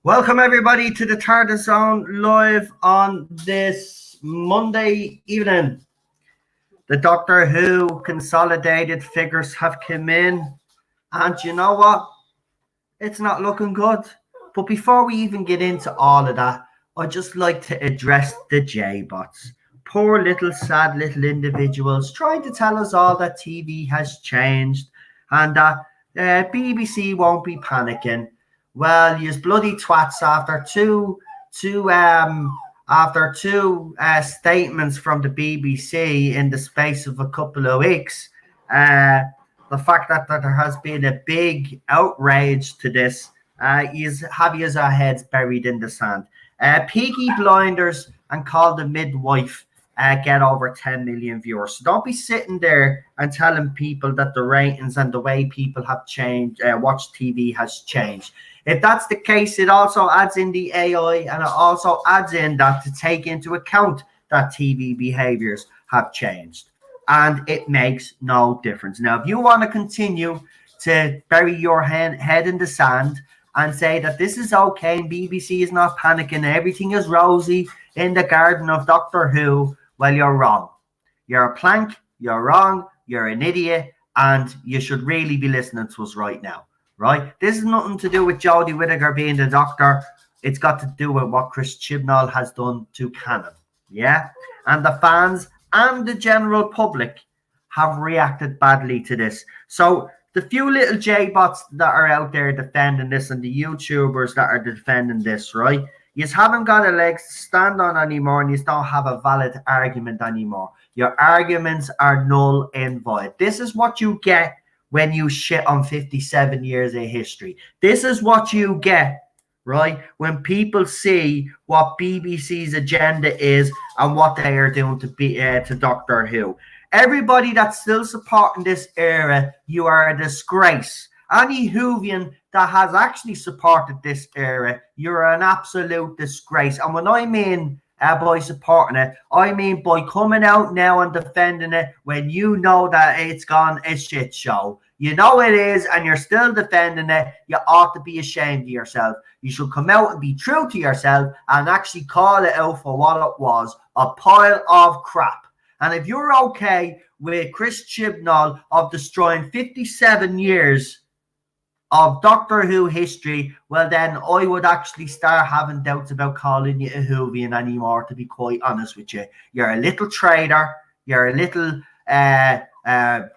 Welcome everybody to the Tardis Zone live on this Monday evening. The Doctor Who consolidated figures have come in, and you know what? It's not looking good. But before we even get into all of that, I'd just like to address the J-bots. Poor little sad little individuals trying to tell us all that TV has changed and that BBC won't be panicking. Well, you's bloody twats after two statements from the BBC in the space of a couple of weeks. The fact that there has been a big outrage to this is have you our heads buried in the sand. Peaky Blinders and Call the Midwife get over 10 million viewers. So don't be sitting there and telling people that the ratings and the way people have changed, watch TV has changed. If that's the case, it also adds in the AI, and it also adds in that to take into account that TV behaviors have changed. And it makes no difference. Now, if you want to continue to bury your head in the sand and say that this is okay and BBC is not panicking, everything is rosy in the garden of Doctor Who, well, you're wrong. You're a plank, you're wrong, you're an idiot, and you should really be listening to us right now. Right? This is nothing to do with Jodie Whittaker being the Doctor. It's got to do with what Chris Chibnall has done to canon. Yeah? And the fans and the general public have reacted badly to this. So the few little J-bots that are out there defending this and the YouTubers that are defending this, right? You haven't got a leg to stand on anymore, and you don't have a valid argument anymore. Your arguments are null and void. This is what you get when you shit on 57 years of history. This is what you get, right? When people see what BBC's agenda is and what they are doing to Doctor Who. Everybody that's still supporting this era, you are a disgrace. Any Whovian that has actually supported this era, you're an absolute disgrace. And when I mean by supporting it, I mean by coming out now and defending it when you know that it's gone a shit show. You know it is, and you're still defending it. You ought to be ashamed of yourself. You should come out and be true to yourself and actually call it out for what it was, a pile of crap. And if you're okay with Chris Chibnall of destroying 57 years of Doctor Who history, well then I would actually start having doubts about calling you a Whovian anymore, to be quite honest with you. You're a little traitor. You're a little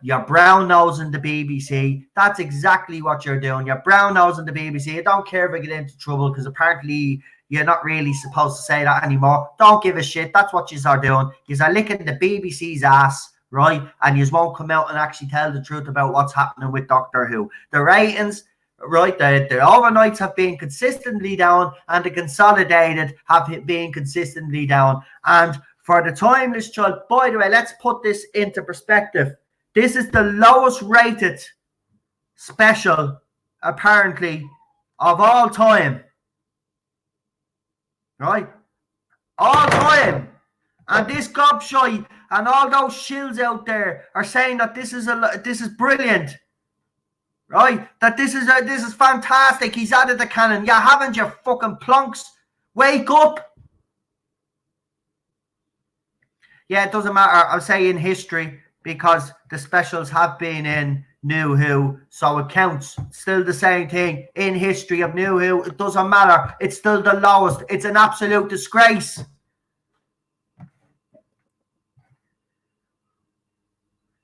you're brown nosing the BBC. That's exactly what you're doing. You're brown nosing the BBC. I don't care if I get into trouble because apparently you're not really supposed to say that anymore. Don't give a shit. That's what you are doing. You are licking the BBC's ass, right? And you won't come out and actually tell the truth about what's happening with Doctor Who. The ratings, right, the overnights have been consistently down, and the consolidated have been consistently down. And for the timeless child, by the way, let's put this into perspective. This is the lowest rated special, apparently, of all time. Right? All time. And this gobshite and all those shills out there are saying that this is brilliant. Right? That this is fantastic. He's added the canon. You haven't, you fucking plonks. Wake up. Yeah, it doesn't matter. I'll say in history because the specials have been in New Who, so it counts. Still the same thing in history of New Who. It doesn't matter. It's still the lowest. It's an absolute disgrace.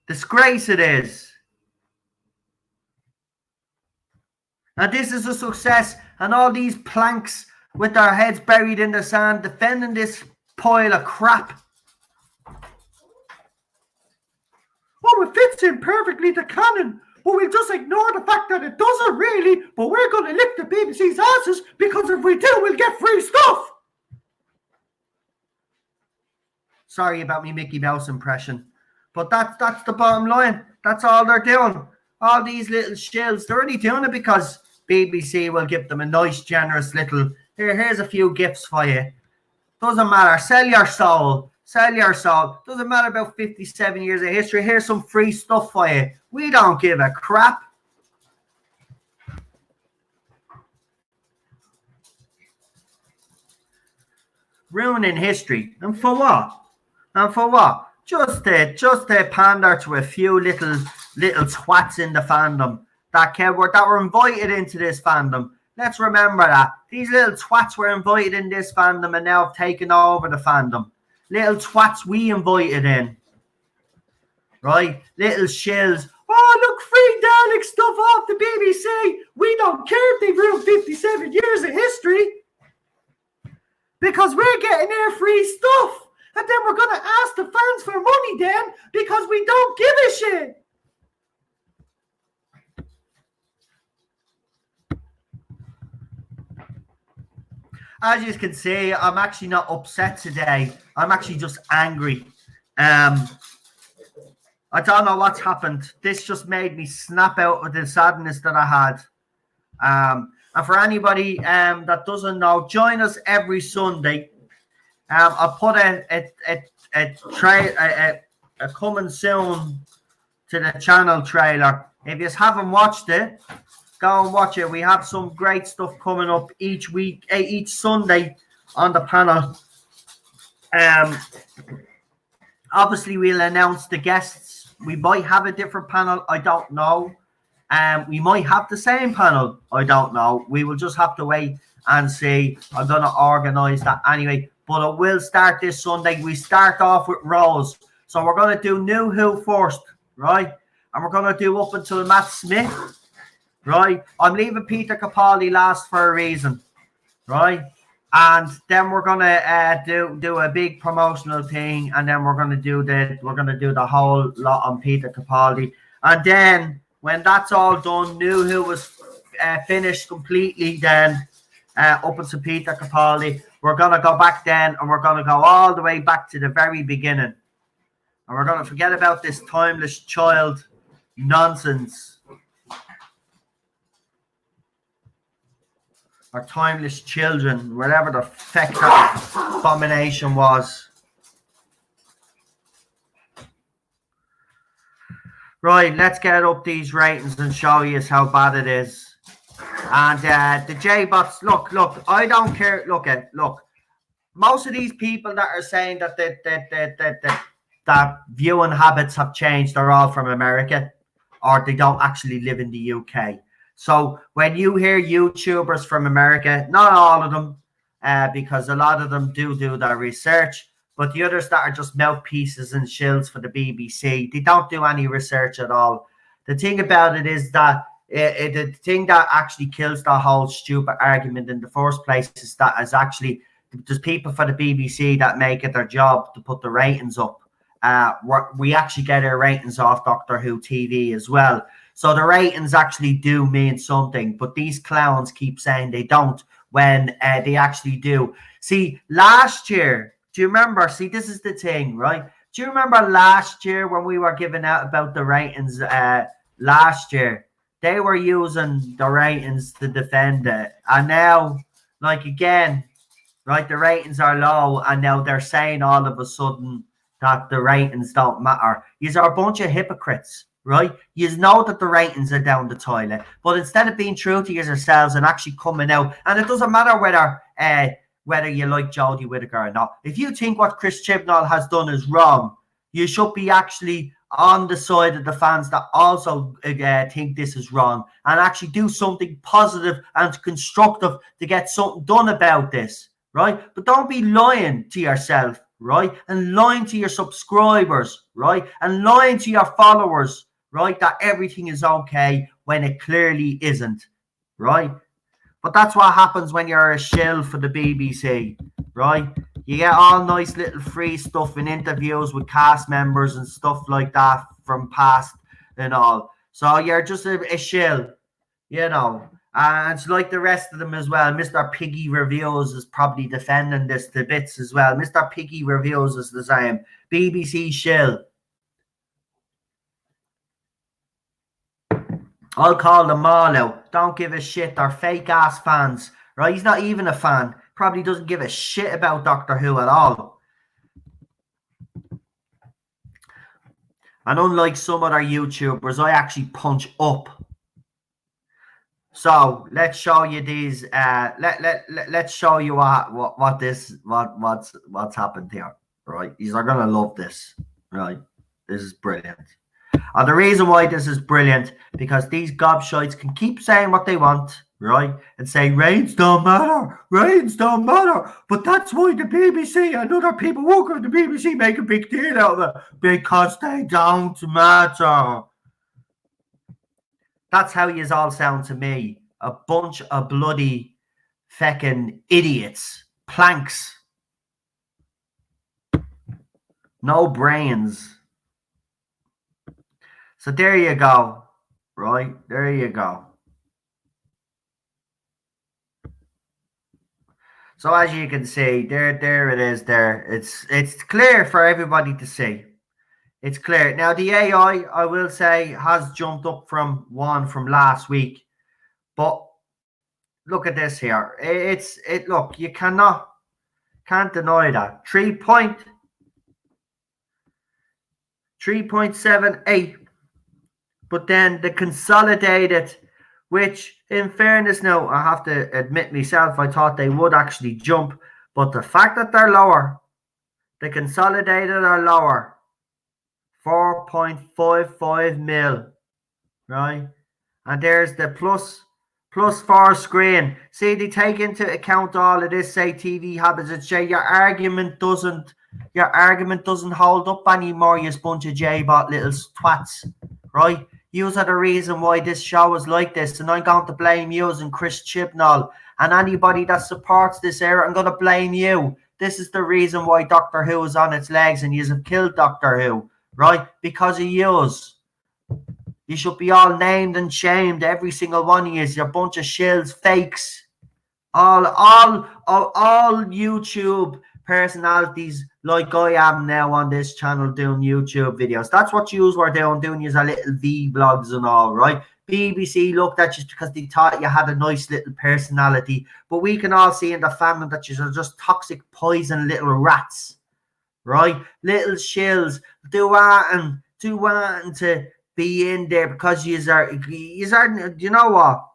Disgrace it is. And this is a success, and all these planks with their heads buried in the sand defending this pile of crap. Oh, it fits in perfectly to canon. But we'll just ignore the fact that it doesn't really. But we're going to lick the BBC's asses because if we do, we'll get free stuff. Sorry about me Mickey Mouse impression. But that's the bottom line. That's all they're doing. All these little shills, they're only doing it because BBC will give them a nice, generous little, here's a few gifts for you. Doesn't matter. Sell your soul. Sell your soul. Doesn't matter about 57 years of history. Here's some free stuff for you. We don't give a crap. ruining history. And for what? And for what? Just to pander to a few little twats in the fandom that were invited into this fandom. Let's remember that. These little twats were invited in this fandom and now have taken over the fandom. Little twats we invited in. Right? Little shills. Oh, look, free Dalek stuff off the BBC. We don't care if they've ruined 57 years of history. Because we're getting their free stuff. And then we're going to ask the fans for money then because we don't give a shit. As you can see, I'm actually not upset today. I'm actually just angry. I don't know what's happened. This just made me snap out of the sadness that I had. And for anybody that doesn't know, join us every Sunday. I'll put a coming soon to the channel trailer. If you haven't watched it, go and watch it. We have some great stuff coming up each week, each Sunday on the panel. Obviously, we'll announce the guests. We might have a different panel. I don't know. We might have the same panel. I don't know. We will just have to wait and see. I'm going to organise that anyway. But it will start this Sunday. We start off with Rose. So we're going to do New Who first, right? And we're going to do up until Matt Smith, right? I'm leaving Peter Capaldi last for a reason, right? And then we're going to do a big promotional thing, and then we're going to do the whole lot on Peter Capaldi. And then when that's all done, New Who was finished completely. Then up until Peter Capaldi, we're going to go back then, and we're going to go all the way back to the very beginning. And we're going to forget about this timeless child nonsense. Or timeless children, whatever the feck that abomination was. Right, let's get up these ratings and show you how bad it is. And the J-bots, look, I don't care. Look. Most of these people that are saying that viewing habits have changed are all from America, or they don't actually live in the UK. So when you hear YouTubers from America, not all of them, because a lot of them do their research, but the others that are just mouthpieces and shills for the BBC, they don't do any research at all. The thing about it is that the thing that actually kills the whole stupid argument in the first place is that is actually there's people for the BBC that make it their job to put the ratings up. We actually get our ratings off Doctor Who TV as well. So the ratings actually do mean something, but these clowns keep saying they don't when they actually do. See, last year, do you remember? See, this is the thing, right? Do you remember last year when we were giving out about the ratings last year? They were using the ratings to defend it. And now, like again, right, the ratings are low, and now they're saying all of a sudden that the ratings don't matter. These are a bunch of hypocrites. Right? You know that the ratings are down the toilet, but instead of being true to yourselves and actually coming out, and it doesn't matter whether you like Jodie Whittaker or not. If you think what Chris Chibnall has done is wrong, you should be actually on the side of the fans that also think this is wrong and actually do something positive and constructive to get something done about this, right? But don't be lying to yourself, right? And lying to your subscribers, right? And lying to your followers, right, that everything is okay when it clearly isn't, right? But that's what happens when you're a shill for the BBC, right? You get all nice little free stuff in interviews with cast members and stuff like that from past and all. So you're just a shill, you know. And it's like the rest of them as well. Mr. Piggy Reviews is probably defending this to bits as well. Mr. Piggy Reviews is the same. BBC shill. I'll call them all out. Don't give a shit. They're fake ass fans, right? He's not even a fan. Probably doesn't give a shit about Doctor Who at all. And unlike some other YouTubers, I actually punch up. So let's show you these. Let's show you what's happened here. Right, you are gonna love this. Right, this is brilliant. And the reason why this is brilliant, because these gobshites can keep saying what they want, right? And say, rains don't matter, rains don't matter. But that's why the BBC and other people working for the BBC make a big deal out of it, because they don't matter. That's how yous all sound to me. A bunch of bloody feckin' idiots. Planks. No brains. So there you go. Right? There you go. So as you can see, there it is there. It's clear for everybody to see. It's clear. Now the AI, I will say, has jumped up from one from last week. But look at this here. Look, you can't deny that. 3.78. But then the consolidated, which in fairness now, I have to admit myself, I thought they would actually jump. But the fact that they're lower, the consolidated are lower. 4.55 mil. Right? And there's the plus 4 screen. See, they take into account all of this, say TV habits, and say your argument doesn't hold up anymore, you bunch of J-bot little twats. Right? Yous are the reason why this show is like this, and I'm going to blame yous and Chris Chibnall and anybody that supports this era. I'm going to blame you. This is the reason why Doctor Who is on its legs and yous have killed Doctor Who, right? Because of yous. You should be all named and shamed, every single one of yous. You're a bunch of shills, fakes. All YouTube personalities like I am now on this channel doing YouTube videos. That's what yous were doing yous are little vlogs and all, right? BBC looked at you because they thought you had a nice little personality. But we can all see in the family that yous are just toxic poison little rats, right? Little shills do want to be in there because you are, you know what?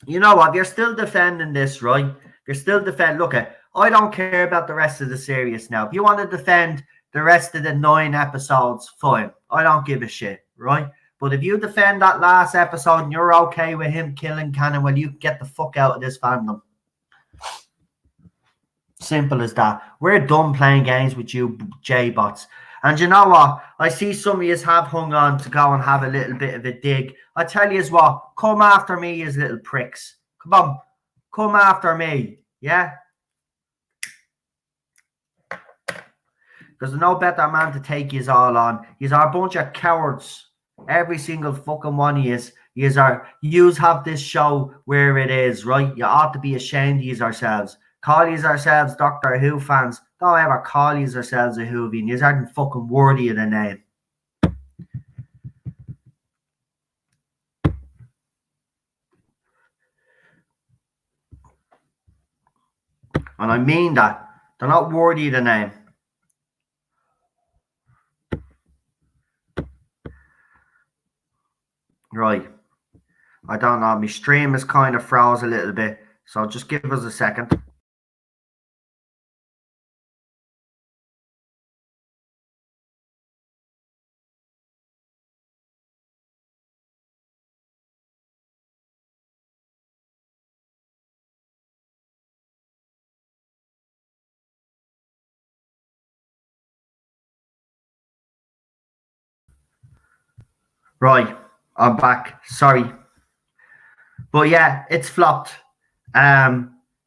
You know what? You're still defending this, right? You're still defending. Look, I don't care about the rest of the series now. If you want to defend the rest of the 9 episodes, fine. I don't give a shit, right? But if you defend that last episode and you're okay with him killing Cannon, well, you get the fuck out of this fandom. Simple as that. We're done playing games with you, J-bots. And you know what? I see some of you have hung on to go and have a little bit of a dig. I tell you what, come after me, you little pricks. Come on, come after me, yeah? There's no better man to take yous all on. Yous are a bunch of cowards. Every single fucking one of yous. Yous have this show where it is, right? You ought to be ashamed of yous ourselves. Call yous ourselves Doctor Who fans. Don't ever call yous ourselves a Whovian. Yous aren't fucking worthy of the name. And I mean that. They're not worthy of the name. Right. I don't know. My stream is kind of froze a little bit. So just give us a second. Right. I'm back. Sorry. But yeah, it's flopped.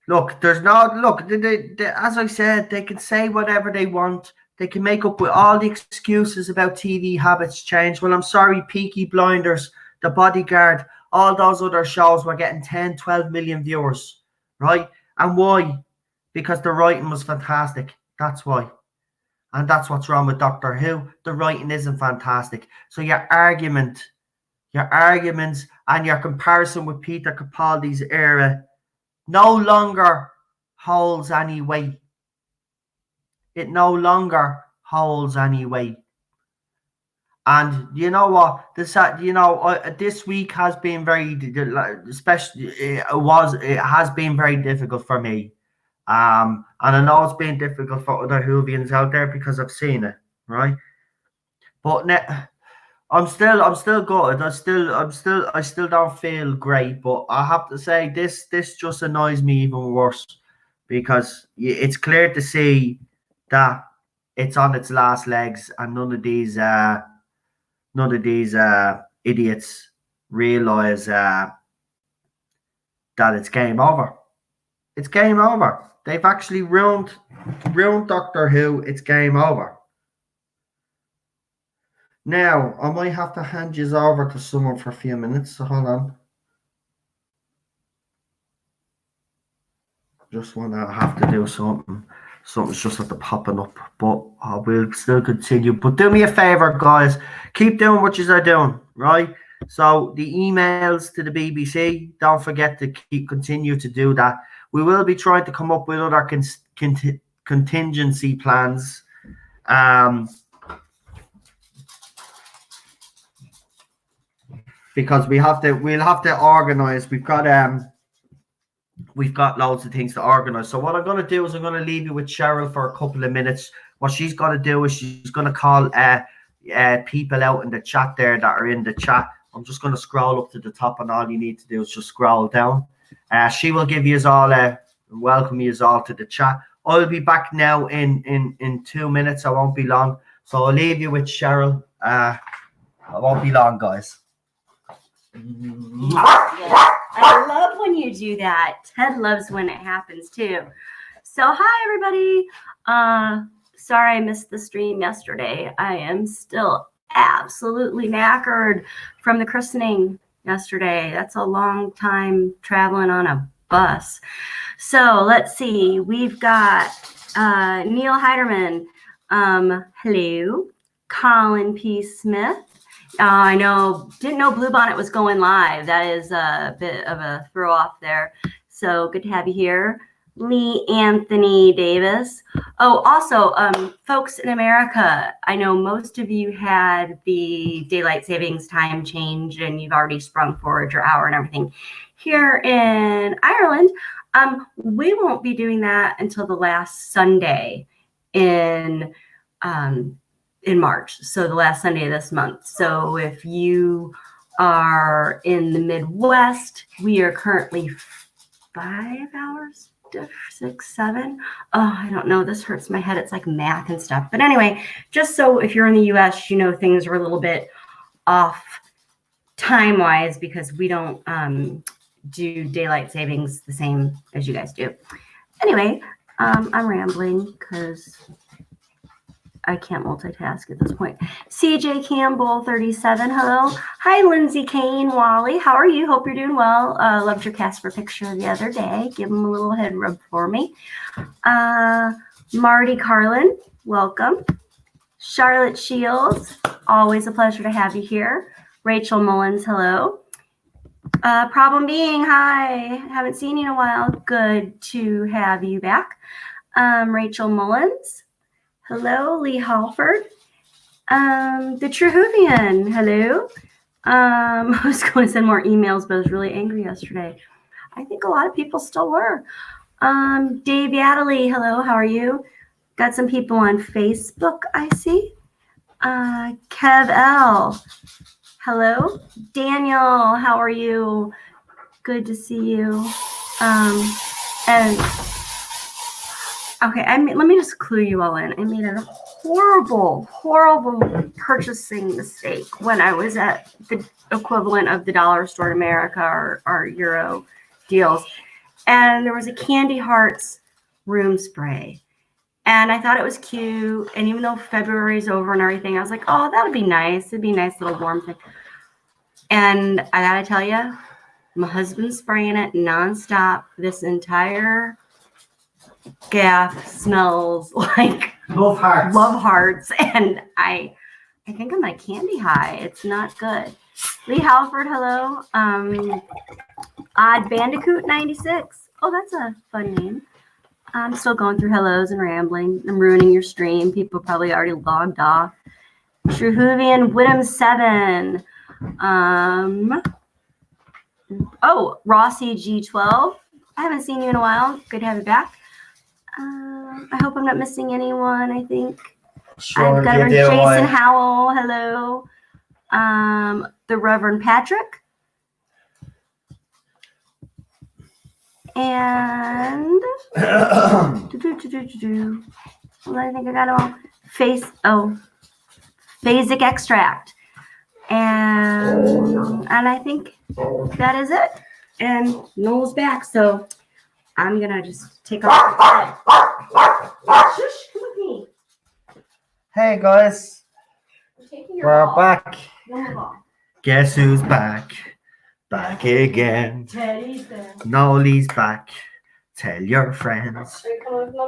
Look, there's no look. As I said, they can say whatever they want. They can make up with all the excuses about TV habits change. Well, I'm sorry, Peaky Blinders, The Bodyguard, all those other shows were getting 10, 12 million viewers, right? And why? Because the writing was fantastic. That's why. And that's what's wrong with Doctor Who. The writing isn't fantastic. So your arguments and your comparison with Peter Capaldi's era no longer holds any weight. It no longer holds any weight. And you know what? This week has been very, especially it has been very difficult for me. And I know it's been difficult for other Whovians out there because I've seen it, right? But I'm still good. I still don't feel great. But I have to say, this just annoys me even worse because it's clear to see that it's on its last legs, and none of these idiots realize that it's game over. It's game over. They've actually ruined Doctor Who. It's game over. Now, I might have to hand you over to someone for a few minutes, so hold on. Just want to have to do something. Something's just at the popping up, but I will still continue. But do me a favor, guys. Keep doing what you are doing, right? So the emails to the BBC, don't forget to continue to do that. We will be trying to come up with other contingency plans. Because we'll have to organize. We've got loads of things to organize. So what I'm going to do is I'm going to leave you with Cheryl for a couple of minutes. What she's going to do is she's going to call people out in the chat there that are in the chat. I'm just going to scroll up to the top, and all you need to do is just scroll down. She will give you all welcome you all to the chat. I'll be back now in 2 minutes. I won't be long. So I'll leave you with Cheryl. I won't be long, guys. Yes. I love when you do that. Ted loves when it happens too. So hi everybody. Sorry I missed the stream yesterday. I am still absolutely knackered from the christening yesterday. That's a long time traveling on a bus. So let's see. We've got Neil Heiderman. Hello. Colin P. Smith. I didn't know Bluebonnet was going live. That is a bit of a throw off there. So good to have you here. Lee Anthony Davis. Oh, also, folks in America, I know most of you had the daylight savings time change and you've already sprung forward your hour and everything. Here in Ireland, we won't be doing that until the last Sunday in March, so the last Sunday of this month. So if you are in the Midwest, we are currently 5 hours, 6, 7. Oh, I don't know. This hurts my head. It's like math and stuff. But anyway, just so if you're in the US, things are a little bit off time-wise because we don't do daylight savings the same as you guys do. Anyway, I'm rambling because I can't multitask at this point. CJ Campbell, 37. Hello. Hi, Lindsay Kane, Wally. How are you? Hope you're doing well. Loved your Casper picture the other day. Give him a little head rub for me. Marty Carlin, welcome. Charlotte Shields, always a pleasure to have you here. Rachel Mullins, hello. Problem Being, hi. Haven't seen you in a while. Good to have you back. Rachel Mullins. Hello, Lee Halford. The True Whovian, hello. I was going to send more emails, but I was really angry yesterday. I think a lot of people still were. Dave Yadley, hello, how are you? Got some people on Facebook, I see. Kev L, hello. Daniel, how are you? Good to see you. Okay, let me just clue you all in. I made a horrible purchasing mistake when I was at the equivalent of the dollar store in America or Euro deals. And there was a Candy Hearts room spray. And I thought it was cute. And even though February's over and everything, I was like, oh, that would be nice. It'd be a nice little warm thing. And I gotta tell you, my husband's spraying it nonstop. This entire gaff smells like love hearts, and I think I'm like candy high. It's not good. Lee Halford, hello. Odd Bandicoot 96. Oh, that's a fun name. I'm still going through hellos and rambling. I'm ruining your stream. People probably already logged off. Truhuvian Whittam 7. Rossi G12. I haven't seen you in a while. Good to have you back. I hope I'm not missing anyone. I think Sure, I've got Jason Howell. Hello. The Reverend Patrick. And well, I think I got them all. Phasic Extract. And I think that is it. And Noel's back, so I'm gonna just take off my head. Shush, come with me. Hey guys, we're back. No ball. Guess who's back? Back again. Teddy's there. Nolly's back. Tell your friends.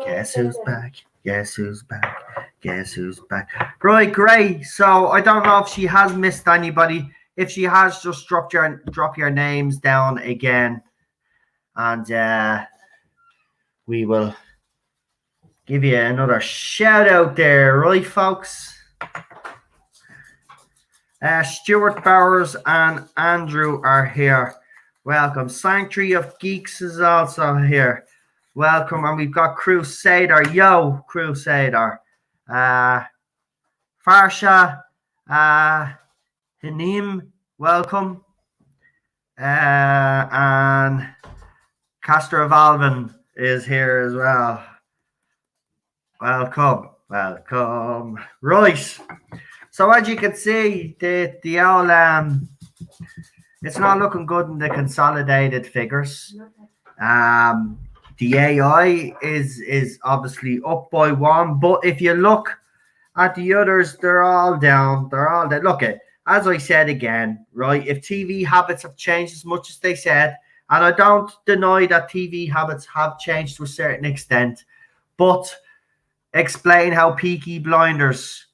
Guess who's back? Guess who's back? Guess who's back? Right, great. So I don't know if she has missed anybody. If she has, just drop your names down again, and we will give you another shout out there, right, folks? Stuart Bowers and Andrew are here. Welcome. Sanctuary of Geeks is also here. Welcome. And we've got Crusader. Yo, Crusader. Farsha. Hanim. Welcome. And Castor Valvin is here as well. Welcome. Welcome. Right. So as you can see, the old it's not looking good in the consolidated figures. The AI is obviously up by 1, but if you look at the others, they're all down. They're all down. Look at, as I said again, right? If TV habits have changed as much as they said, and I don't deny that TV habits have changed to a certain extent, but explain how Peaky Blinders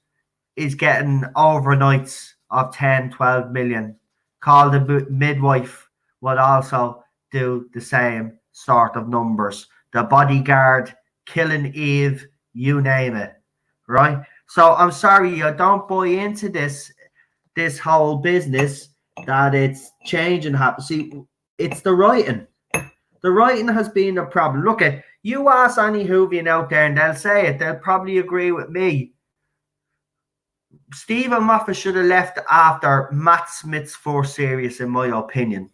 is getting overnights of 10, 12 million. Call the Midwife would also do the same sort of numbers. The Bodyguard, Killing Eve, you name it, right? So I'm sorry, I don't buy into this whole business that it's changing. See, it's the writing. The writing has been a problem. Look at, you ask any Whovian out there and they'll say it. They'll probably agree with me. Stephen Moffat should have left after Matt Smith's 4 series, in my opinion.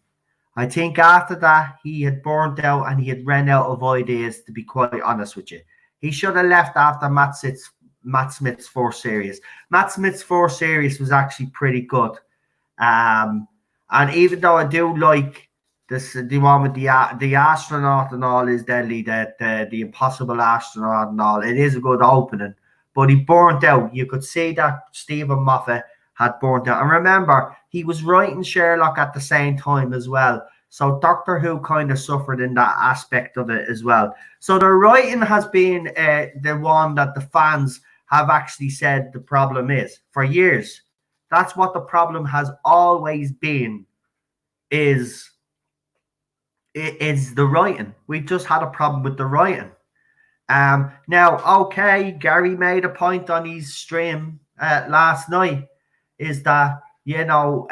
I think after that, he had burnt out and he had run out of ideas, to be quite honest with you. He should have left after Matt Smith's 4 series. Matt Smith's 4 series was actually pretty good. And even though I do like the one with the astronaut and all is deadly, the impossible astronaut and all, it is a good opening. But he burnt out. You could see that Stephen Moffat had burnt out. And remember, he was writing Sherlock at the same time as well. So Doctor Who kind of suffered in that aspect of it as well. So the writing has been the one that the fans have actually said the problem is for years. That's what the problem has always been, is the writing. We've just had a problem with the writing. Now, okay, Gary made a point on his stream last night, is that, you know,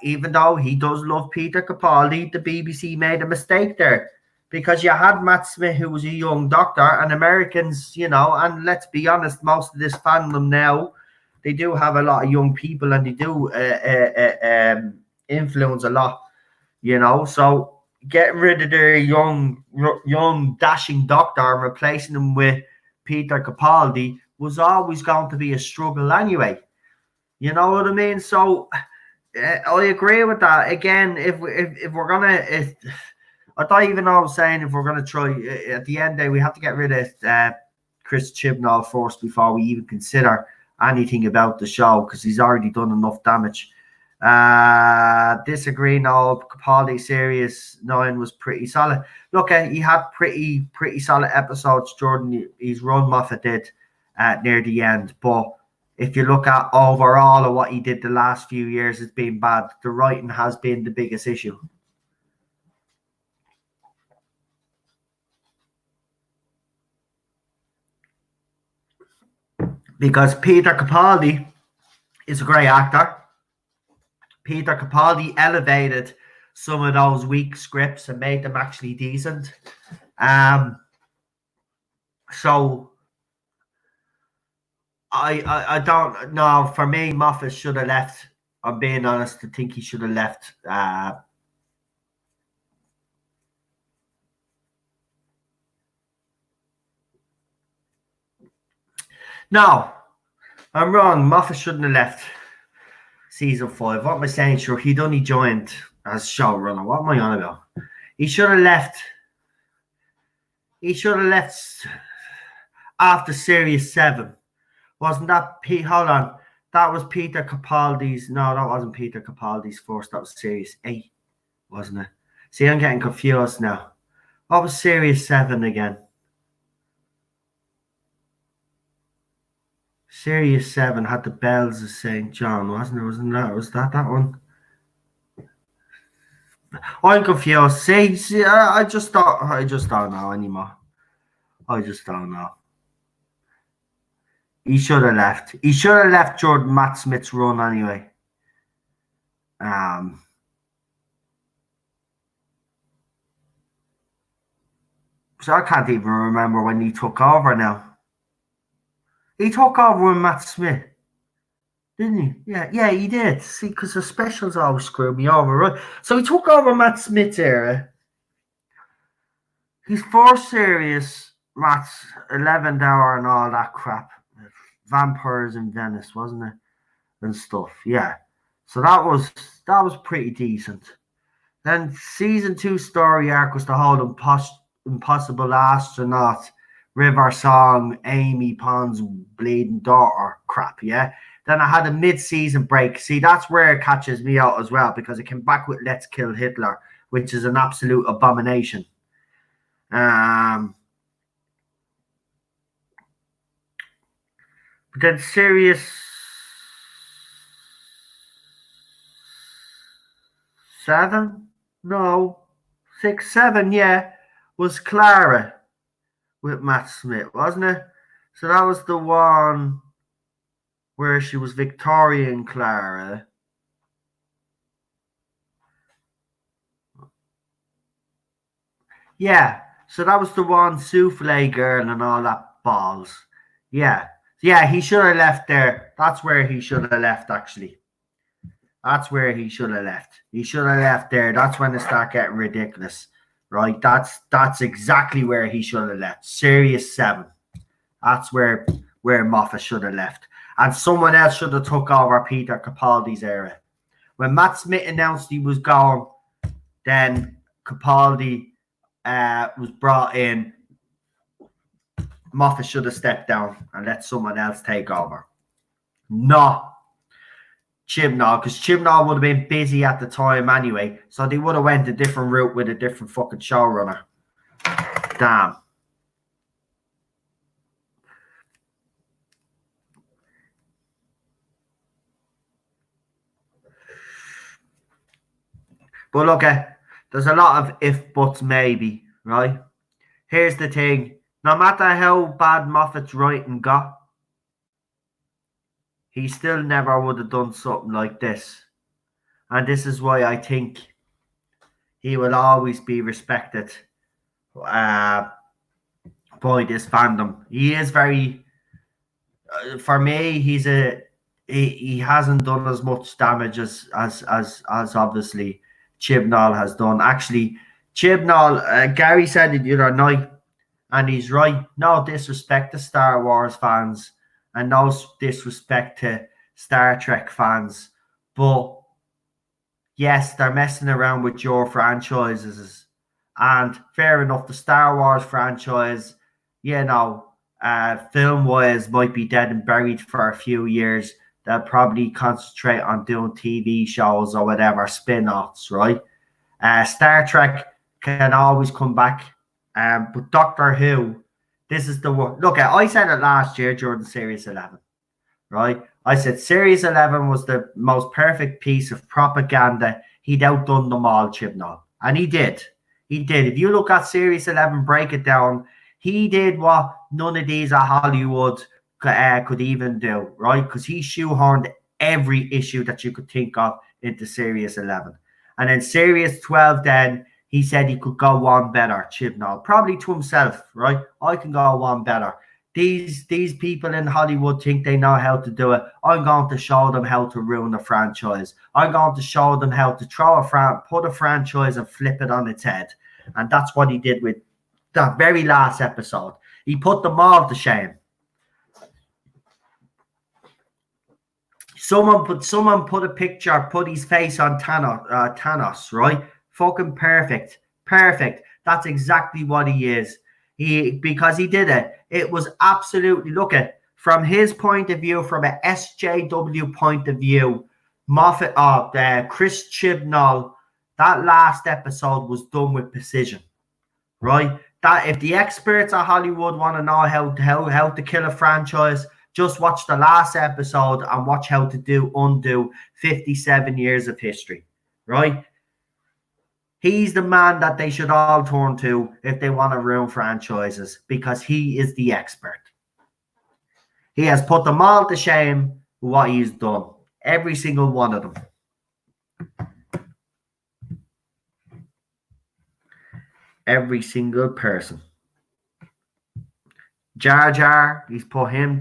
even though he does love Peter Capaldi, the BBC made a mistake there, because you had Matt Smith, who was a young doctor, and Americans, you know, and let's be honest, most of this fandom now, they do have a lot of young people, and they do influence a lot, you know, so getting rid of their young dashing doctor and replacing him with Peter Capaldi was always going to be a struggle anyway. You know what I mean? So I agree with that. Again, if we're gonna, I don't even know what I'm saying. If we're gonna try at the end of the day, we have to get rid of Chris Chibnall first before we even consider anything about the show, because he's already done enough damage. Disagree. No, Capaldi series 9 was pretty solid. Look, he had pretty solid episodes during his run. Moffat did near the end, but if you look at overall of what he did the last few years, it's been bad. The writing has been the biggest issue. Because Peter Capaldi He's a great actor. Peter Capaldi elevated some of those weak scripts and made them actually decent. So I don't know. For me, Moffat should have left. I'm being honest. I think he should have left. No, I'm wrong. Moffat shouldn't have left season 5. What am I saying? Sure, he'd only joined as showrunner. What am I on about? He should have left. He should have left after Series 7. Wasn't that Pete? Hold on. That was Peter Capaldi's. No, that wasn't Peter Capaldi's first. That was Series 8, wasn't it? See, I'm getting confused now. What was Series 7 again? Series 7 had the Bells of St. John, wasn't it? Was that one? I'm confused. See, I just don't know anymore. I just don't know. He should have left. He should have left Jordan Matt Smith's run anyway. So I can't even remember when he took over now. He took over with Matt Smith, didn't he? Yeah, he did. See, because the specials always screw me over, right? So he took over Matt Smith's era. His first series, Matt's 11th Hour and all that crap. Vampires in Venice, wasn't it? And stuff, yeah. So that was pretty decent. Then season 2 story arc was the whole impossible astronaut, River Song, Amy Pond's bleeding daughter crap, yeah. Then I had a mid-season break. See, that's where it catches me out as well, because it came back with Let's Kill Hitler, which is an absolute abomination. But then Series 7? No. 6, 7, yeah, was Clara with Matt Smith, wasn't it? So that was the one where she was Victorian Clara. Yeah, so that was the one, Souffle Girl and all that balls. Yeah, he should have left there. That's where he should have left, actually. That's where he should have left. He should have left there. That's when it start getting ridiculous, right? That's exactly where he should have left. Series 7. That's where Moffat should have left. And someone else should have took over Peter Capaldi's era. When Matt Smith announced he was gone, then Capaldi was brought in. Moffat should have stepped down and let someone else take over. Not Chibnall, because Chibnall would have been busy at the time anyway, so they would have went a different route with a different fucking showrunner. Damn. But look, there's a lot of if, buts, maybe, right? Here's the thing. No matter how bad Moffat's writing got, he still never would have done something like this. And this is why I think he will always be respected by this fandom. He is very, for me, he hasn't done as much damage as obviously Chibnall has done. Actually, Chibnall, Gary said it the other night, and he's right. No disrespect to Star Wars fans and no disrespect to Star Trek fans, but yes, they're messing around with your franchises. And fair enough, the Star Wars franchise, film-wise might be dead and buried for a few years. They'll probably concentrate on doing TV shows or whatever, spin-offs, right? Star Trek can always come back. But Doctor Who, this is the one. Look, I said it last year during Series 11, right? I said Series 11 was the most perfect piece of propaganda. He'd outdone them all, Chibnall. And he did. He did. If you look at Series 11, break it down, he did what none of these at Hollywood could even do, right? Because he shoehorned every issue that you could think of into Series 11. And then Series 12, then he said he could go one better, Chibnall, probably to himself, right? I can go one better. These people in Hollywood think they know how to do it. I'm going to show them how to ruin a franchise. I'm going to show them how to put a franchise and flip it on its head. And that's what he did with that very last episode. He put them all to shame. Someone put a picture, put his face on Thanos, right? Fucking perfect. That's exactly what he is. Because he did it. It was absolutely, look at, from his point of view, from an SJW point of view, Chris Chibnall, that last episode was done with precision, right? That if the experts at Hollywood want to know how to kill a franchise, just watch the last episode and watch how to undo 57 years of history, right? He's the man that they should all turn to if they want to ruin franchises, because he is the expert. He has put them all to shame with what he's done. Every single one of them. Every single person. Jar Jar, he's put him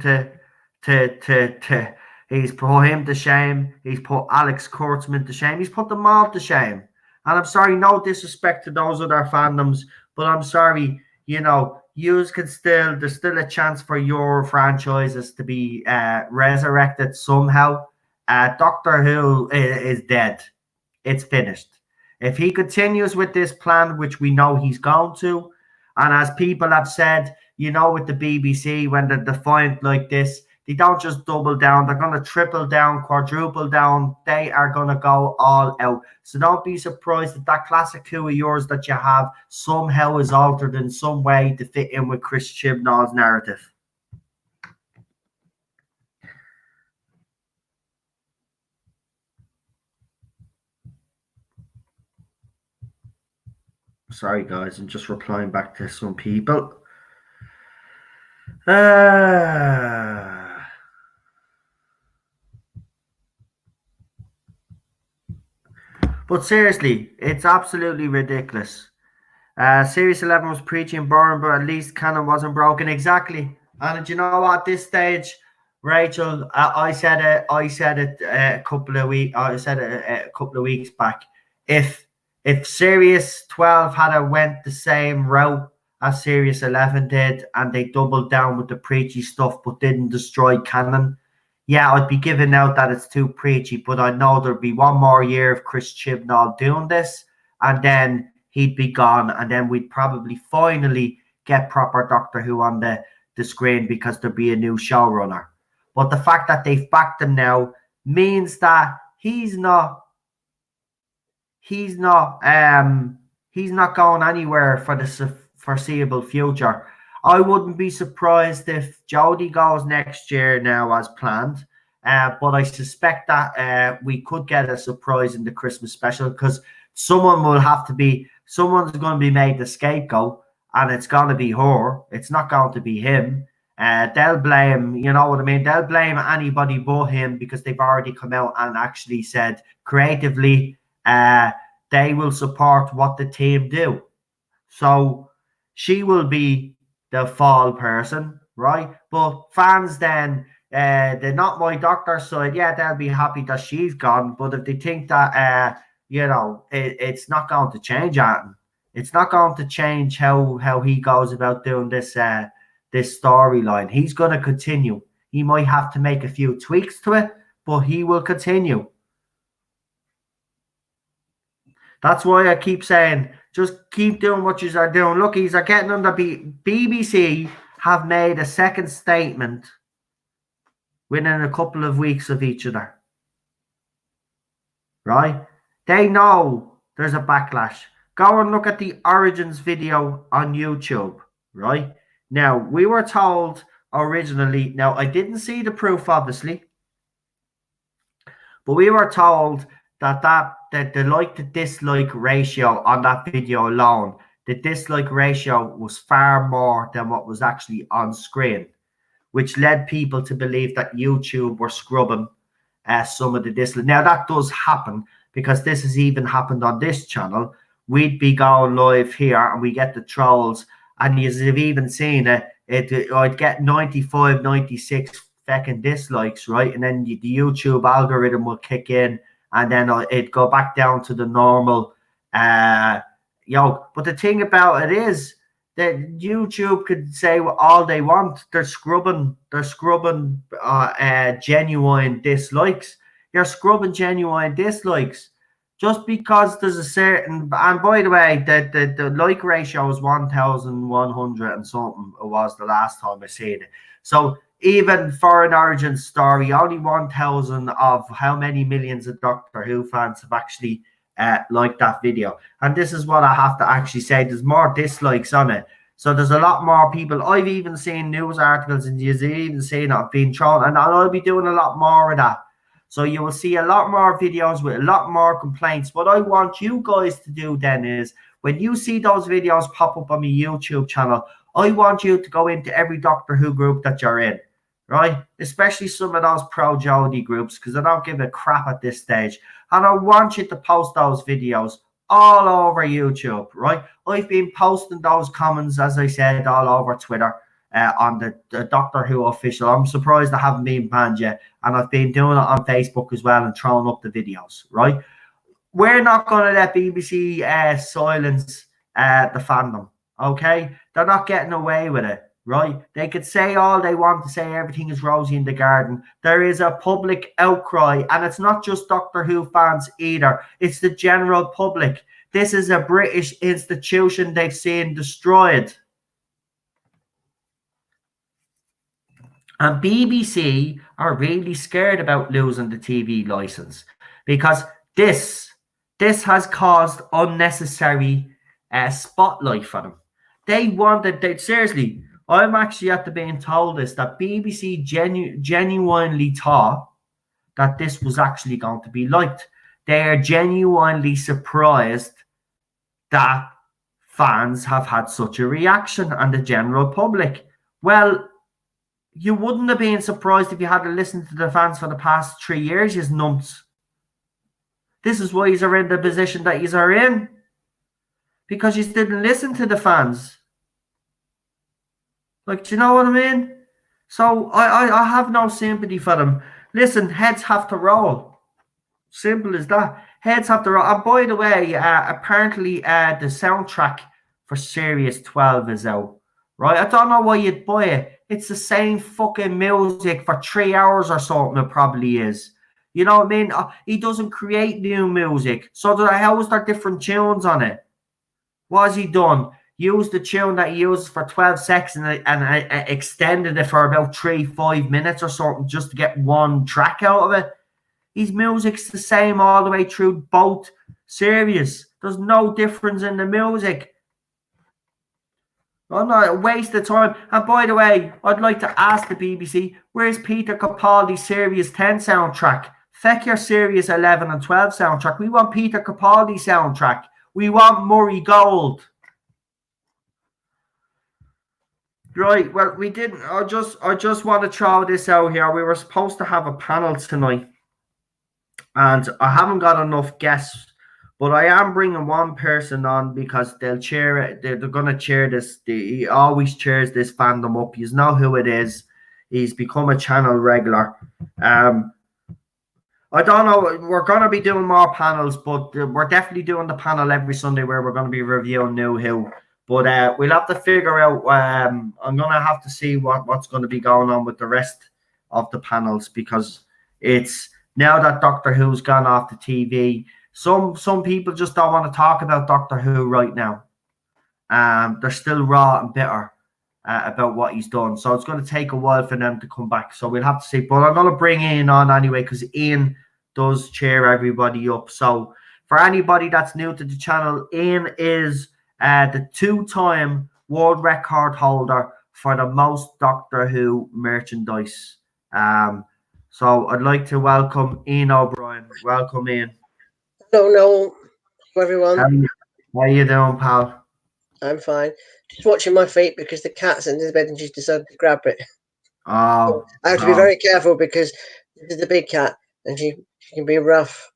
he's put him to shame. He's put Alex Kurtzman to shame. He's put them all to shame. And I'm sorry, no disrespect to those other fandoms, but I'm sorry, there's still a chance for your franchises to be resurrected somehow. Doctor Who is dead. It's finished. If he continues with this plan, which we know he's going to, and as people have said, with the BBC, when they're defiant like this, they don't just double down. They're going to triple down, quadruple down. They are going to go all out. So don't be surprised that classic Who of yours that you have somehow is altered in some way to fit in with Chris Chibnall's narrative. Sorry, guys. I'm just replying back to some people. But seriously, it's absolutely ridiculous. Series 11 was preaching boring, but at least canon wasn't broken. Exactly. And you know what? At this stage, Rachel, I said it a couple of weeks. I said it a couple of weeks back. If Series 12 had went the same route as Series 11 did, and they doubled down with the preachy stuff, but didn't destroy canon, yeah, I'd be giving out that it's too preachy, but I know there'd be one more year of Chris Chibnall doing this, and then he'd be gone, and then we'd probably finally get proper Doctor Who on the screen because there'd be a new showrunner. But the fact that they've backed him now means that he's not going anywhere for the foreseeable future. I wouldn't be surprised if Jodie goes next year now as planned, but I suspect that we could get a surprise in the Christmas special, because someone's going to be made the scapegoat, and it's going to be her. It's not going to be him. They'll blame, you know what I mean? They'll blame anybody but him, because they've already come out and actually said creatively they will support what the team do. So she will be the fall person, right? But fans then, they're not my Doctor side. Yeah, they'll be happy that she's gone. But if they think that, it's not going to change anything. It's not going to change how he goes about doing this storyline. He's going to continue. He might have to make a few tweaks to it, but he will continue. That's why I keep saying, just keep doing what you are doing. Look, he's getting on the BBC have made a second statement within a couple of weeks of each other. Right? They know there's a backlash. Go and look at the Origins video on YouTube. Right? Now, we were told originally, now I didn't see the proof, obviously, but we were told that the like to dislike ratio on that video alone, the dislike ratio was far more than what was actually on screen, which led people to believe that YouTube were scrubbing some of the dislikes. Now that does happen because this has even happened on this channel. We'd be going live here and we get the trolls, and you've even seen it. I'd get 95, 96 fucking dislikes, right? And then the YouTube algorithm will kick in, and then it'd go back down to the normal. But the thing about it is that YouTube could say all they want. They're scrubbing genuine dislikes. You're scrubbing genuine dislikes. Just because there's a certain, and by the way, the like ratio is 1,100 and something. It was the last time I seen it. So even for an origin story, only 1,000 of how many millions of Doctor Who fans have actually liked that video. And this is what I have to actually say. There's more dislikes on it. So there's a lot more people. I've even seen news articles, and you've even seen it being thrown, and I'll be doing a lot more of that. So you will see a lot more videos with a lot more complaints. What I want you guys to do then is, when you see those videos pop up on my YouTube channel, I want you to go into every Doctor Who group that you're in, right? Especially some of those pro-Jodie groups, because I don't give a crap at this stage. And I want you to post those videos all over YouTube, right? I've been posting those comments, as I said, all over Twitter. On the Doctor Who official. I'm surprised I haven't been banned yet. And I've been doing it on Facebook as well and throwing up the videos, right? We're not going to let BBC silence the fandom, okay? They're not getting away with it, right? They could say all they want to say, everything is rosy in the garden. There is a public outcry, and it's not just Doctor Who fans either. It's the general public. This is a British institution they've seen destroyed. And BBC are really scared about losing the TV license, because this has caused unnecessary spotlight for them. They wanted, seriously, I'm actually after being told this, that BBC genuinely thought that this was actually going to be liked. They are genuinely surprised that fans have had such a reaction, and the general public. Well, you wouldn't have been surprised if you had to listen to the fans for the past 3 years, you nuts. This is why you're in the position that you are in. Because you didn't listen to the fans. Like, do you know what I mean? So I have no sympathy for them. Listen, heads have to roll. Simple as that. Heads have to roll. And by the way, apparently the soundtrack for Series 12 is out. Right? I don't know why you'd buy it. It's the same fucking music for 3 hours or something. It probably is. You know what I mean? He doesn't create new music. So how is there different tunes on it? What has he done? Used the tune that he used for 12 seconds and extended it for about 3-5 minutes or something just to get one track out of it. His music's the same all the way through both series. There's no difference in the music. I'm not a waste of time. And by the way, I'd like to ask the BBC, where's Peter Capaldi's Series 10 soundtrack? Feck your Series 11 and 12 soundtrack. We want Peter Capaldi's soundtrack. We want Murray Gold. Right, well, we didn't. I just want to throw this out here. We were supposed to have a panel tonight, and I haven't got enough guests. But I am bringing one person on because they'll chair it. They're going to chair this. He always chairs this fandom up. You know who it is. He's become a channel regular. I don't know. We're going to be doing more panels, but we're definitely doing the panel every Sunday where we're going to be reviewing New Who. But we'll have to figure out. I'm going to have to see what's going to be going on with the rest of the panels, because it's now that Doctor Who's gone off the TV. Some people just don't want to talk about Doctor Who right now. They're still raw and bitter about what he's done. So it's going to take a while for them to come back. So we'll have to see. But I'm going to bring Ian on anyway, because Ian does cheer everybody up. So for anybody that's new to the channel, Ian is the 2-time world record holder for the most Doctor Who merchandise. So I'd like to welcome Ian O'Brien. Welcome, Ian. Hello, everyone. How you doing, pal? I'm fine. Just watching my feet because the cat's in his bed and she's decided to grab it. Oh, I have to be very careful because this is the big cat and she can be rough.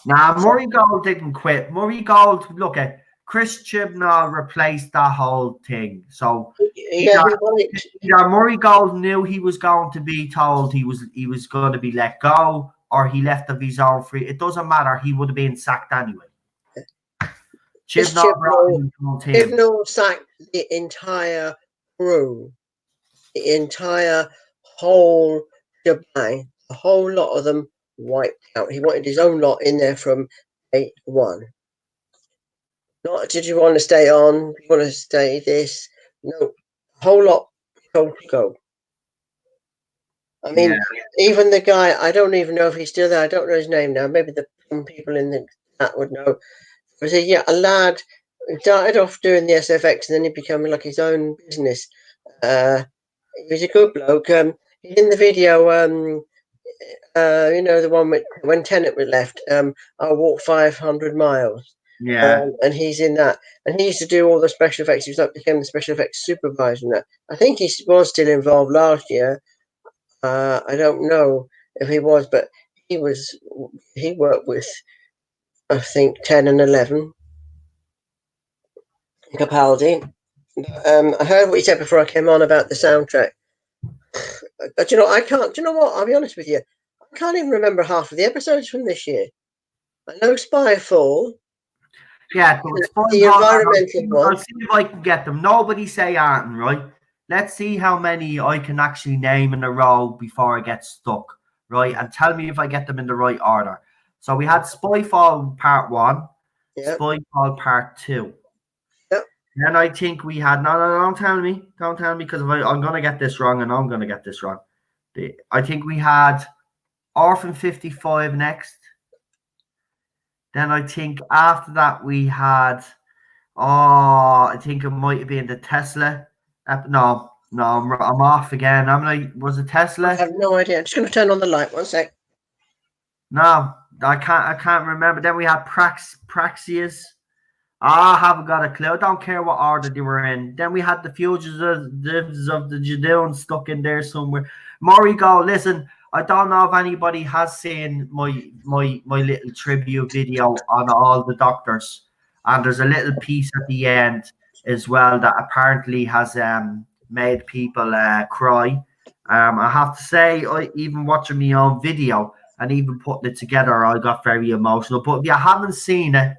Nah, Murray Gold didn't quit. Murray Gold, look at Chris Chibnall replaced that whole thing. So Yeah, either Murray Gold knew he was going to be told he was going to be let go, or he left of his own free. It doesn't matter. He would have been sacked anyway. Chibnall sacked the entire crew, the entire whole shebang, a whole lot of them wiped out. He wanted his own lot in there from day one. Not did you want to stay on? You want to stay this? No, a whole lot told to go. I mean, even the guy, I don't even know if he's still there. I don't know his name now. Maybe the people in the chat would know. Was he? Yeah, a lad who started off doing the SFX and then he became like his own business. He was a good bloke. He's in the video. You know, the one with, when Tennant was left. I walked 500 miles. Yeah. And he's in that, and he used to do all the special effects. He was like became the special effects supervisor in that. I think he was still involved last year. I don't know if he was, but he worked with, I think, 10 and 11. Capaldi. I heard what you said before I came on about the soundtrack. But you know, I can't. Do you know what? I'll be honest with you. I can't even remember half of the episodes from this year. I know Spyfall. Yeah, the environmental one. I'll see if I can get them. Nobody say Arton, right? Let's see how many I can actually name in a row before I get stuck, right? And tell me if I get them in the right order. So we had Spyfall Part 1, Spyfall Part 2. Yep. Then I think we had, no, don't tell me, because I'm going to get this wrong, and I'm going to get this wrong. I think we had Orphan 55 next. Then I think after that we had, I think it might have been the Tesla. No, I'm off again. I'm like, was it Tesla? I have no idea. I'm just going to turn on the light. 1 sec. No, I can't remember. Then we had Praxias. I haven't got a clue. I don't care what order they were in. Then we had the Fugitives of the Judean stuck in there somewhere. Murray Gold, listen, I don't know if anybody has seen my little tribute video on all the doctors. And there's a little piece at the end as well that apparently has made people cry. I have to say, even watching my own video and even putting it together, I got very emotional. But if you haven't seen it,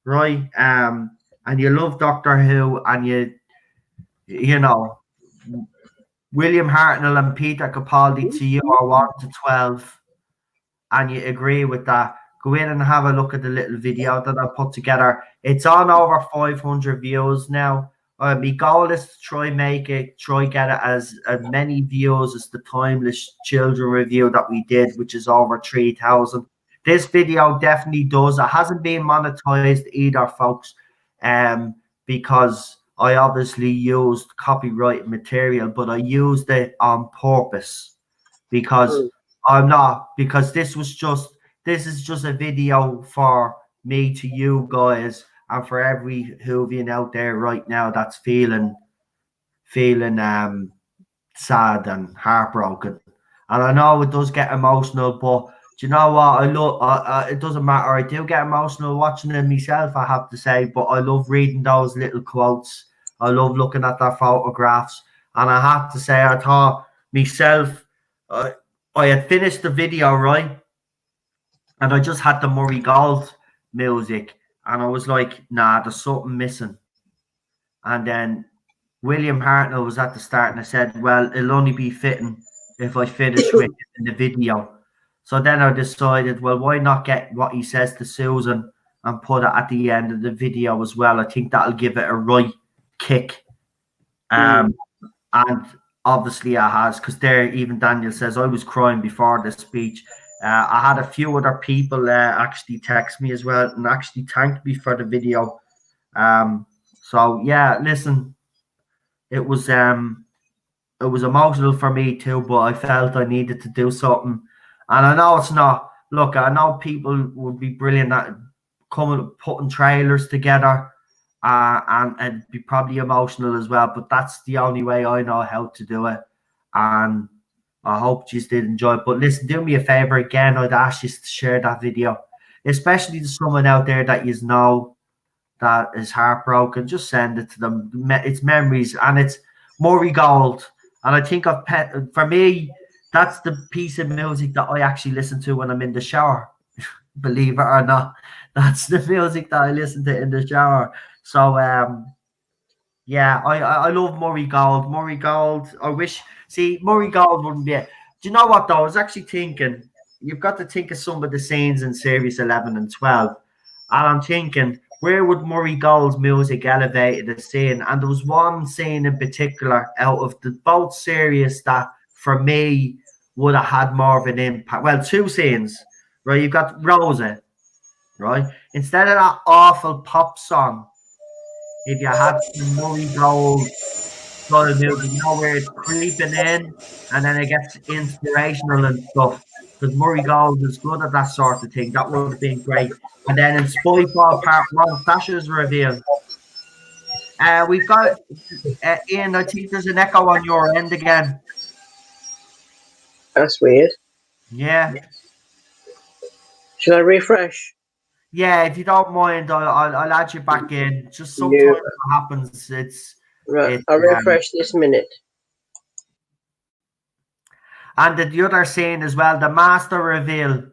right, and you love Doctor Who, and you know, William Hartnell and Peter Capaldi to you are 1 to 12, and you agree with that, go in and have a look at the little video that I put together. It's on over 500 views now. My goal is to try get it as many views as the Timeless Children review that we did, which is over 3,000. This video definitely does. It hasn't been monetized either, folks, because I obviously used copyrighted material, but I used it on purpose because this is just a video for me to you guys and for every Whovian out there right now that's feeling sad and heartbroken. And I know it does get emotional, but do you know what? I love. It doesn't matter. I do get emotional watching it myself, I have to say. But I love reading those little quotes. I love looking at their photographs. And I have to say, I thought myself, I had finished the video, right? And I just had the Murray Gold music. And I was like, nah, there's something missing. And then William Hartnell was at the start, and I said, well, it'll only be fitting if I finish with it in the video. So then I decided, well, why not get what he says to Susan and put it at the end of the video as well? I think that'll give it a right kick. And obviously it has, because there, even Daniel says, I was crying before the speech. I had a few other people actually text me as well and actually thanked me for the video. So yeah, listen, it was emotional for me too, but I felt I needed to do something. And I know it's not. Look, I know people would be brilliant at putting trailers together, and be probably emotional as well. But that's the only way I know how to do it. And I hope you did enjoy it. But listen, do me a favor again. I'd ask you to share that video, especially to someone out there that you know that is heartbroken. Just send it to them. It's memories, and it's Murray Gold. And I think for me, that's the piece of music that I actually listen to when I'm in the shower. Believe it or not, that's the music that I listen to in the shower. So yeah, I love Murray Gold. Murray Gold. Murray Gold wouldn't be it. Do you know what though? I was actually thinking you've got to think of some of the scenes in series 11 and 12, and I'm thinking where would Murray Gold's music elevate the scene? And there was one scene in particular out of the both series that for me would have had more of an impact. Well, two scenes. Right, you've got Rosa, right? Instead of that awful pop song, if you had some Murray Gold sort of music, where it's creeping in and then it gets inspirational and stuff. Because Murray Gold is good at that sort of thing. That would have been great. And then in Spyfall Part 1, Sasha's reveal. We've got Ian, I think there's an echo on your end again. That's weird. Yeah. Should I refresh? Yeah, if you don't mind, I'll add you back in. Just sometimes what happens. Right. I'll refresh this minute. And the other scene as well, the master reveal.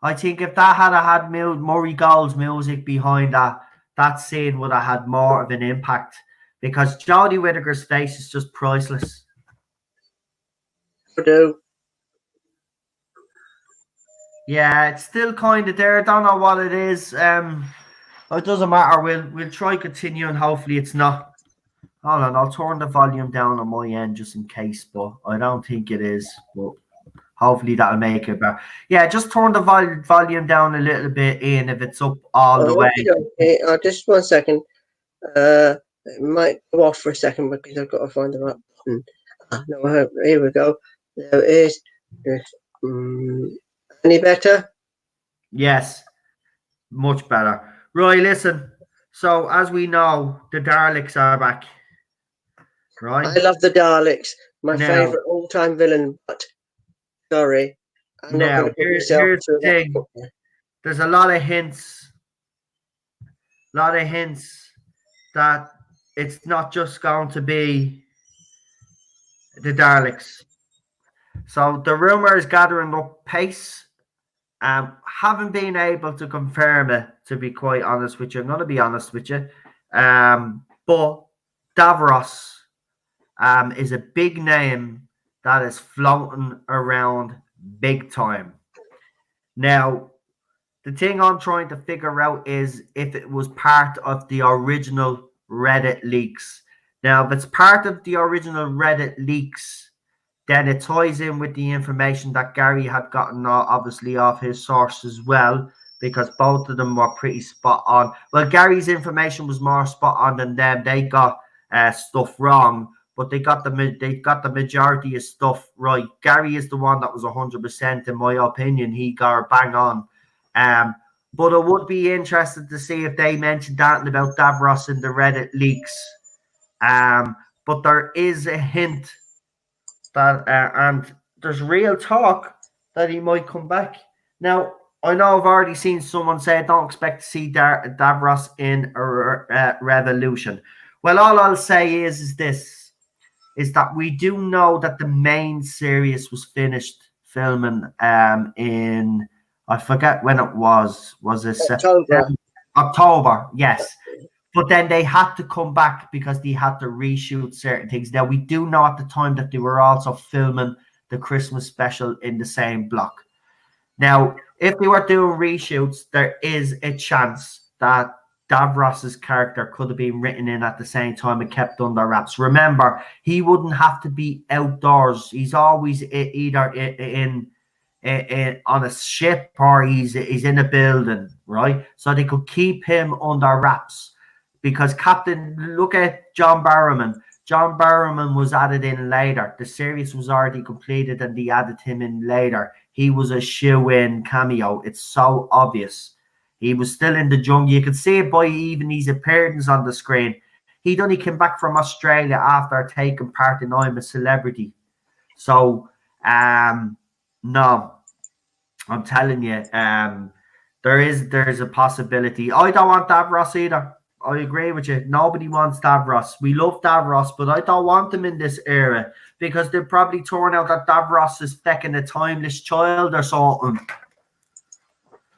I think if that had Murray Gold's music behind that scene would have had more of an impact, because Jodie Whittaker's face is just priceless. I do. Yeah, it's still kind of there. I don't know what it is. It doesn't matter. We'll try continue, and hopefully it's not. Hold on, I'll turn the volume down on my end just in case, but I don't think it is. But hopefully that'll make it better. Yeah, just turn the volume down a little bit, Ian, if it's up all the way. Okay, just 1 second. It might go off for a second because I've got to find the right button. No, here we go. There it is. Any better? Yes, much better. Right, listen. So, as we know, the Daleks are back. Right? I love the Daleks. My favourite all-time villain, but sorry. I'm not going to put myself through the thing. There's a lot of hints. That it's not just going to be the Daleks. So, the rumour is gathering up pace. Haven't been able to confirm it, to be quite honest with you. I'm going to be honest with you. But Davros is a big name that is floating around big time. Now, the thing I'm trying to figure out is if it was part of the original Reddit leaks. Now, if it's part of the original Reddit leaks, then it ties in with the information that Gary had gotten, obviously, off his source as well, because both of them were pretty spot on. Well, Gary's information was more spot on than them. They got stuff wrong, but they got the majority of stuff right. Gary is the one that was 100%, in my opinion. He got bang on. But I would be interested to see if they mentioned that about Davros in the Reddit leaks. But there is a hint that and there's real talk that he might come back. Now, I know I've already seen someone say I don't expect to see Davros in a Revolution. Well, all I'll say is that we do know that the main series was finished filming in, I forget when it was. Was it October? Yes. But then they had to come back because they had to reshoot certain things. Now, we do know at the time that they were also filming the Christmas special in the same block. Now, if they were doing reshoots, there is a chance that Davros's character could have been written in at the same time and kept under wraps. Remember, he wouldn't have to be outdoors. He's always either in on a ship or he's in a building, right? So they could keep him under wraps. Because look at John Barrowman. John Barrowman was added in later. The series was already completed and they added him in later. He was a shoe-in cameo. It's so obvious. He was still in the jungle. You could see it by even his appearance on the screen. He'd only came back from Australia after taking part in I'm a Celebrity. So No, I'm telling you, there's a possibility. I don't want Davros either. I agree with you. Nobody wants Davros. We love Davros, but I don't want them in this era because they'll probably turn out that Davros is fecking a timeless child or something.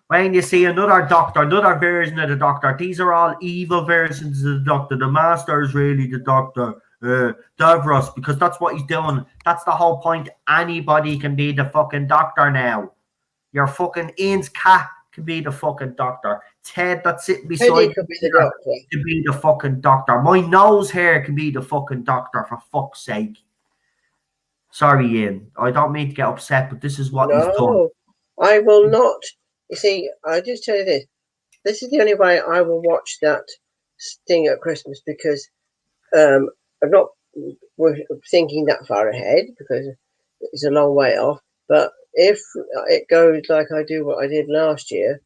When you see another doctor, another version of the doctor, these are all evil versions of the doctor. The master is really the doctor, Davros, because that's what he's doing. That's the whole point. Anybody can be the fucking doctor now. Your fucking Ian's cat can be the fucking doctor. Ted that's sitting beside Teddy could be the doctor. can be the fucking doctor. My nose hair can be the fucking doctor, for fuck's sake. Sorry, Ian. I don't mean to get upset, but this is what he's done. No, I will not. You see, I just tell you this. This is the only way I will watch that thing at Christmas because I'm not thinking that far ahead because it's a long way off. But if it goes like I do what I did last year,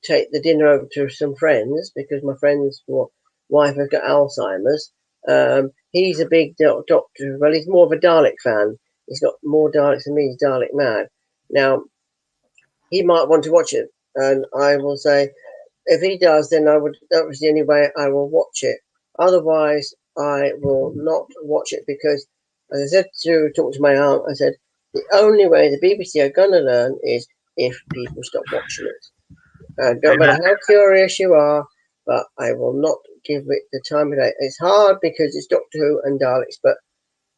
take the dinner over to some friends because my friend's wife has got Alzheimer's. He's a big doctor. Well, he's more of a Dalek fan. He's got more Daleks than me. He's Dalek mad. Now, he might want to watch it. And I will say, if he does, then that was the only way I will watch it. Otherwise, I will not watch it because, as I said talking to my aunt, I said, the only way the BBC are going to learn is if people stop watching it. No matter how curious you are, but I will not give it the time of day. It's hard because it's Doctor Who and Daleks, but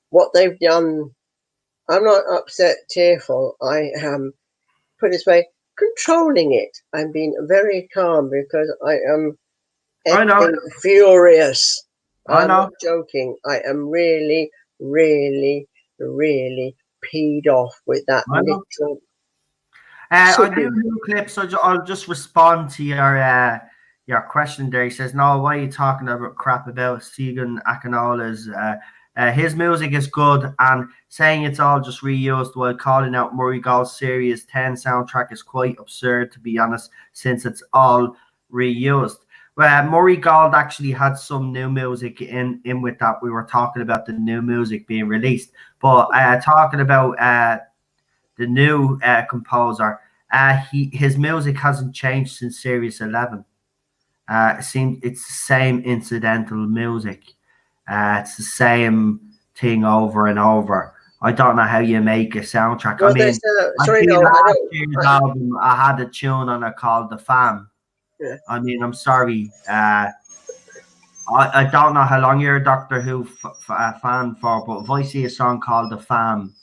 what they've done, I'm not upset, tearful. I am, put it this way, controlling it. I'm being very calm because I am furious. I'm not joking. I am really, really, really peed off with that little. I do clips. So I'll just respond to your question there. He says, "No, why are you talking about crap about Segan Akinola's? His music is good, and saying it's all just reused while calling out Murray Gold's Series 10 soundtrack is quite absurd, to be honest, since it's all reused." Murray Gold actually had some new music in with that. We were talking about the new music being released, but talking about the new composer, his music hasn't changed since Series 11. It's the same incidental music. It's the same thing over and over. I don't know how you make a soundtrack. Well, I mean, last year's album, I had a tune on it called "The Fam." Yeah. I mean, I'm sorry. I don't know how long you're a Doctor Who fan for, but if I see a song called "The Fam,"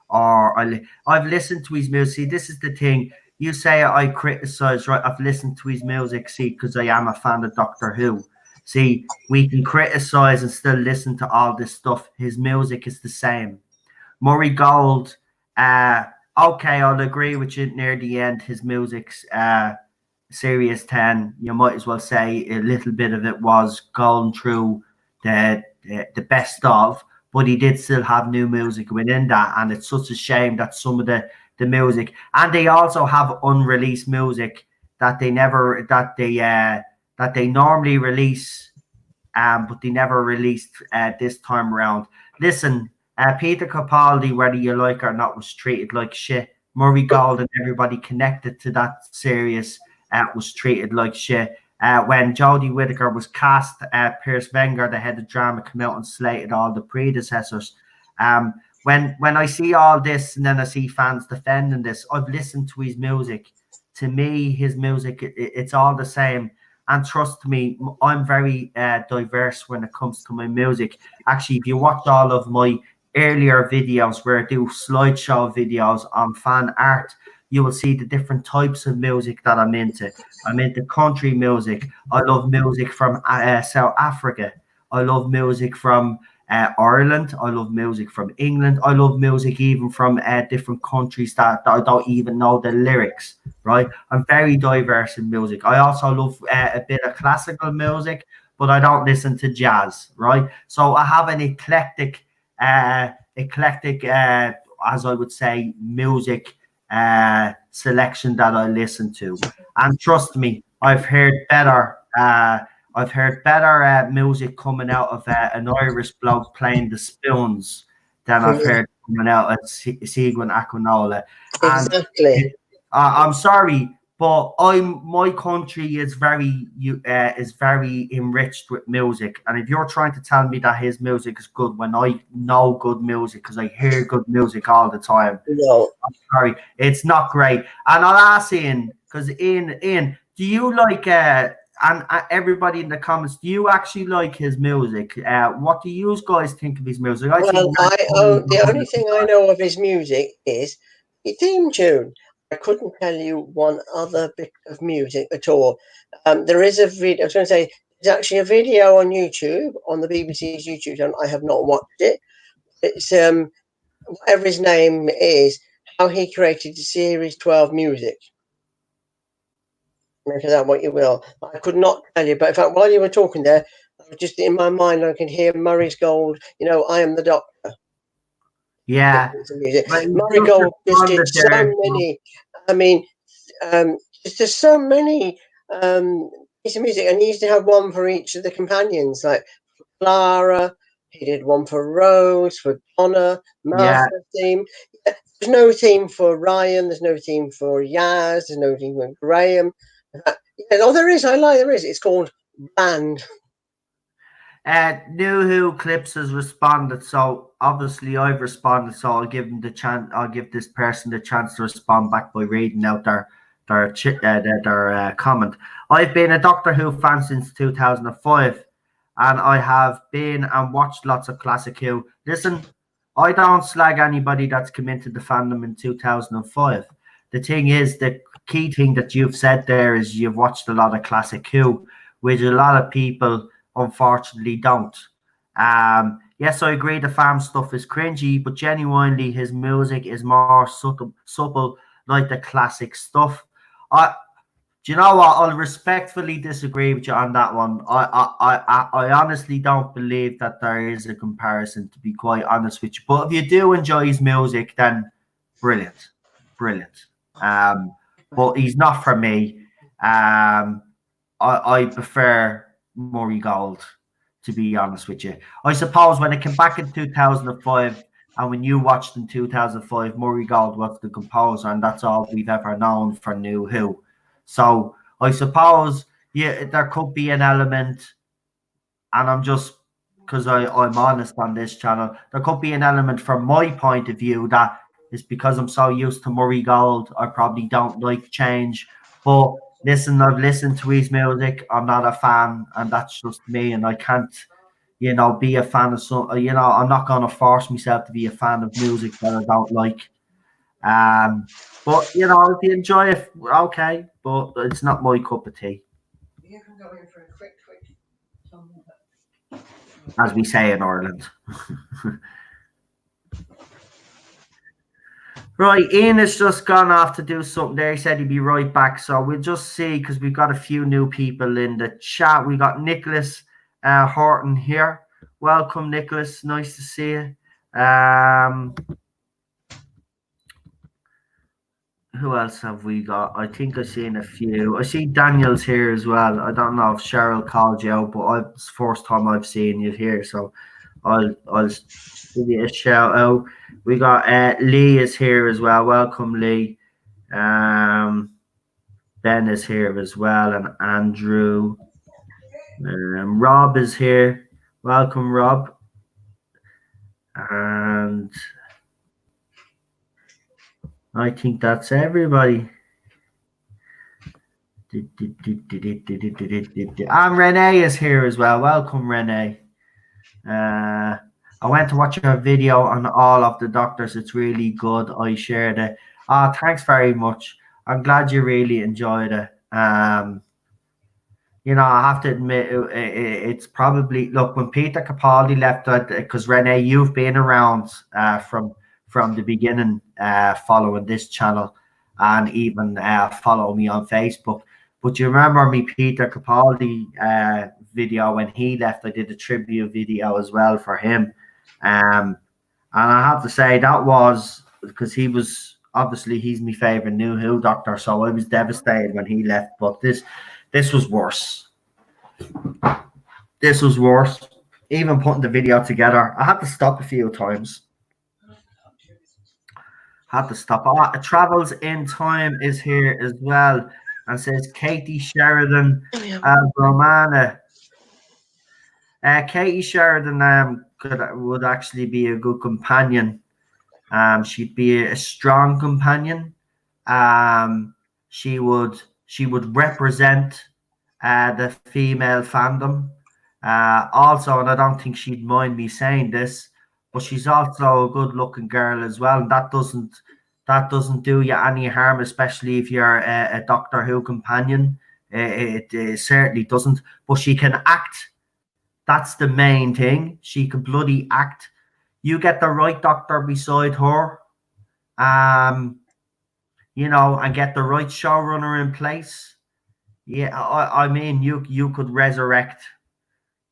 or I've listened to his music. See, this is the thing. You say I criticize, right? I've listened to his music, see, because I am a fan of Doctor Who. See, we can criticize and still listen to all this stuff. His music is the same. Murray Gold, okay, I'll agree with you near the end. His music's Series 10, you might as well say a little bit of it was going through the best of, but he did still have new music within that, and it's such a shame that some of the music, and they also have unreleased music that they normally release, but they never released this time around. Listen, Peter Capaldi, whether you like or not, was treated like shit. Murray Gold and everybody connected to that series was treated like shit. When Jodie Whittaker was cast, Piers Wenger, the head of drama, came out and slated all the predecessors. When I see all this and then I see fans defending this, I've listened to his music. To me, his music, it's all the same. And trust me, I'm very diverse when it comes to my music. Actually, if you watch all of my earlier videos where I do slideshow videos on fan art, you will see the different types of music that I'm into. I'm into country music. I love music from South Africa. I love music from Ireland. I love music from England. I love music even from different countries that I don't even know the lyrics, right? I'm very diverse in music. I also love a bit of classical music, but I don't listen to jazz, right? So I have an eclectic, as I would say, music selection that I listen to. And trust me, I've heard better music coming out of an Irish bloke playing the spoons than I've heard coming out at Seguin Aquinola. And Exactly. I'm sorry, but my country is very enriched with music, and if you're trying to tell me that his music is good when I know good music because I hear good music all the time, No. I'm sorry, it's not great. And I'll ask Ian, because Ian, do you like and everybody in the comments, do you actually like his music? What do you guys think of his music? I Well, think the only thing I know of his music is the theme tune. I couldn't tell you one other bit of music at all. There is a video. I was going to say there's actually a video on YouTube on the BBC's YouTube channel. I have not watched it. It's whatever his name is, how he created the Series 12 music. Make of that what you will. I could not tell you, but in fact, while you were talking there, I was just in my mind, I could hear Murray's Gold. I Am the Doctor. Yeah, Murray Gold just did so many. I mean, there's so many pieces of music, and he used to have one for each of the companions, like Clara. He did one for Rose, for Donna, Martha's theme. There's no theme for Ryan. There's no theme for Yaz. There's no theme for Graham. There is. I lie. There is. It's called Band. New Who Clips has responded, so obviously I've responded, so I'll give him the chance. I'll give this person the chance to respond back by reading out their comment. I've been a Doctor Who fan since 2005, and I have been and watched lots of classic Who. Listen, I don't slag anybody that's come into the fandom in 2005. The thing is, the key thing that you've said there is you've watched a lot of classic Who, which a lot of people unfortunately don't. Yes, I agree the farm stuff is cringy, but genuinely his music is more supple like the classic stuff. Do you know what? I'll respectfully disagree with you on that one. I honestly don't believe that there is a comparison, to be quite honest with you. But if you do enjoy his music, then brilliant. But he's not for me. I prefer Murray Gold, to be honest with you. I suppose when it came back in 2005 and when you watched in 2005, Murray Gold was the composer, and that's all we've ever known for New Who. So I suppose, there could be an element, and I'm just, because I'm honest on this channel, there could be an element from my point of view that is because I'm so used to Murray Gold, I probably don't like change. But listen, I've listened to his music. I'm not a fan, and that's just me. And I can't, be a fan of some. I'm not going to force myself to be a fan of music that I don't like. But if you enjoy it, okay. But it's not my cup of tea. You can go in for a quick. As we say in Ireland. Right, Ian has just gone off to do something there. He said he'd be right back. So we'll just see, because we've got a few new people in the chat. We got Nicholas Horton here. Welcome, Nicholas. Nice to see you. Who else have we got? I think I've seen a few. I see Daniel's here as well. I don't know if Cheryl called you out, but it's the first time I've seen you here. So I'll give you a shout out. We got Lee is here as well. Welcome, Lee. Ben is here as well, and Andrew. Rob is here. Welcome, Rob. And I think that's everybody. And Renee is here as well. Welcome, Renee. I went to watch your video on all of the Doctors. It's really good. I shared it. Thanks very much. I'm glad you really enjoyed it. I have to admit, it's probably, look, when Peter Capaldi left, because Renee, you've been around from the beginning, following this channel, and even follow me on Facebook. But you remember me, Peter Capaldi video when he left? I did a tribute video as well for him. And I have to say that was because he was, obviously he's my favorite New Who Doctor, so I was devastated when he left. But this was worse. This was worse. Even putting the video together, I had to stop a few times Had to stop. Travels in Time is here as well and says Katie Sheridan Romana. Katie Sheridan would actually be a good companion. She'd be a strong companion. She would represent the female fandom. Also, and I don't think she'd mind me saying this, but she's also a good-looking girl as well, and that doesn't do you any harm, especially if you're a Doctor Who companion. It certainly doesn't. But she can act. That's the main thing. She can bloody act. You get the right doctor beside her, and get the right showrunner in place. Yeah, I mean, you could resurrect.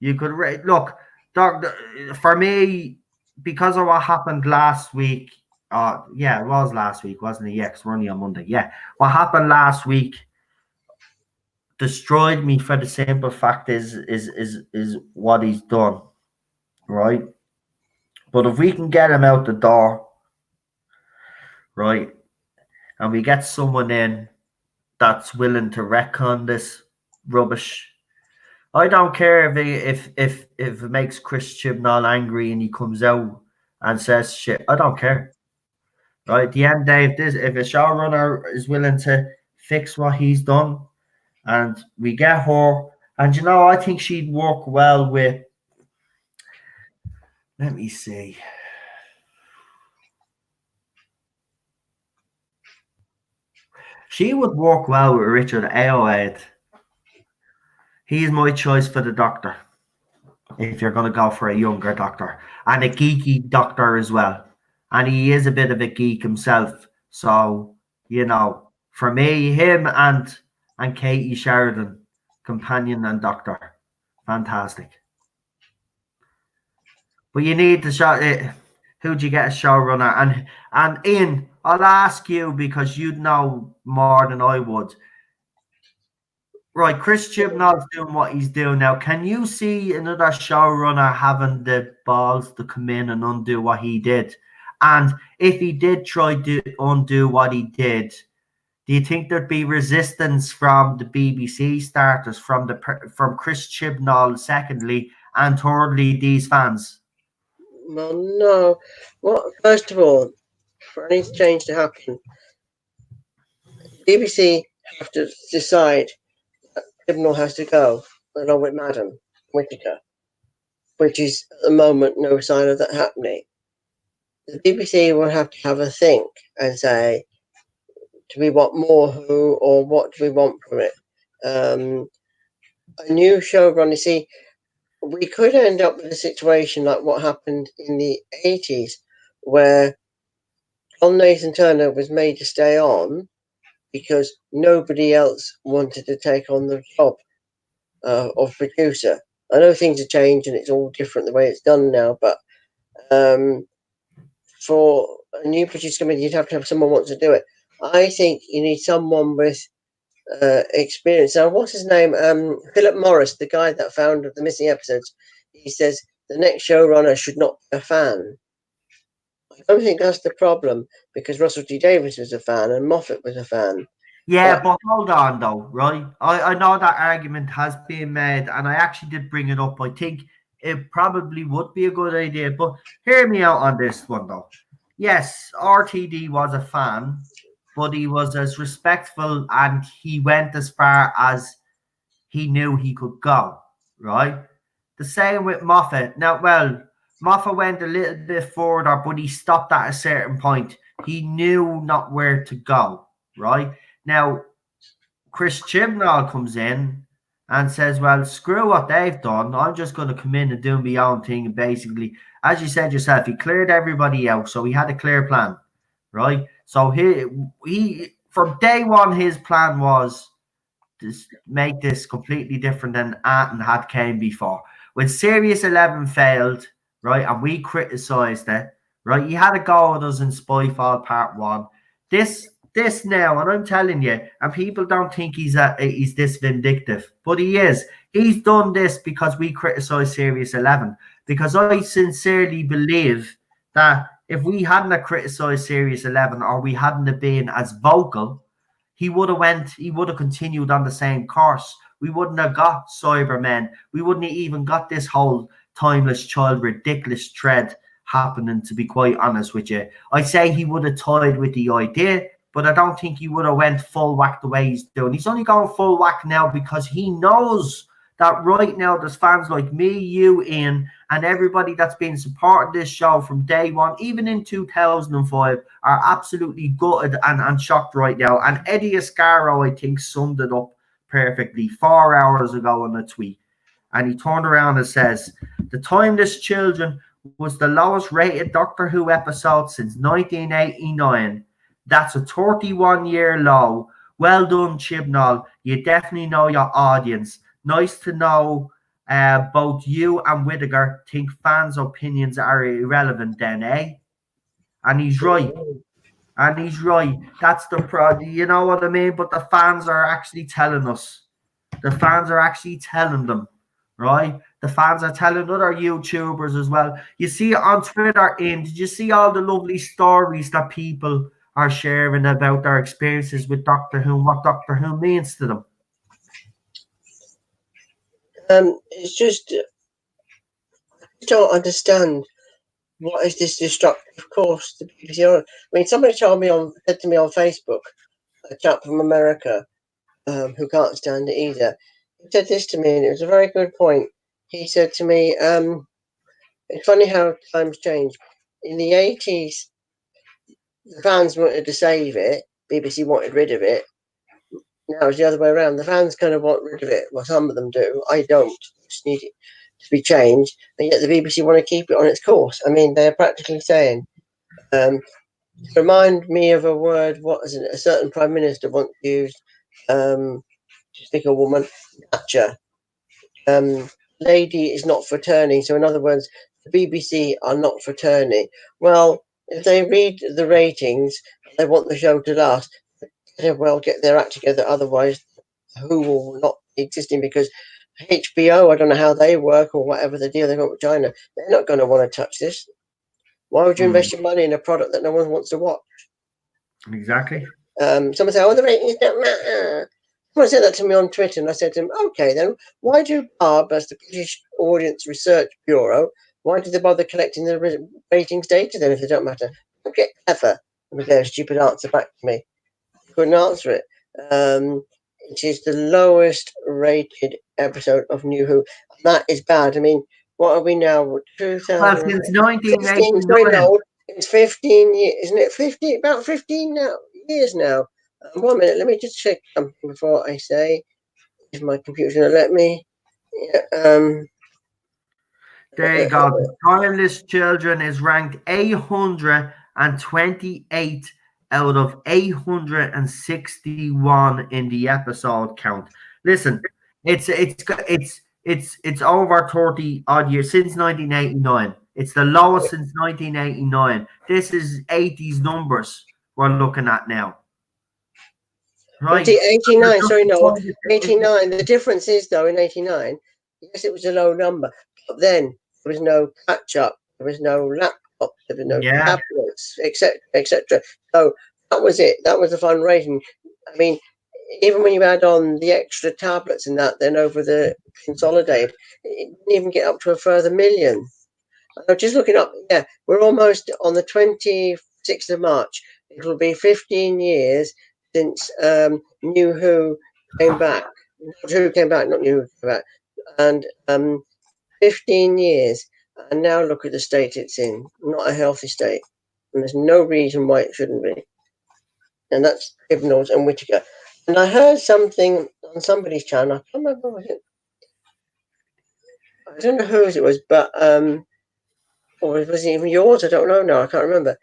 You could look, Doctor. For me, because of what happened last week. Yeah, it was last week, wasn't it? Yeah, 'cause we're only on Monday. Yeah, what happened last week destroyed me for the simple fact is what he's done, right? But if we can get him out the door, right, and we get someone in that's willing to retcon this rubbish. I don't care if it makes Chris Chibnall angry and he comes out and says shit. I don't care. Right? At the end of the day, if a showrunner is willing to fix what he's done, and we get her, and I think she'd work well with. Let me see. She would work well with Richard Ayoade. He's my choice for the Doctor. If you're going to go for a younger Doctor and a geeky Doctor as well, and he is a bit of a geek himself, so for me, him and Katie Sheridan, companion and Doctor, fantastic. But you need to show it. Who'd you get a showrunner? And Ian, I'll ask you because you'd know more than I would. Right, Chris Chibnall's doing what he's doing now. Can you see another showrunner having the balls to come in and undo what he did? And if he did try to undo what he did, do you think there'd be resistance from the BBC starters, from Chris Chibnall, secondly, and thirdly, these fans? Well, no. Well, first of all, for any change to happen, BBC have to decide that Chibnall has to go, along with Madam Whittaker, which is at the moment no sign of that happening. The BBC will have to have a think and say, do we want more Who, or what do we want from it? A new showrunner, see, we could end up with a situation like what happened in the 80s, where John Nathan Turner was made to stay on because nobody else wanted to take on the job of producer. I know things have changed and it's all different the way it's done now, but for a new producer coming, you'd have to have someone who wants to do it. I think you need someone with experience. Now, what's his name? Philip Morris, the guy that found the missing episodes. He says the next showrunner should not be a fan. I don't think that's the problem, because Russell T Davies was a fan and Moffat was a fan. Yeah, but hold on though, right? I know that argument has been made, and I actually did bring it up. I think it probably would be a good idea, but hear me out on this one though. Yes, RTD was a fan, but he was as respectful and he went as far as he knew he could go, right? The same with Moffat. Now, well, Moffat went a little bit further, but he stopped at a certain point. He knew not where to go, right? Now, Chris Chibnall comes in and says, well, screw what they've done. I'm just going to come in and do my own thing. And basically, as you said yourself, he cleared everybody out. So he had a clear plan, right? So he from day one, his plan was to make this completely different than Anton had came before. When Series 11 failed, right, and we criticised it, right, he had a go at us in Spyfall Part 1. This now, and I'm telling you, and people don't think he's this vindictive, but he is. He's done this because we criticised Series 11, because I sincerely believe that if we hadn't have criticised Series 11 or we hadn't have been as vocal, he would have continued on the same course. We wouldn't have got Cybermen. We wouldn't have even got this whole timeless child ridiculous thread happening, to be quite honest with you. I say he would have toyed with the idea, but I don't think he would have went full whack the way he's doing. He's only going full whack now because he knows that right now there's fans like me, you, Ian, and everybody that's been supporting this show from day one, even in 2005, are absolutely gutted and shocked right now. And Eddie Ascaro, I think, summed it up perfectly 4 hours ago in a tweet. And he turned around and says, "The Timeless Children was the lowest rated Doctor Who episode since 1989. That's a 31-year low. Well done, Chibnall. You definitely know your audience. Nice to know both you and Whittaker think fans' opinions are irrelevant then, eh?" And he's right. And he's right. That's the you know what I mean? But the fans are actually telling us. The fans are actually telling them, right? The fans are telling other YouTubers as well. You see it on Twitter, Ian. Did you see all the lovely stories that people are sharing about their experiences with Doctor Who and what Doctor Who means to them? It's just I don't understand what is this destructive course the BBC on. I mean, somebody said to me on Facebook, a chap from America who can't stand it either. He said this to me, and it was a very good point. He said to me, "It's funny how times change. In the 80s, the fans wanted to save it. BBC wanted rid of it. Now it's the other way around. The fans kind of want rid of it. Well, some of them do. I don't. I just need it to be changed. And yet the BBC want to keep it on its course. I mean, they're practically saying, remind me of a word, what is it, a certain Prime Minister once used, to stick a woman, gotcha. Lady is not for turning. So in other words, the BBC are not for turning. Well, if they read the ratings, they want the show to last. They well get their act together. Otherwise, who will not be existing because HBO, I don't know how they work or whatever the deal they've got with China. They're not going to want to touch this. Why would you invest your money in a product that no one wants to watch? Exactly. Someone said, "Oh, the ratings don't matter." Someone said that to me on Twitter, and I said to him, "Okay, then why do BARB, as the British Audience Research Bureau, why do they bother collecting the ratings data then if they don't matter?" Don't get clever with their stupid answer back to me. Couldn't answer it. It is the lowest rated episode of New Who. And that is bad. I mean, what are we now? 2000. Well, since 1989. It's 15 years, isn't it? 15, about 15 years now. 1 minute, let me just check something before I say if my computer's going to let me. Yeah, there you go. The Timeless Children is ranked 828 out of 861 in the episode count. Listen, it's over 30 odd years since 1989. It's the lowest since 1989. This is 80s numbers we're looking at now. Right. 89, sorry, no, 89. The difference is, though, in 89, yes, it was a low number, but then there was no catch-up, there was no laptops, there was no tablets, etc. So that was it. That was the fun rating. I mean, even when you add on the extra tablets and that, then over the consolidated, it didn't even get up to a further million. I'm just looking up. Yeah, we're almost on the 26th of March. It will be 15 years since New Who came back. Who came back, not New Who came back. And 15 years. And now look at the state it's in. Not a healthy state. And there's no reason why it shouldn't be. And that's Ibnall's and Whittaker. And I heard something on somebody's channel. I can't remember what it. I don't know whose it was, but or was it even yours? I don't know now. I can't remember.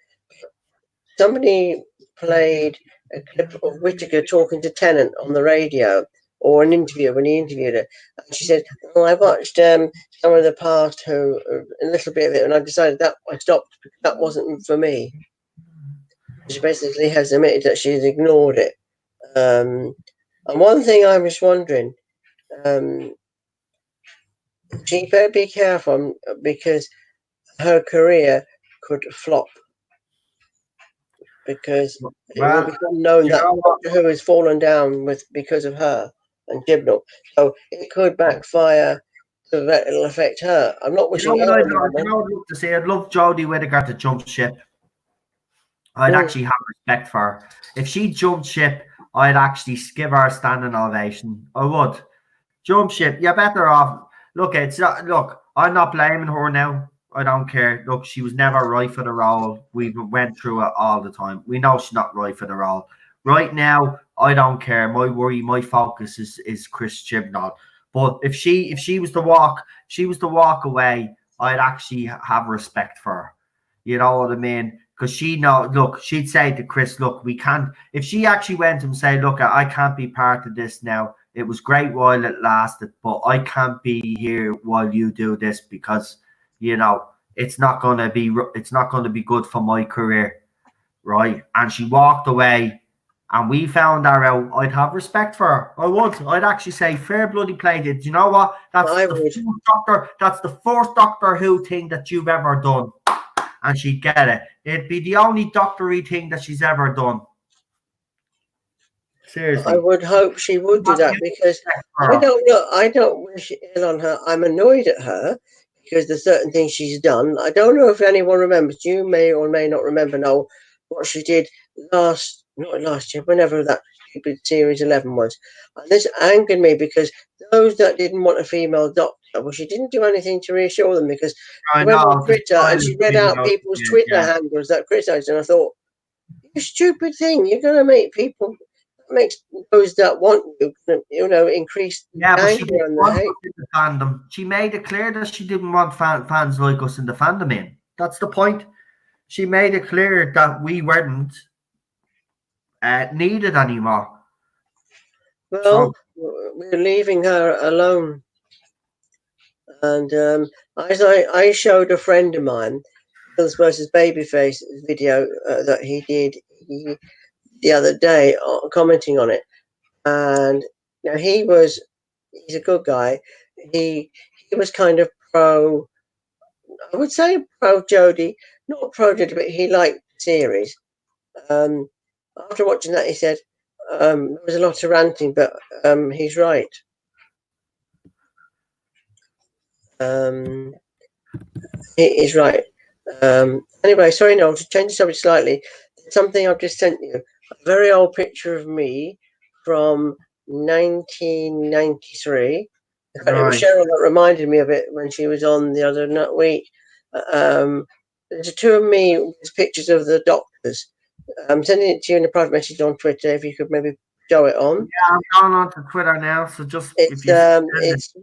Somebody played a clip of Whittaker talking to Tennant on the radio, or an interview when he interviewed her. And she said, "Oh, I watched some of the past Who, a little bit of it, and I decided that I stopped because that wasn't for me." She basically has admitted that she's ignored it. And one thing I was wondering, she better be careful because her career could flop because it will Well, become known you that know what? Doctor Who has fallen down because of her and Chibnall. So it could backfire. So that it'll affect her. I'm not You know wishing what ill I'd, on the you woman. know what I'd love to see? I'd love Jodie Whittaker to jump ship. I'd Mm. actually have respect for her. If she jumped ship, I'd actually give her a standing ovation. I would. Jump ship. You're better off. Look, it's not. Look, I'm not blaming her now. I don't care. Look, she was never right for the role. We went through it all the time. We know she's not right for the role. Right now, I don't care. My worry, my focus is Chris Chibnall. But if she was to walk away, I'd actually have respect for her. You know what I mean? Because she know, look, she'd say to Chris, look, we can't. If she actually went to him and say, look, I can't be part of this now. It was great while it lasted, but I can't be here while you do this because, you know, it's not gonna be good for my career, right? And she walked away, and we found her out. I'd have respect for her. I would. I'd actually say fair bloody play. Did you know what? I would. That's the first Doctor Who thing that you've ever done, and she'd get it. It'd be the only doctory thing that she's ever done. I Seriously. would hope she would do that because I don't wish ill on her. I'm annoyed at her because there's certain things she's done. I don't know if anyone remembers. You may or may not remember now what she did not last year, whenever that stupid series 11 was. And this angered me because those that didn't want a female doctor, well, she didn't do anything to reassure them because I she went on know. The Twitter and she read out video, people's Twitter yeah. handles that criticised, and I thought, you stupid thing, you're going to make people. Makes those that want increase Yeah, but she anger didn't and the want hate. us in the fandom. She made it clear that she didn't want fans like us in the fandom in. That's the point. She made it clear that we weren't needed anymore. Well, So, we're leaving her alone. And as I showed a friend of mine, Hills versus Babyface video that he did the other day, commenting on it. And you know, he's a good guy. He was kind of pro. I would say pro Jodie, not pro Jodie, but he liked the series. After watching that, he said there was a lot of ranting, but he's right. Um, he is right. Anyway, sorry, Noel, to change the subject slightly. Something I've just sent you. A very old picture of me from 1993. In fact, it was right. Cheryl that reminded me of it when she was on the other week. There's two of me with pictures of the doctors. I'm sending it to you in a private message on Twitter. If you could maybe show it on. Yeah, I'm going on to Twitter now. So just if It's you send it. it's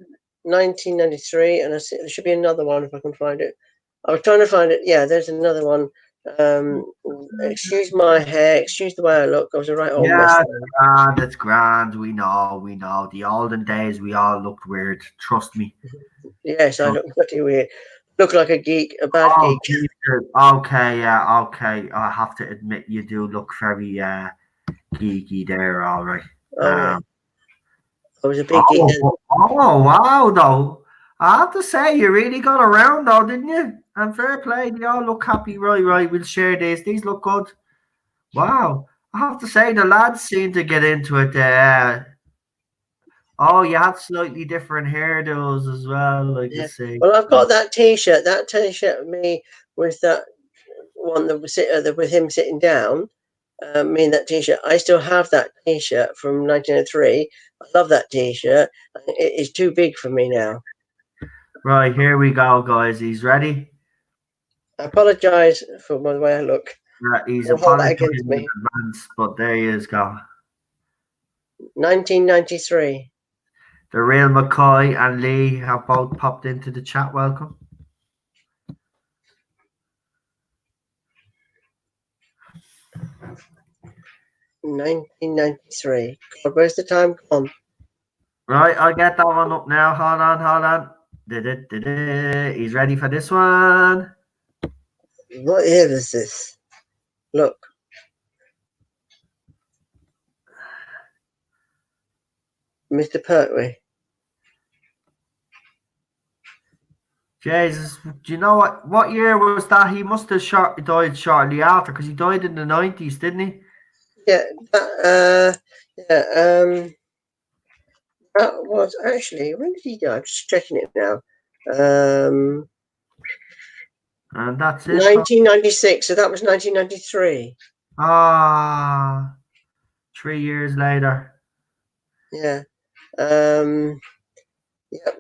1993, and there should be another one if I can find it. I was trying to find it. Yeah, there's another one. Excuse my hair. Excuse the way I look. I was a right old mess. Yeah, it's grand. We know. The olden days, we all looked weird. Trust me. Yes, I look pretty weird. Look like a geek, a bad Oh, geek. Jesus. Okay, yeah, okay. I have to admit, you do look very geeky there. All right. Oh yeah, I was a big geek then. Wow, though. I have to say, you really got around, though, didn't you? And fair play. They all look happy. Right. We'll share this. These look good. Wow. I have to say, the lads seem to get into it. Oh, you had slightly different hairdos as well. I can Yeah. see. Well, I've got that T-shirt. That T-shirt of me with that one that was with him sitting down. Me in that T-shirt. I still have that T-shirt from 1903. I love that T-shirt. It is too big for me now. Right, here we go, guys. He's ready. I apologise for the way I look. He's Don't hold that apologizing against in me. advance, but there he is, go. 1993. The real McCoy and Lee have both popped into the chat. Welcome. $1993. God, where's the time gone? Right, I'll get that one up now. Hold on. He's ready for this one. What year is this? Look. Mr. Pertwee. Jesus, do you know what year was that? He must have died shortly after because he died in the 90s, didn't he? Yeah, that was actually, when did he die? I'm just checking it now. And that's it. 1996. So that was 1993. Ah, 3 years later. Yeah. Yeah,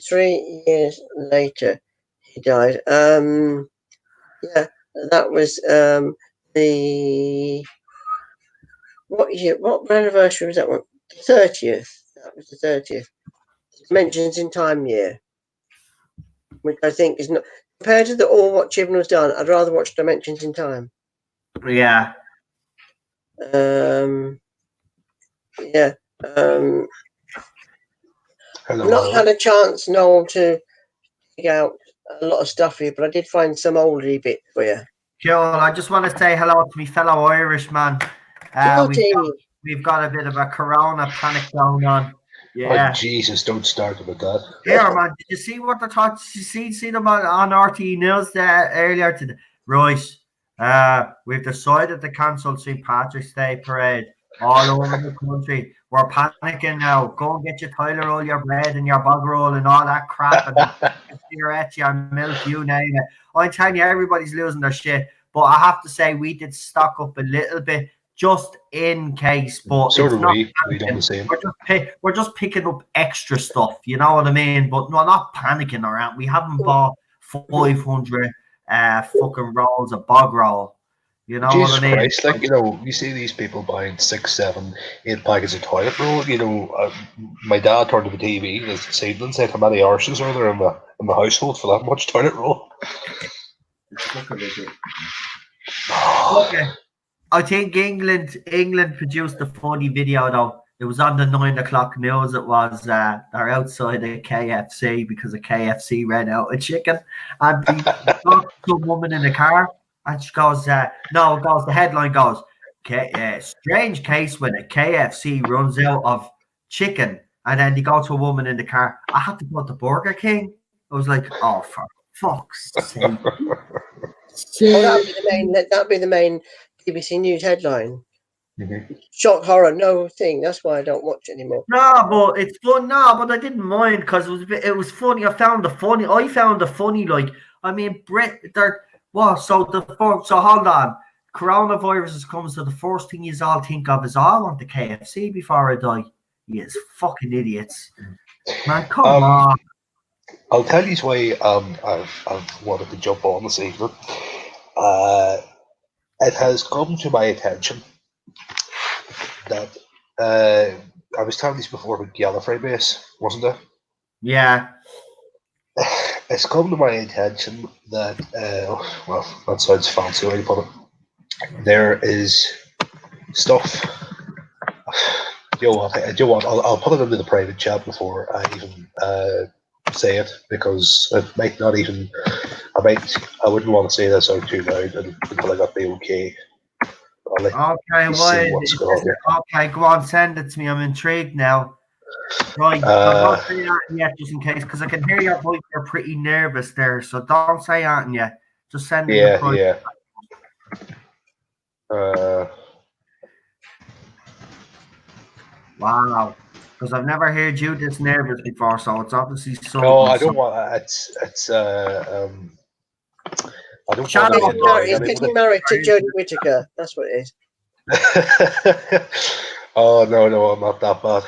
3 years later he died. Yeah, that was the what year? What anniversary was that one? The 30th. That was the 30th. Mentions in Time year, which I think is not compared to the all what Chibnall's done. I'd rather watch Dimensions in Time. Yeah. Yeah. Hello, I've not hello. had a chance, Noel, to dig out a lot of stuff here, but I did find some oldie bits for you. Joel, I just want to say hello to my fellow Irishman. We've got a bit of a corona panic going on. Yeah. Oh, Jesus, don't start about that. Here, man, did you see what they're talking? Did you see them on RT News there earlier today? Right. We've decided to cancel St. Patrick's Day parade all over the country. We're panicking now. Go and get your toilet roll, your bread, and your bog roll, and all that crap, and your cigarettes, your milk, you name it. I'm telling you, everybody's losing their shit. But I have to say, we did stock up a little bit just in case. But So it's do not. we done the same. We're just picking up extra stuff. You know what I mean? But no, not panicking around. We haven't bought 500 fucking rolls of bog roll. You know Jesus what I mean? Christ, like, you see these people buying 6, 7, 8 packets of toilet roll. My dad turned to the TV this evening and said how many arses are there in the household for that much toilet roll. It's fucking ridiculous. Okay. I think England produced a funny video though. It was on the 9 o'clock news. It was they're outside a KFC because a KFC ran out of chicken, and he talked to a woman in the car, and she goes, "No," it goes. The headline goes, "Strange case when a KFC runs out of chicken," and then they go to a woman in the car. I had to go to Burger King. I was like, "Oh, for fuck's sake!" That'd be the main BBC News headline. Mm-hmm. Shock horror, no thing. That's why I don't watch anymore. No, but it's fun. No, but I didn't mind because it was funny. I found the funny. Like, I mean, so hold on. Coronavirus comes, so the first thing you all think of is, I want the KFC before I die. Yes, fucking idiots. Man, come on. I'll tell you why I've wanted to jump on this evening. It has come to my attention that I was telling this before about Gallifrey Base, wasn't it? Yeah. It's come to my attention that, well, that sounds fancy way to put it. There is stuff. Do you know what? I'll put it into the private chat before I even say it, because it might not even. I wouldn't want to say this out too loud until I got the okay. Okay, okay, go on, send it to me. I'm intrigued now. Right, I'm not saying that yet, just in case, because I can hear your voice. You're pretty nervous there, so don't say anything yet. Just send it. Yeah. Wow, because I've never heard you this nervous before, so it's obviously something. No, I don't want. It's. I don't Shut want up. He's getting married to Jodie Whittaker. That's what it is. Oh no, I'm not that bad.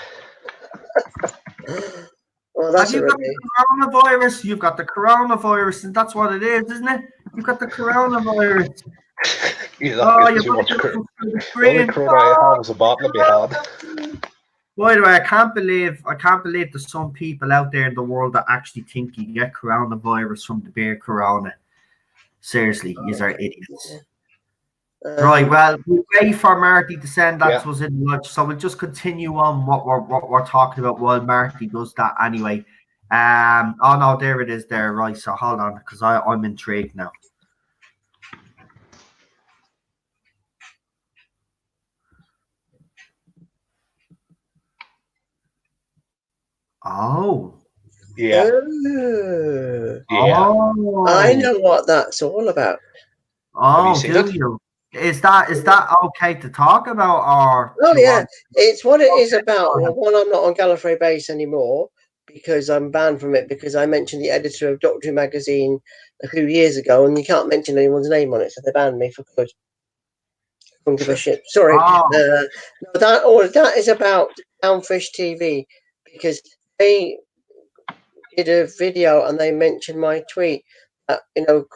Well, that's Have you got the coronavirus? You've got the coronavirus, and that's what it is, isn't it? You've got the coronavirus. You're too much. The only corona I have was a bottle of my hand. By the way, I can't believe there's some people out there in the world that actually think you get coronavirus from the beer Corona. Seriously, these are idiots. Right, well, we'll wait for Marty to send that to us in lunch, so we'll just continue on what we're talking about while Marty does that anyway. Oh no, there it is there, right, so hold on, because I'm intrigued now. Oh. Yeah. Yeah. Oh, I know what that's all about. Have you oh, seen do it? you? Is that okay to talk about, or Oh do you yeah, want? it's what it is about. Okay. Well, one, I'm not on Gallifrey Base anymore because I'm banned from it because I mentioned the editor of Doctor Who magazine a few years ago, and you can't mention anyone's name on it, so they banned me for good. Don't give a shit. Sorry. Oh, No, that is about Downfish TV because they did a video and they mentioned my tweet.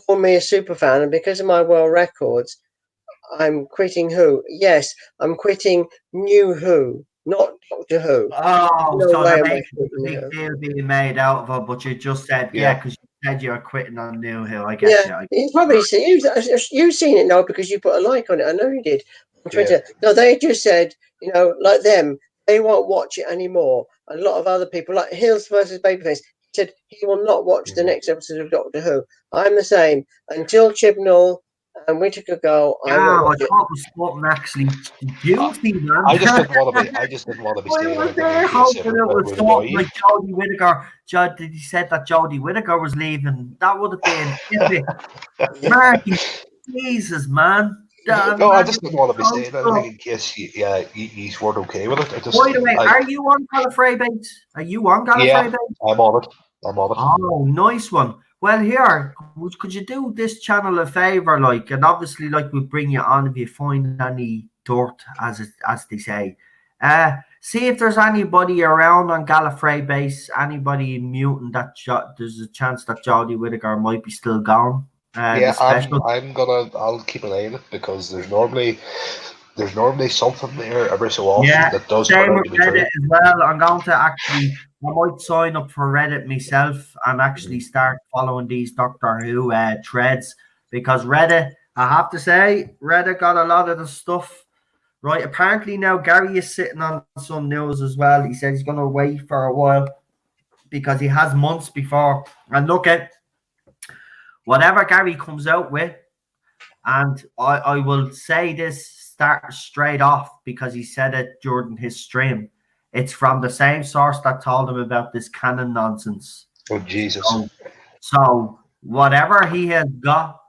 Call me a super fan, and because of my world records, I'm quitting Who. Yes, I'm quitting New Who, not Doctor Who. oh, No so way they're am I making a quitting New big Who. deal being made out of it, but you just said, yeah, Yeah. because you said you're quitting on New Hill. I get Yeah, you. you probably see you've seen it now because you put a like on it. I know you did on Twitter. Yeah. No, they just said, like them, they won't watch it anymore. A lot of other people, like Hills versus Babyface, said he will not watch the next episode of Doctor Who. I'm the same. Until Chibnall and Whittaker go, I Yeah, won't but watch it. that was something actually I juicy, man. I just didn't want to be. I just didn't want to be I saying was anything in there case hoping it it was would annoy something you. like Jodie Whittaker. Did he said that Jodie Whittaker was leaving? That would have been epic. Marky, Jesus, man. No, I Man, just it didn't was want to be so saying cool. anything in case you weren't okay with it. By the way, are you on Gallifrey Base? Are you on Yeah, Gallifrey Base? I'm on it. I'm on it. Oh, nice one. Well, here, could you do this channel a favor, like, and obviously, like, we'll bring you on if you find any dirt, as they say. See if there's anybody around on Gallifrey Base, anybody mutant that there's a chance that Jodie Whittaker might be still gone. The Yeah, special. I'll keep an eye on it because there's normally something there every so often Yeah, that does turn same out with to be Reddit true. as well. I'm going to actually, I might sign up for Reddit myself and actually start following these Doctor Who threads because Reddit, I have to say, Reddit got a lot of the stuff right. Apparently now Gary is sitting on some news as well. He said he's going to wait for a while because he has months before. And look at whatever Gary comes out with, and I will say this start straight off because he said it during his stream. It's from the same source that told him about this canon nonsense. Oh Jesus! So whatever he has got,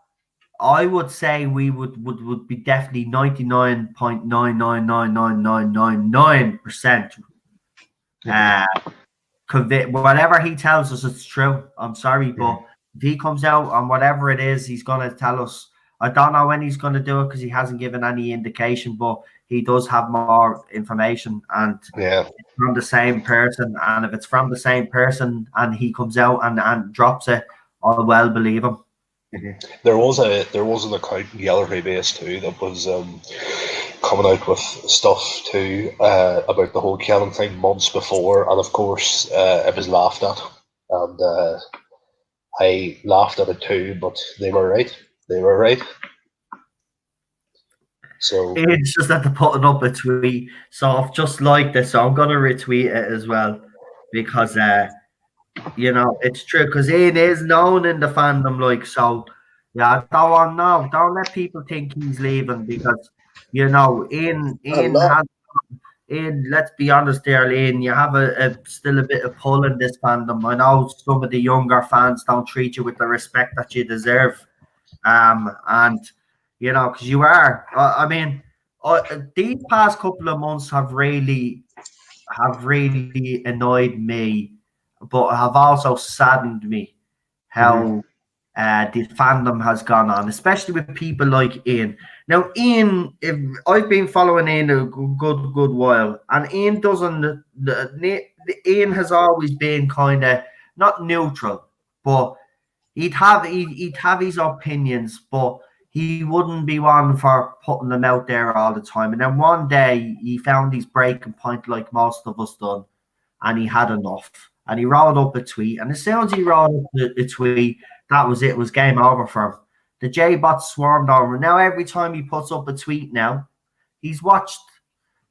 I would say we would be definitely 99.9999999% whatever he tells us, it's true. I'm sorry, but if he comes out on whatever it is, he's going to tell us. I don't know when he's going to do it because he hasn't given any indication, but he does have more information and Yeah. it's from the same person. And if it's from the same person and he comes out and drops it, I'll well believe him. There was an account in Gallifrey Base too that was coming out with stuff too about the whole canon thing months before, and of course it was laughed at, and I laughed at it too, but they were right. They were right. So It's just that they're putting up a tweet. So I've just liked it, so I'm gonna retweet it as well because it's true because Ian is known in the fandom, like so. Yeah, don't let people think he's leaving because Ian I'm Ian not. has Ian. Let's be honest, there, Ian. You have still a bit of pull in this fandom. I know some of the younger fans don't treat you with the respect that you deserve. And because you are. I mean, these past couple of months have really annoyed me, but have also saddened me how the fandom has gone on, especially with people like Ian. Now, Ian, if I've been following Ian a good while, and Ian doesn't. Ian has always been kind of not neutral, but he'd have his opinions, but he wouldn't be one for putting them out there all the time. And then one day he found his breaking point, like most of us done, and he had enough. And he wrote up a tweet, and as soon as he wrote up the tweet, that was it. It was game over for him. The J-bots swarmed over. Now every time he puts up a tweet now, he's watched,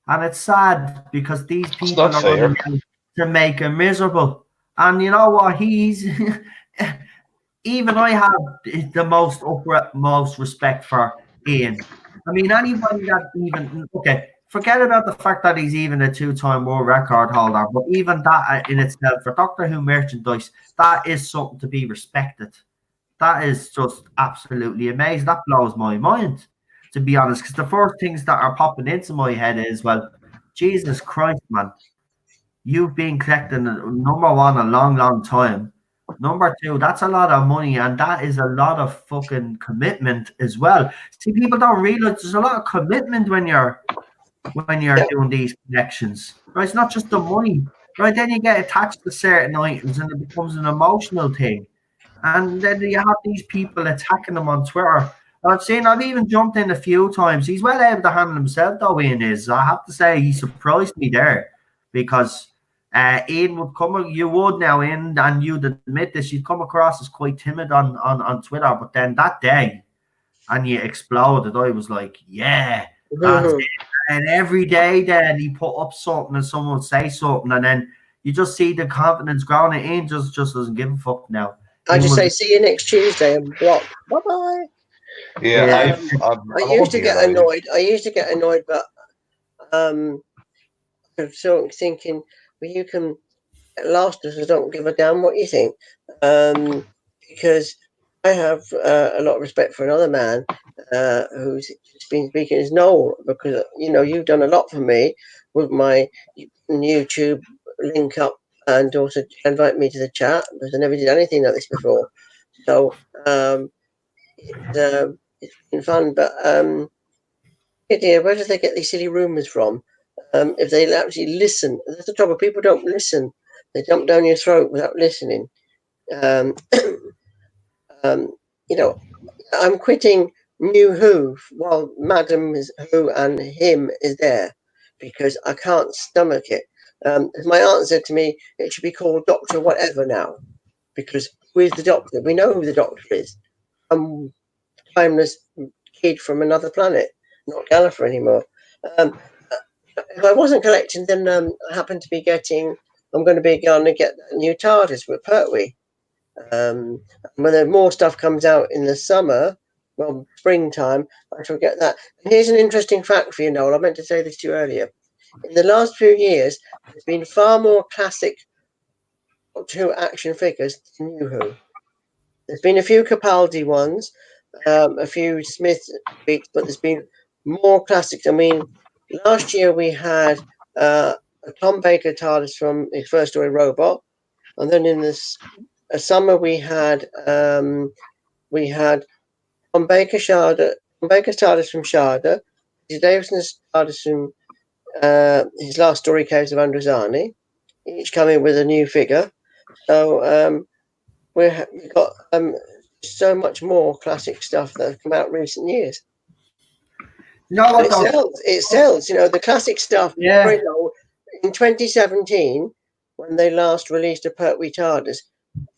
and it's sad because these it's people not are fair. running out to make him miserable. And you know what? He's even I have the most respect for Ian. I mean, anybody that even okay, forget about the fact that he's even a 2-time world record holder, but even that in itself, for Doctor Who merchandise, that is something to be respected. That is just absolutely amazing. That blows my mind, to be honest, because the first things that are popping into my head is, well, Jesus Christ, man, you've been collecting number one a long, long time. Number two, that's a lot of money, and that is a lot of fucking commitment as well. See, people don't realize there's a lot of commitment when you're doing these connections. Right? It's not just the money. Right? Then you get attached to certain items and it becomes an emotional thing. And then you have these people attacking them on Twitter. I've even jumped in a few times. He's well able to handle himself, though, Ian is. I have to say, he surprised me there, because Ian would you would now, Ian, and you'd admit this, you'd come across as quite timid on Twitter. But then that day, and you exploded, I was like, yeah, that's it. And every day then he put up something and someone would say something, and then you just see the confidence growing. And Ian just doesn't give a fuck now. I just say, see you next Tuesday and block. Bye bye. Yeah, I used to get annoyed. But I'm sort of thinking, well, you can last us. I don't give a damn what you think, because I have a lot of respect for another man who's been speaking as Noel, because you've done a lot for me with my YouTube link up. And also invite me to the chat, because I never did anything like this before. So it's been fun. But dear, where do they get these silly rumours from? If they actually listen, that's the trouble. People don't listen. They jump down your throat without listening. I'm quitting New Who while Madam Who and him is there, because I can't stomach it. My aunt said to me, it should be called Doctor Whatever now, because who is the Doctor? We know who the Doctor is. Timeless kid from another planet, not Gallifrey anymore. If I wasn't collecting, then I happen to be getting. I'm going to be going to get a new Tardis with Pertwee. When more stuff comes out in the summer, well, springtime, I shall get that. And here's an interesting fact for you, Noel. I meant to say this to you earlier. In the last few years, there's been far more classic Doctor Who action figures than New Who. There's been a few Capaldi ones, a few Smith beats, but there's been more classics. I mean, last year we had a Tom Baker TARDIS from his first story, Robot, and then in this summer we had Tom Baker's TARDIS from Sharda, Davison's TARDIS from his last story, Caves of Androzani, each coming with a new figure. So we've got so much more classic stuff that have come out in recent years. No, it sells. The classic stuff. Yeah. In 2017, when they last released a Pertwee TARDIS,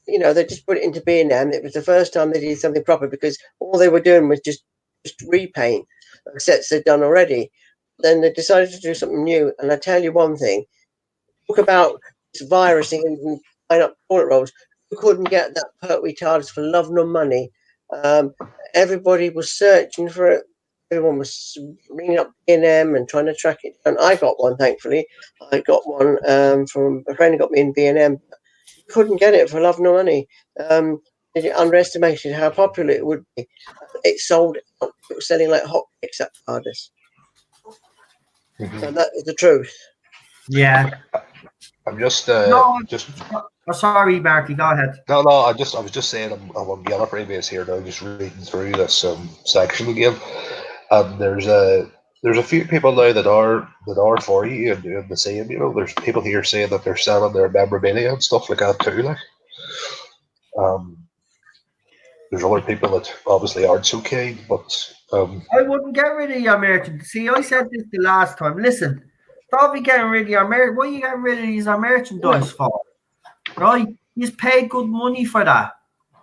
they just put it into B&M. It was the first time they did something proper, because all they were doing was just repaint sets they'd done already. Then they decided to do something new. And I tell you one thing, talk about this virus and line up toilet rolls. You couldn't get that Pertwee TARDIS for love nor money. Everybody was searching for it. Everyone was ringing up B&M and trying to track it down. I got one, thankfully. I got one from a friend who got me in B&M. Couldn't get it for love nor money. They underestimated how popular it would be. It sold out. It was selling like hotcakes, that TARDIS. And that is the truth. Yeah. I'm just sorry, Marty, go ahead. No, I was just saying I'm on Gallifrey base here now, just reading through this section again, and there's a few people now that are for you and doing the same. There's people here saying that they're selling their memorabilia and stuff like that too. There's other people that obviously aren't so keen, but I wouldn't get rid of your merchandise. See, I said this the last time. Listen, don't be getting rid of your merchandise. What are you getting rid of these merchandise for? Right? You've paid good money for that.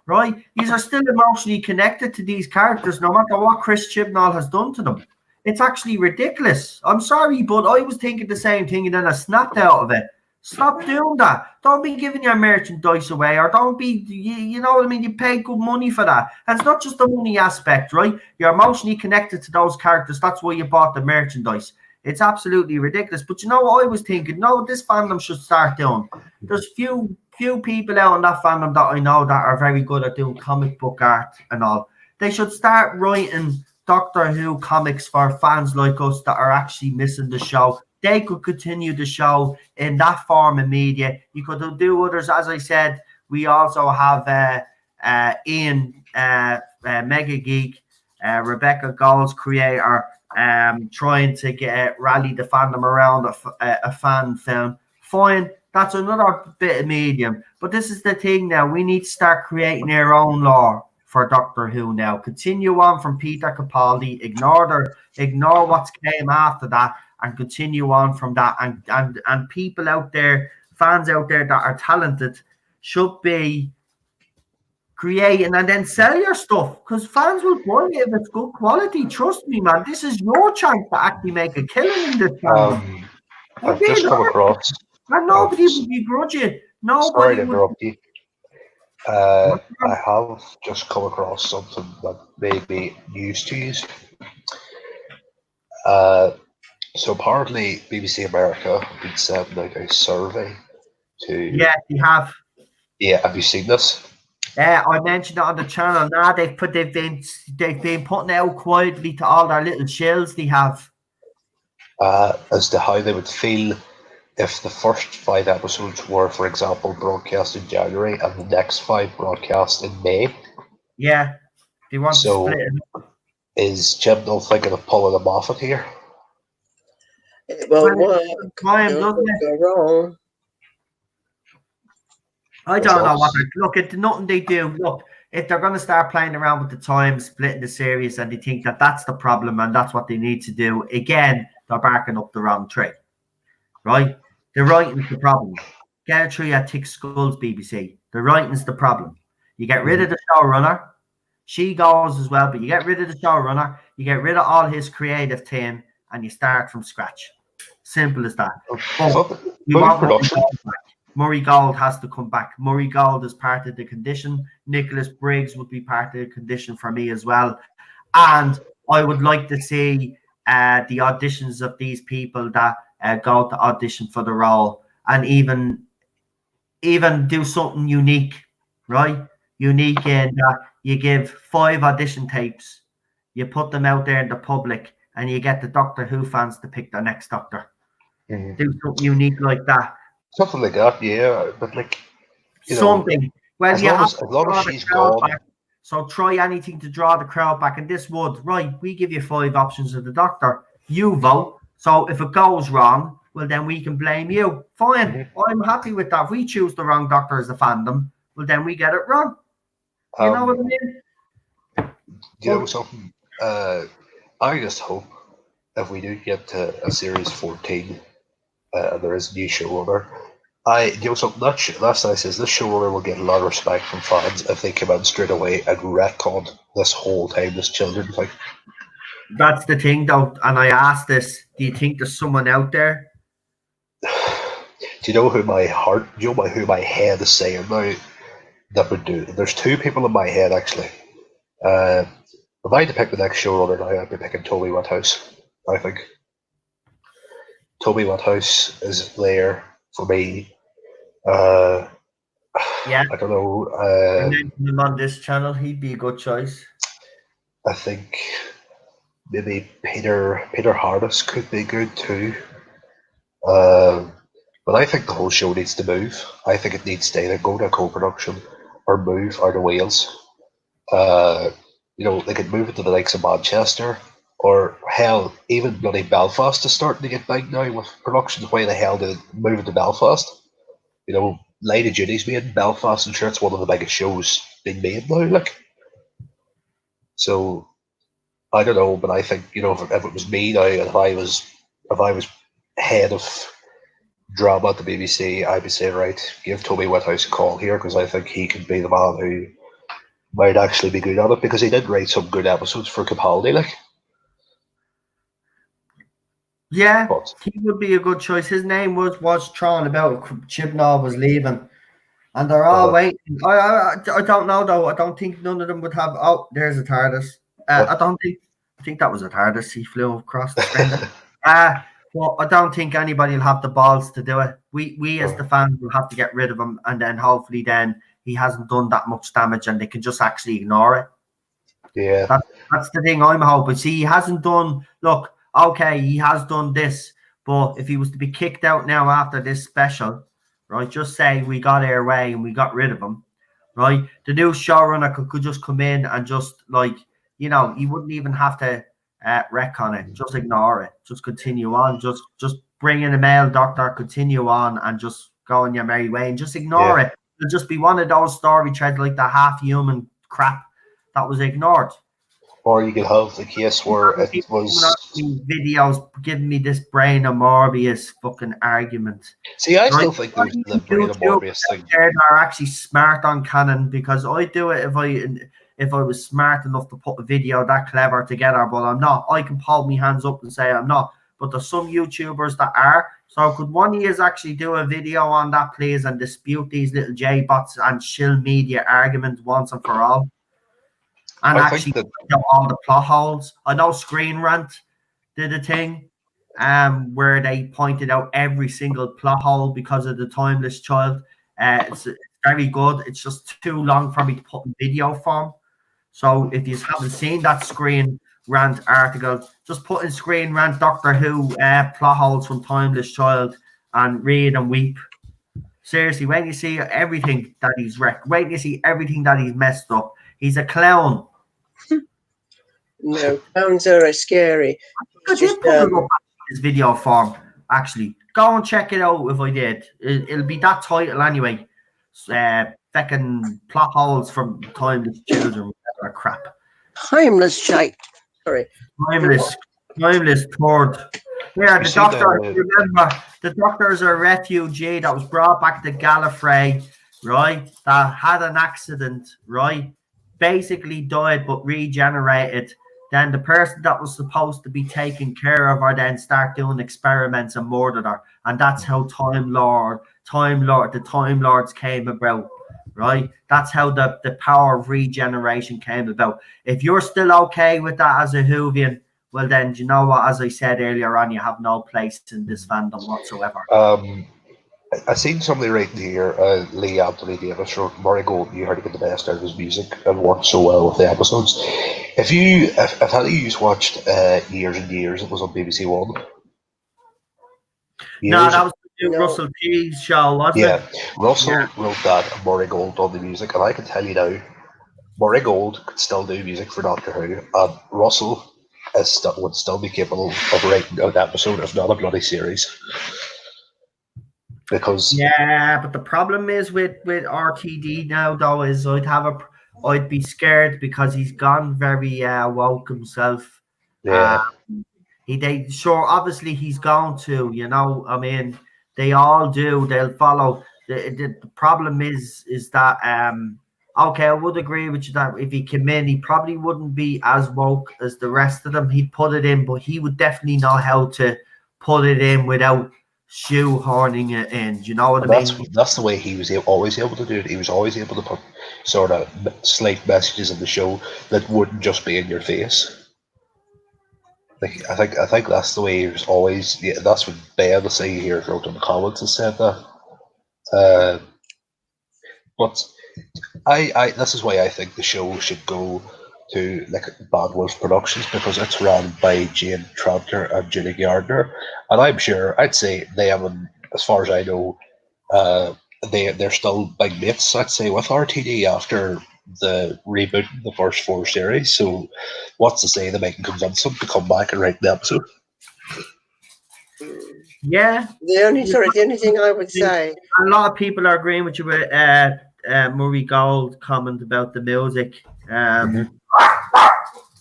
Right? These are still emotionally connected to these characters, no matter what Chris Chibnall has done to them. It's actually ridiculous. I'm sorry, but I was thinking the same thing, and then I snapped out of it. Stop doing that. Don't be giving your merchandise away, or don't be, you know what I mean? You pay good money for that. And it's not just the money aspect, right? You're emotionally connected to those characters. That's why you bought the merchandise. It's absolutely ridiculous. But you know what I was thinking? No, this fandom should start doing. There's few people out in that fandom that I know that are very good at doing comic book art and all. They should start writing Doctor Who comics for fans like us that are actually missing the show. They could continue the show in that form of media. You could do others. As I said, we also have Ian, Mega Geek, Rebecca Gold's creator, trying to rally the fandom around a fan film. Fine, that's another bit of medium. But this is the thing now. We need to start creating our own lore for Doctor Who now. Continue on from Peter Capaldi, ignore what's came after that, and continue on from that. And people out there, fans out there that are talented, should be creating and then sell your stuff, because fans will buy it if it's good quality. Trust me, man. This is your chance to actually make a killing in this fandom. I've just come across. And nobody will begrudge you. Sorry to Nobody would. interrupt you. I have just come across something that may be news to you. So apparently BBC America have been sending out a survey to... Yeah, they have. Yeah, have you seen this? I mentioned it on the channel. Now they've been putting out quietly to all their little chills they have. As to how they would feel if the first 5 episodes were, for example, broadcast in January and the next 5 broadcast in May. Yeah, they want to split it. Is Jim not thinking of pulling them off it here? Well, doesn't it? go wrong. I don't know what look, it's nothing they do. Look, if they're going to start playing around with the time, splitting the series, and they think that that's the problem and that's what they need to do, again, they're barking up the wrong tree, right? The writing's the problem. Get it through your thick skulls, BBC. The writing's the problem. You get rid of the showrunner. She goes as well, but you get rid of the showrunner. You get rid of all his creative team, and you start from scratch. Simple as that. Murray Gold has to come back. Murray Gold is part of the condition. Nicholas Briggs would be part of the condition for me as well. And I would like to see the auditions of these people that go to audition for the role, and even do something unique, right? Unique in that you give 5 audition tapes, you put them out there in the public, and you get the Doctor Who fans to pick their next Doctor. Do something unique like that. Something like that, yeah. But like something. Well, as long as she's gone. Back, so try anything to draw the crowd back. And this would, right, we give you 5 options of the Doctor. You vote. So if it goes wrong, well, then we can blame you. Fine. I'm happy with that. If we choose the wrong Doctor as a fandom, well, then we get it wrong. You know what I mean? You know something? I just hope if we do get to a series 14 and there is a new showrunner, something that's nice is this showrunner will get a lot of respect from fans if they come out straight away and retcon this whole time, this children thing. That's the thing, though, and I asked this: do you think there's someone out there? Do you know who my head is saying now that would do? There's 2 people in my head actually. If I had to pick the next showrunner now, I'd be picking Toby Whithouse. I think Toby Whithouse is there for me. Yeah, I don't know. Him on this channel, he'd be a good choice. I think maybe Peter Tardis could be good too. But I think the whole show needs to move. I think it needs to either go to co-production or move out of Wales. They could move it to the likes of Manchester, or hell, even bloody Belfast is starting to get big now with productions. Why the hell did it move it to Belfast? Light of Duty's made in Belfast, and sure, it's one of the biggest shows being made now. So I don't know, but I think if it was me now, if I was head of drama at the BBC, I'd be saying, right, give Toby Whithouse a call here, because I think he could be the man who might actually be good at it, because he did write some good episodes for Capaldi, Yeah, he would be a good choice. His name was thrown about. Chibnall was leaving, and they're all waiting. I don't know though. I don't think none of them would have. Oh, there's a TARDIS. I think that was a TARDIS. He flew across the screen. Well, I don't think anybody will have the balls to do it. We as the fans will have to get rid of him, and then hopefully then he hasn't done that much damage, and they can just actually ignore it. Yeah. That's the thing I'm hoping. See, he hasn't done. Look, okay, he has done this, but if he was to be kicked out now after this special, right? Just say we got our way and we got rid of him, right? The new showrunner could just come in and just he wouldn't even have to wreck on it. Just ignore it. Just continue on. Just bring in a male doctor. Continue on and just go on your merry way and just ignore it. It'll just be one of those story threads like the half-human crap that was ignored. Or you could have the case where it was videos giving me this brain of Morbius fucking argument. See, I still think there's the brain of Morbius thing. Are actually smart on canon, because I do it if I was smart enough to put a video that clever together, but I'm not. I can hold my hands up and say I'm not. But there's some YouTubers that are. So could one of you actually do a video on that, please, and dispute these little J-bots and shill media arguments once and for all? And actually all the plot holes. I know Screen Rant did a thing where they pointed out every single plot hole because of the Timeless Child. It's very good. It's just too long for me to put in video form. So if you haven't seen that Screen Rant article, just put in Screen Rant Doctor Who plot holes from Timeless Child and read and weep. Seriously, when you see everything that he's wrecked, when you see everything that he's messed up, he's a clown. No, clowns are scary. I did put it up in video form, actually. Go and check it out if I did. It'll be that title anyway. Feckin' plot holes from Timeless Children or crap. Timeless shite. Sorry. Timeless Third. Yeah, the doctor, remember, the doctor is a refugee that was brought back to Gallifrey, right? That had an accident, right? Basically died but regenerated. Then the person that was supposed to be taking care of her then start doing experiments and murdered her. And that's how the Time Lords came about, right? That's how the power of regeneration came about. If you're still okay with that as a Whovian, well then, do you know what? As I said earlier on, you have no place in this fandom whatsoever. I seen somebody writing here, Lee Anthony Davis wrote, Murray Gold knew how to get the best out of his music and worked so well with the episodes. If any of you watched Years and Years, it was on BBC One. No, that was the new Russell T show, wasn't it? Yeah, Russell wrote that and Murray Gold on the music, and I can tell you now, Murray Gold could still do music for Doctor Who, and Russell would still be capable of writing an episode, if not a bloody series. Because but the problem is with RTD now, though, is I'd be scared because he's gone very woke himself. Yeah. Obviously he's going to, I mean, they all do. They'll follow. The problem is that okay, I would agree with you that if he came in, he probably wouldn't be as woke as the rest of them. He'd put it in, but he would definitely know how to put it in without shoehorning it in. Do you know what I mean? That's the way he was always able to do it. He was always able to put sort of slight messages in the show that wouldn't just be in your face. Like I think that's the way he was always. Yeah, that's what Ben the say here wrote in the comments and said that. But I this is why I think the show should go to like Bad Wolf Productions, because it's run by Jane Tranter and Julie Gardner, and I'm sure I'd say they haven't, as far as I know, they're still big mates, I'd say, with RTD after the reboot of the first 4 series. So what's to say they might convince them to come back and write the episode? Yeah. The only thing I would say, a lot of people are agreeing with you with Murray Gold comment about the music.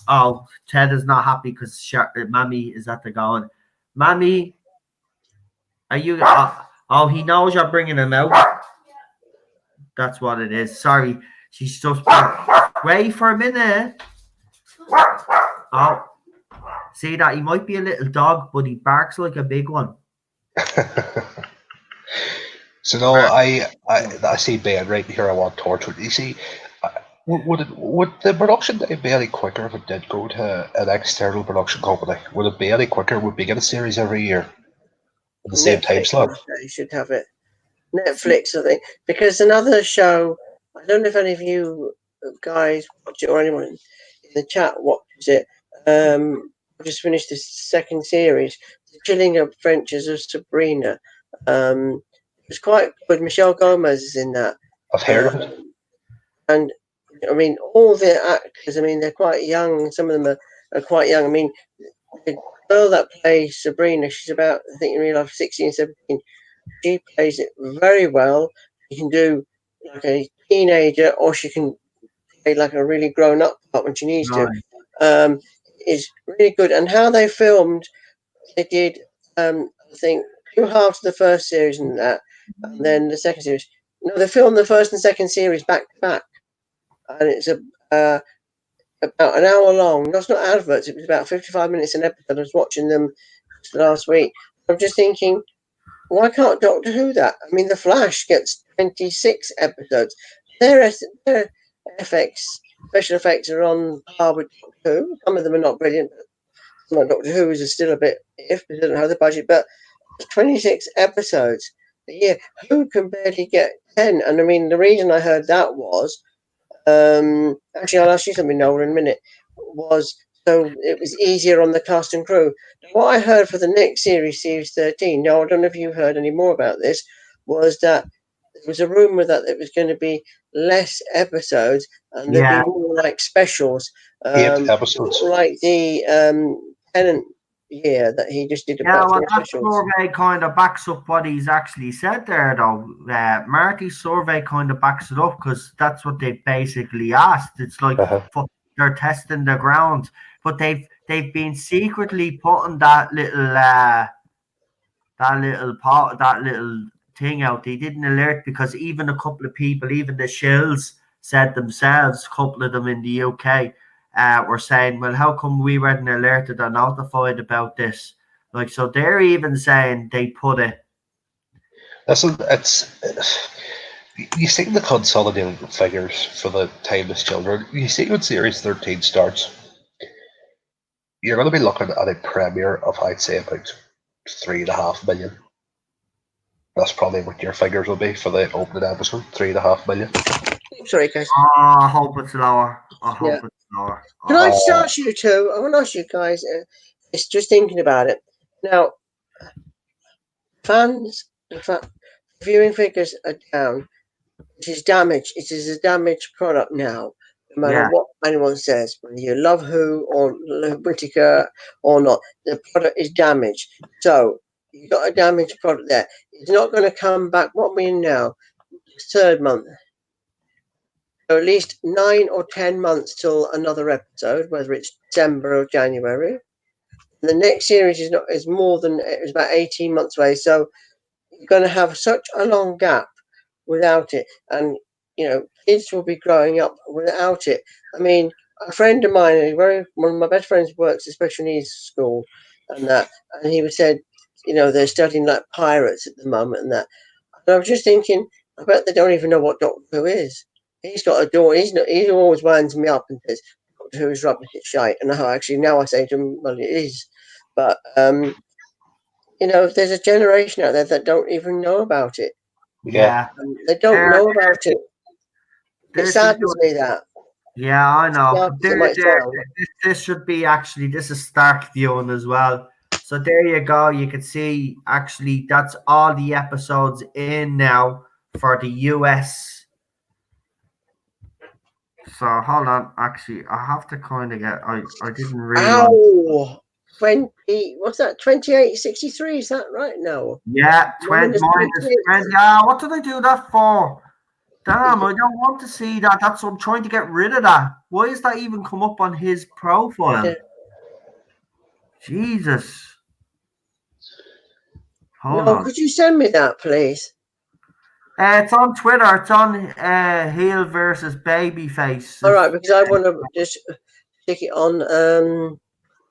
Oh, Ted is not happy because Mammy is at the going. Mammy, are you? Oh, he knows you're bringing him out. That's what it is. Sorry, she's just wait for a minute. Oh, see that he might be a little dog, but he barks like a big one. So no, I see Ben right here. I want Torchwood. You see, Would the production day be any quicker if it did go to an external production company? Would it be any quicker? Would we get a series every year at the same time Netflix, slot? they should have it. Netflix, I think, because another show. I don't know if any of you guys watch it or anyone in the chat watches it. I just finished the second series, The Chilling Adventures of Sabrina. It's quite good. Michelle Gomez is in that. I've heard of it. And I mean, all the actors, I mean, they're quite young. Some of them are quite young. I mean, the girl that plays Sabrina, she's about, I think in real life, 16, 17. She plays it very well. She can do like a teenager, or she can play like a really grown up part when she needs to. Is really good. And how they filmed, they did, I think, 2 halves of the first series and that, and then the second series. No, they filmed the first and second series back to back, and it's about an hour long. That's not adverts. It was about 55 minutes an episode. I was watching them last week. I'm just thinking, why can't Doctor Who that? I mean, The Flash gets 26 episodes. Their FX, special effects are on par with Doctor Who. Some of them are not brilliant. Some of Doctor Who's are still a bit if they don't have the budget, but 26 episodes a year. Who can barely get 10? And I mean, the reason I heard that was, actually, I'll ask you something, Noel, in a minute, was so it was easier on the cast and crew. What I heard for the next series, Series 13, now I don't know if you heard any more about this, was that there was a rumour that it was going to be less episodes and there'd be more like specials. 8 episodes. Like the Tennant year that he just did Yeah, about well, 4 that specials. survey kind of backs up what he's actually said there, though. Marty's survey kind of backs it up because that's what they basically asked. It's like they're testing the ground, but they've been secretly putting that little thing out. They didn't alert because even a couple of people, even the Shills, said themselves, a couple of them in the UK, were saying, "Well, how come we weren't alerted or notified about this?" Like, so they're even saying they put it. Listen, you see the consolidated figures for the Timeless Children. You see when Series 13 starts, you're going to be looking at a premiere of, I'd say, about 3.5 million. That's probably what your figures will be for the opening episode, 3.5 million. Sorry, guys. I hope it's lower. I hope it's lower. Can I just ask you two? I want to ask you guys. It's just thinking about it now. Fans, viewing figures are down. It is damaged. It is a damaged product now. No matter what anyone says, whether you love Who or Whittaker or not, the product is damaged. So you've got a damaged product there. It's not going to come back. What we now? Third month. So at least 9 or 10 months till another episode, whether it's December or January. And the next series is more than it's about 18 months away. So you're going to have such a long gap without it, and kids will be growing up without it. I mean, a friend of mine, one of my best friends, works at special needs school, and he said, they're studying like pirates at the moment, and that. And I was just thinking, I bet they don't even know what Doctor Who is. He's got a door. He always winds me up and says, "Doctor Who is rubbish, it's shite." And actually now I say to him, "Well, it is." But there's a generation out there that don't even know about it. Yeah, they don't know about it. It saddens me that. Yeah, I know. This should be actually, this is Stark viewing as well. So there you go. You can see actually that's all the episodes in now for the US. So hold on. Actually, I have to kind of get. I didn't realize. Ow! 20. What's that? 28.63. Is that right now? Yeah, 20 minus 20. What did I do that for? Damn, I don't want to see that. That's what I'm trying to get rid of that. Why is that even come up on his profile? Yeah. Jesus. Hold on. Could you send me that, please? It's on Twitter. It's on heel versus babyface. All right, because I want to just stick it on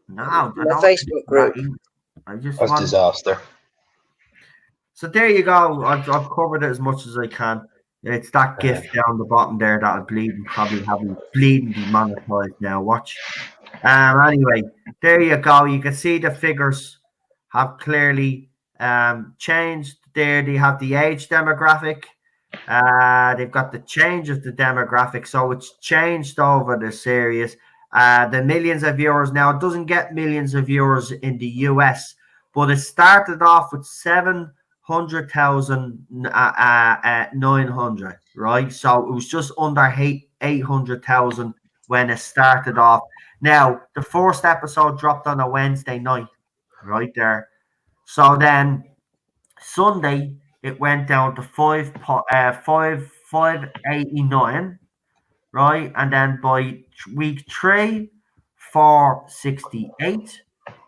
my Facebook group. That's disaster. So there you go. I've covered it as much as I can. It's that Uh, gift down the bottom there that'll bleed and probably have me bleeding demonetized now. Watch. Anyway, there you go. You can see the figures have clearly changed there. They have the age demographic. They've got the change of the demographic, so it's changed over the series. The millions of viewers now, it doesn't get millions of viewers in the US, but it started off with 700,900, right? So it was just under 800,000 when it started off. Now, the first episode dropped on a Wednesday night, right there. So then Sunday it went down to 589, right? And then by week 3, 468.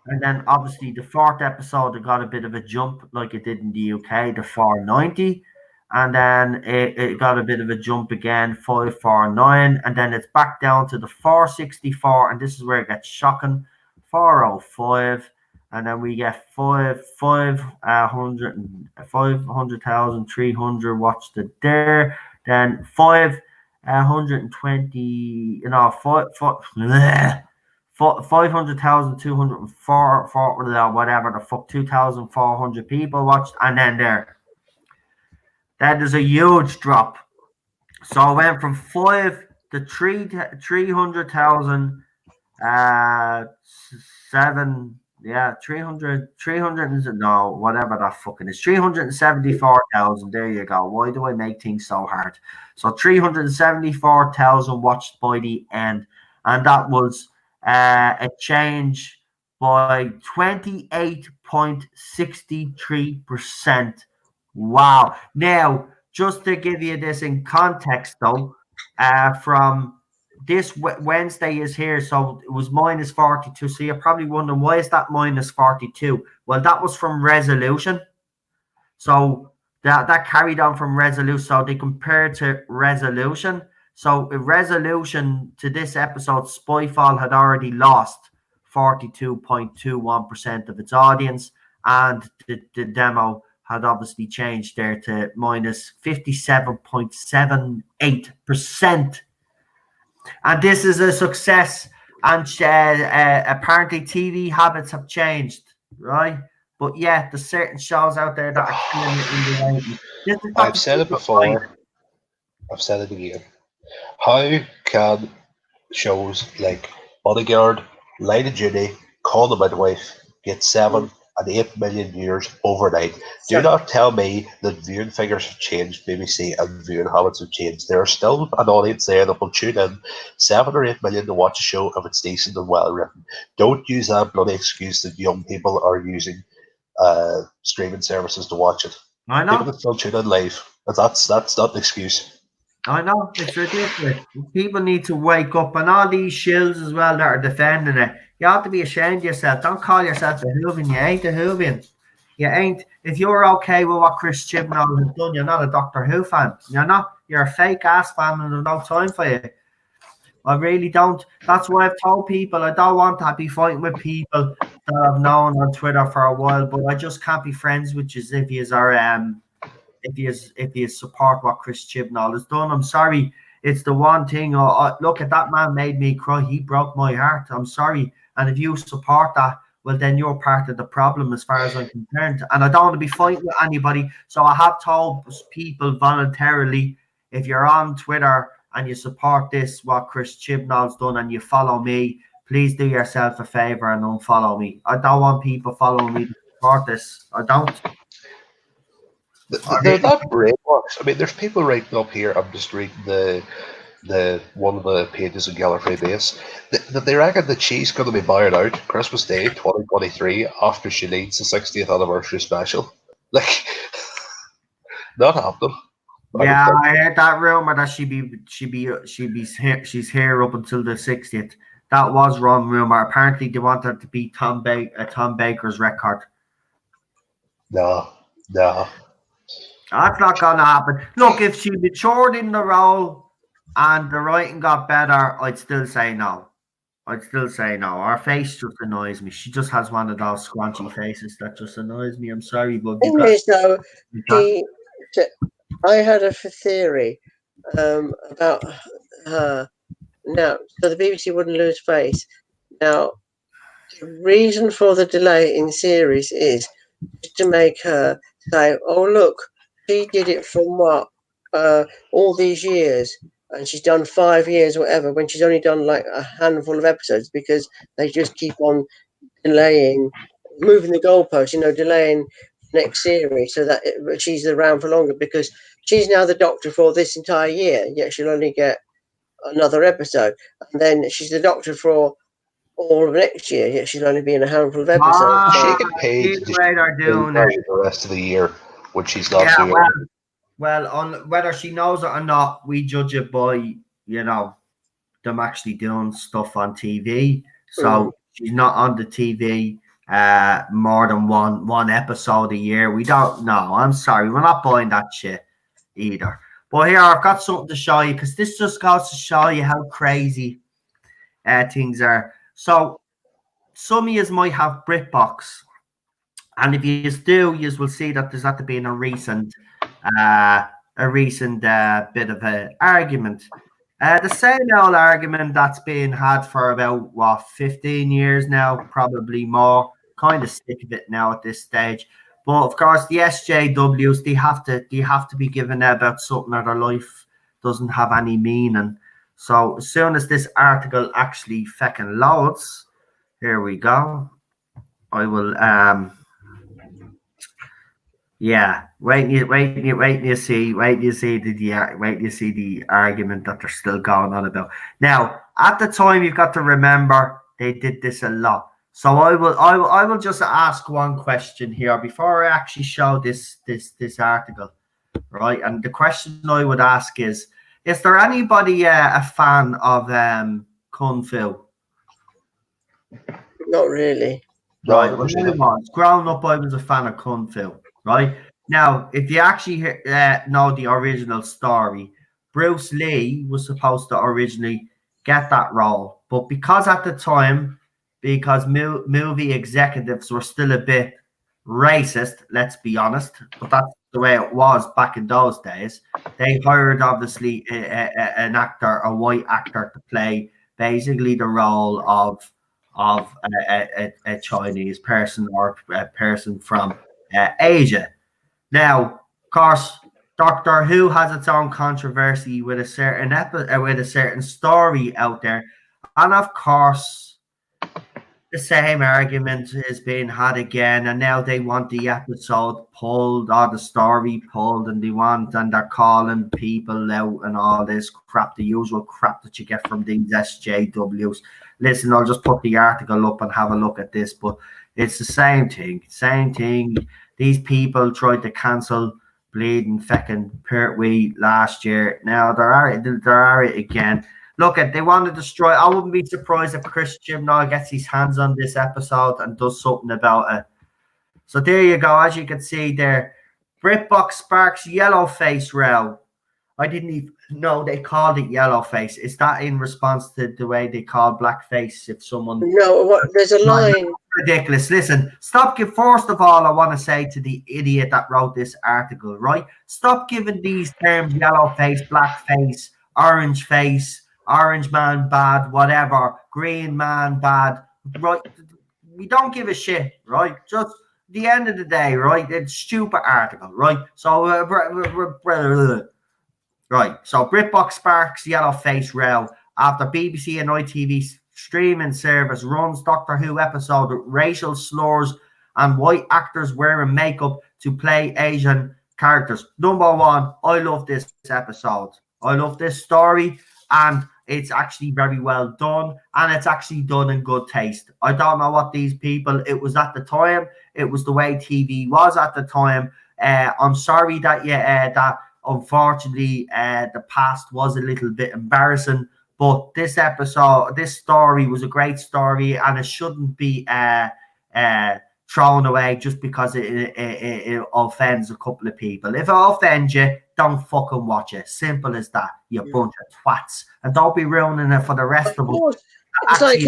And then obviously the fourth episode it got a bit of a jump like it did in the UK, the 490. And then it got a bit of a jump again, 549. And then it's back down to the 464. And this is where it gets shocking, 405. And then we get 500,300 watched it there. Then 520, you know, 500,204, whatever the fuck, 2,400 people watched, and then there's a huge drop. So it went from 300,000, 300, no, whatever that fucking is, 374,000. There you go. Why do I make things so hard? So 374,000 watched by the end, and that was a change by 28.63%. Wow. Now, just to give you this in context, though, from this Wednesday is here, so it was minus 42. So you're probably wondering, why is that minus 42? Well, that was from resolution. So that carried on from resolution. So they compared to resolution. So in resolution to this episode, Spyfall had already lost 42.21% of its audience, and the demo had obviously changed there to minus 57.78%. And this is a success. And apparently TV habits have changed, right? But yeah, there's certain shows out there that are killing it in the ratings. I've said it before. I've said it again. How can shows like Bodyguard, Line of Duty, Call the Midwife get 7 and 8 million viewers overnight? Do not tell me that viewing figures have changed, BBC, and viewing habits have changed. There are still an audience there that will tune in 7 or 8 million to watch a show if it's decent and well written. Don't use that bloody excuse that young people are using streaming services to watch it. I know. People can still tune in live. That's not the excuse. I know, it's ridiculous. People need to wake up, and all these shills as well that are defending it. You ought to be ashamed of yourself. Don't call yourself a Hoovian. You ain't a Hoovian. You ain't. If you're okay with what Chris Chibnall has done, you're not a Doctor Who fan. You're not. You're a fake ass fan, and there's no time for you. I really don't. That's why I've told people I don't want to be fighting with people that I've known on Twitter for a while, but I just can't be friends with you if you are if you support what Chris Chibnall has done. I'm sorry. It's the one thing. Look at that man made me cry. He broke my heart. I'm sorry. And if you support that, well, then you're part of the problem as far as I'm concerned. And I don't want to be fighting with anybody. So I have told people voluntarily, if you're on Twitter and you support this, what Chris Chibnall's done, and you follow me, please do yourself a favor and unfollow me. I don't want people following me to support this. I don't. They're not brainwashed. I mean, there's people writing up here. I'm just reading the one of the pages in Gallifrey Base that they reckon that she's going to be buying out Christmas Day 2023 after she leads the 60th anniversary special. Like, not happening. Yeah, I heard that rumor that she's here up until the 60th. That was wrong rumor. Apparently, they want her to beat Tom Baker's record. No. That's not gonna happen. Look, if she matured in the role and the writing got better, I'd still say no. Her face just annoys me. She just has one of those scrunchy faces that just annoys me. I'm sorry, but I had a theory about her. Now, so the BBC wouldn't lose face. Now, the reason for the delay in series is to make her say, "Oh, look, she did it from what all these years, and she's done 5 years, or whatever." When she's only done like a handful of episodes, because they just keep on delaying, moving the goalposts, delaying next series so that she's around for longer, because she's now the Doctor for this entire year, yet she'll only get another episode, and then she's the Doctor for all of next year, yet she'll only be in a handful of episodes. Does she So, get paid? Either Does she way they're get paid doing for it. the rest of the year, which she's not Yeah, doing? well, on whether she knows it or not, we judge it by them actually doing stuff on TV. So she's not on the TV more than one episode a year. We don't know. I'm sorry, we're not buying that shit either. But here I've got something to show you, because this just goes to show you how crazy things are. So some of you might have BritBox, and if you do, you will see that there's had to be a recent bit of an argument. The same old argument that's been had for about 15 years now, probably more. Kind of sick of it now at this stage. But of course, the SJWs, they have to be given about something that their life doesn't have any meaning. So as soon as this article actually fucking loads, here we go. I will yeah, wait till you see the argument that they're still going on about. Now, at the time, you've got to remember they did this a lot. So I will just ask one question here before I actually show this article, right? And the question I would ask is there anybody a fan of Kung Fu? not really. Right. No, Well, I was. Growing up, I was a fan of Kung Fu. Right. Now, if you actually know the original story, Bruce Lee was supposed to originally get that role, but because at the time, because movie executives were still a bit racist, let's be honest, but that's the way it was back in those days. They hired obviously an actor, a white actor, to play basically the role of a Chinese person or a person from Asia. Now, of course, Doctor Who has its own controversy with a certain story out there, and of course, the same argument is being had again, and now they want the episode pulled or the story pulled, and they're calling people out and all this crap, the usual crap that you get from these SJWs. Listen, I'll just put the article up and have a look at this, but it's the same thing. These people tried to cancel bleeding fucking Pertwee last year. Now they're at it again. Look, they want to destroy. I wouldn't be surprised if Chris Chibnall gets his hands on this episode and does something about it. So there you go. As you can see there, BritBox sparks yellow face row. I didn't even know they called it yellow face. Is that in response to the way they call blackface if someone... No, there's a line. Ridiculous. Listen, first of all, I want to say to the idiot that wrote this article, right? Stop giving these terms yellow face, black face, orange face, orange man bad, whatever, green man bad, right? We don't give a shit, right? Just the end of the day, right? It's stupid article, right? So, right. So BritBox sparks yellow face row after BBC and ITV streaming service runs Doctor Who episode with racial slurs and white actors wearing makeup to play Asian characters. Number one, I love this episode. I love this story, and it's actually very well done, and it's actually done in good taste. I don't know what these people, it was at the time, it was the way TV was at the time. I'm sorry that that unfortunately the past was a little bit embarrassing, but this story was a great story, and it shouldn't be thrown away just because it offends a couple of people. If it offends you, don't fucking watch it. Simple as that, you bunch of twats. And don't be ruining it for the rest of us. It's like,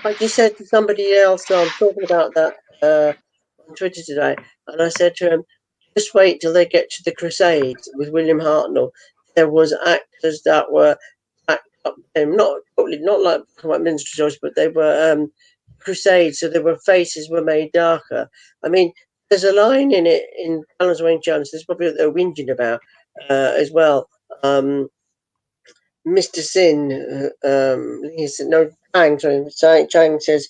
like you said to somebody else, I'm talking about that on Twitter today, and I said to him, just wait till they get to the Crusades with William Hartnell. There was actors that were backed up, and not like minstrel shows, but they were Crusades, so their faces were made darker. I mean, there's a line in it in Balance Wayne Jones. There's probably what they're whinging about as well. Mr. Sin, he said, no, Chang says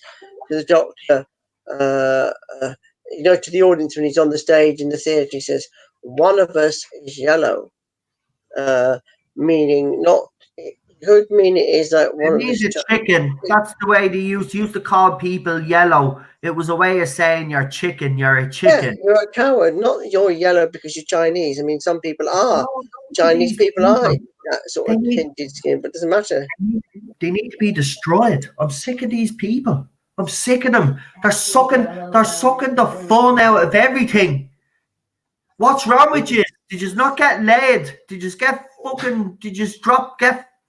to the doctor, to the audience when he's on the stage in the theatre, he says, one of us is yellow, meaning not, it could mean it is like one It of means the... it's chicken. That's the way they used to call people yellow. It was a way of saying you're chicken, you're a chicken. Yeah, you're a coward, not you're yellow because you're Chinese. I mean, some people are. Chinese people are that sort of tinted skin, but it doesn't matter. They need to be destroyed. I'm sick of these people. I'm sick of them. They're sucking the fun out of everything. What's wrong with you? Did you not get laid? Did you get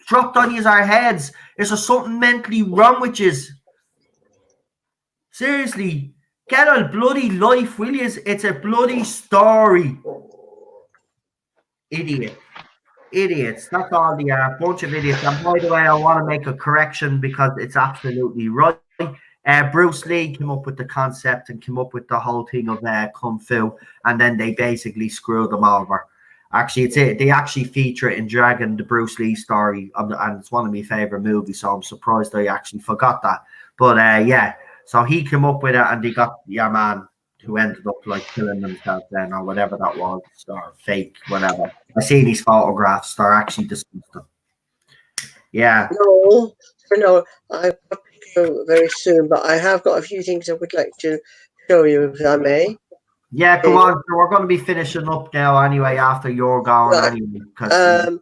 dropped on your heads? Is there something mentally wrong with you? Seriously, get a bloody life, will you? It's a bloody story. Idiots. That's all they are. A bunch of idiots. And by the way, I want to make a correction because it's absolutely right. Bruce Lee came up with the concept and came up with the whole thing of Kung Fu, and then they basically screwed them over. Actually, they actually feature it in Dragon, the Bruce Lee story, and it's one of my favorite movies, so I'm surprised I actually forgot that. But yeah, so he came up with it, and they got your man who ended up like killing himself then, or whatever that was, or fake, whatever. I see these photographs; they're actually disgusting. Yeah. No, I go very soon, but I have got a few things I would like to show you, if I may. Yeah, come on. We're going to be finishing up now anyway after you're going anyway. I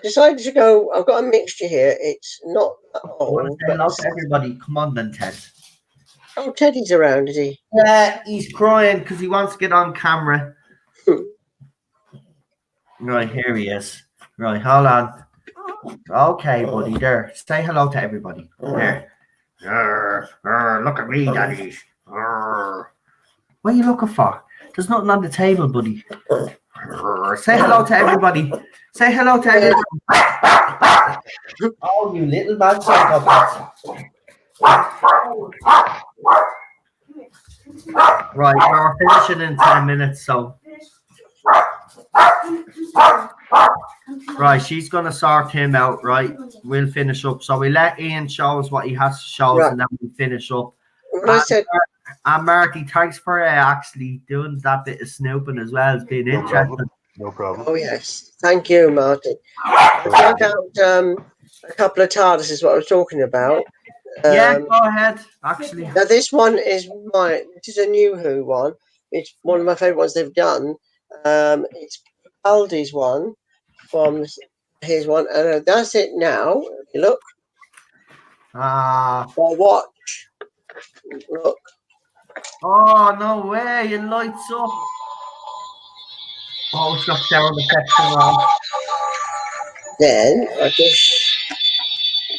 decided to go. I've got a mixture here. It's not old. Hello to everybody. Come on then, Ted. Oh, Teddy's around, is he? Yeah, he's crying because he wants to get on camera. Right, here he is. Right, hold on. Okay, buddy, there. Say hello to everybody. There. Look at me, daddy. What are you looking for? There's nothing on the table, buddy. Say hello to everybody. Say hello to everybody. Oh, you little man. Right, we're finishing in 10 minutes, so. Right, she's going to sort him out, right? We'll finish up. So we let Ian show us what he has to show us, and then we'll finish up. And Marty, thanks for actually doing that bit of snooping as well. It's been interesting. No problem. Oh, yes. Thank you, Martin. I took out a couple of Tardis is what I was talking about. Yeah, go ahead, actually. Now, this one is this is a new Who one. It's one of my favourite ones they've done. It's Aldi's one from his one. And that's it now. Look. Or watch. Look. Oh, no way. It lights up. Oh, it's got down the section on. Then I just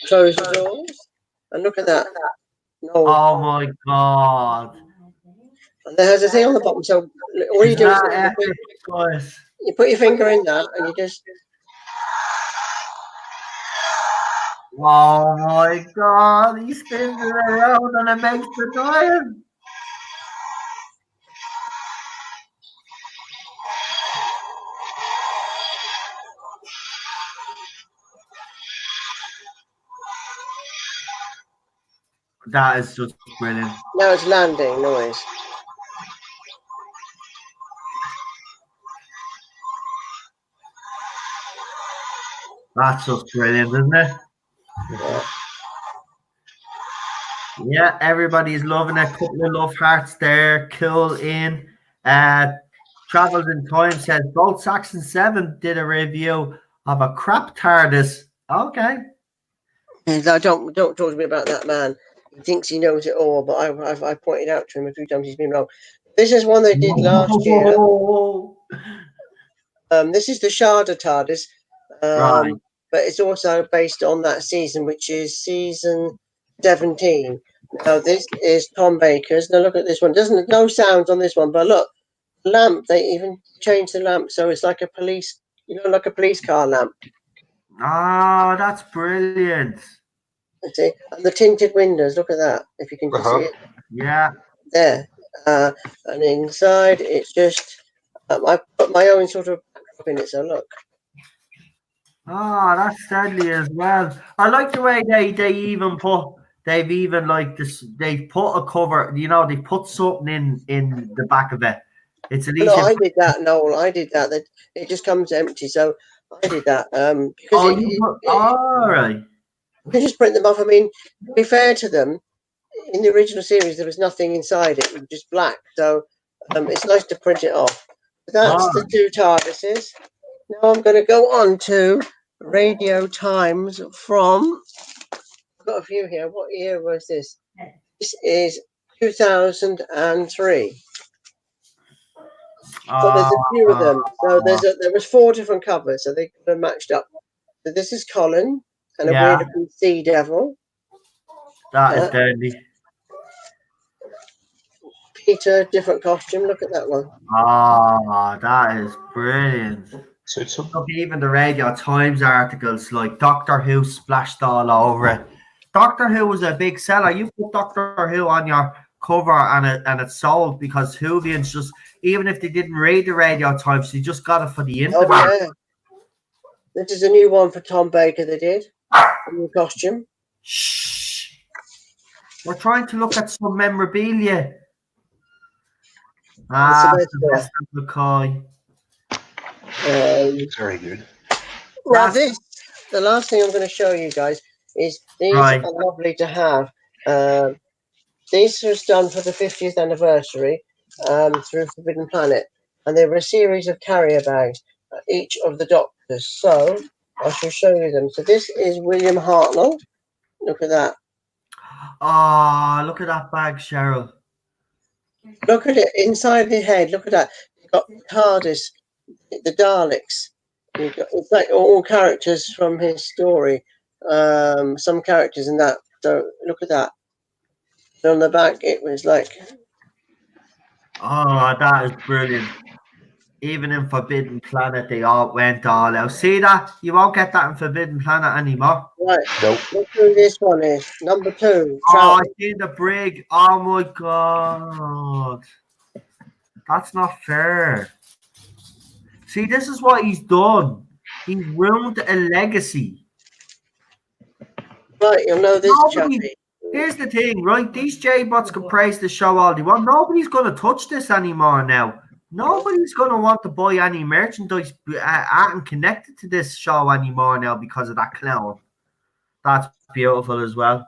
close the doors. And look at that. No. Oh, my God. And there has a thing on the bottom. So all you do is you put your finger in that and you just... Oh, my God. He spins it around and it makes the noise. That is just brilliant. Now it's landing noise. That's just brilliant, isn't it? Yeah. Yeah, everybody's loving it. Couple of love hearts there. Cool in. Travels in Time says both Saxon 7 did a review of a crap TARDIS. Okay. Don't talk to me about that man. He thinks he knows it all, but I pointed out to him a few times he's been wrong. This is one they did last year. This is the Sharda TARDIS, Right. but it's also based on that season, which is season 17. Now this is Tom Baker's. Now look at this one. No sounds on this one, but look, lamp. They even changed the lamp, so it's like a police, like a police car lamp. Ah, that's brilliant. See, and the tinted windows. Look at that. If you can just see it Yeah. there. And inside, it's just I put my own sort of backdrop in it. So look. Oh, that's deadly as well. I like the way they've even like this, they've put a cover, they put something in the back of it. It's at least No, I did that, Noel. I did that. That it just comes empty. So I did that. Because all right. you can just print them off. I mean, to be fair to them, in the original series there was nothing inside it. It was just black. So it's nice to print it off. That's the two Tardises. Now I'm going to go on to Radio Times from. I've got a few here. What year was this? This is 2003. So there's a few of them. So there was 4 different covers, so they could have matched up. So this is Colin and a weird looking sea devil. That is deadly. Peter, different costume. Look at that one. Ah, that is brilliant. So Look, even the Radio Times articles, like Doctor Who splashed all over it. Doctor Who was a big seller. You put Doctor Who on your cover and it sold because Whovians just, even if they didn't read the Radio Times, they just got it for the internet. Oh, yeah. This is a new one for Tom Baker they did. A new costume. Shh. We're trying to look at some memorabilia. The McCoy. Very good. Now the last thing I'm going to show you guys is these are lovely to have. This was done for the 50th anniversary through Forbidden Planet, and there were a series of carrier bags, each of the Doctors. So I shall show you them. So this is William Hartnell. Look at that. Oh, look at that bag, Cheryl. Look at it inside the head. Look at that. You've got Tardis, the Daleks. It's like all characters from his story. Some characters in that. So look at that. And on the back, it was like. Oh, that is brilliant. Even in Forbidden Planet, they all went all out. See that? You won't get that in Forbidden Planet anymore. Right. Nope. Look who this one is. Number 2. Oh, I see the brig. Oh my God. That's not fair. See, this is what he's done. He's ruined a legacy. Right, you'll know this chappie. Here's the thing, right? These J-bots can praise the show all they want. Nobody's going to touch this anymore now. Nobody's going to want to buy any merchandise and connected to this show anymore now because of that clown. That's beautiful as well.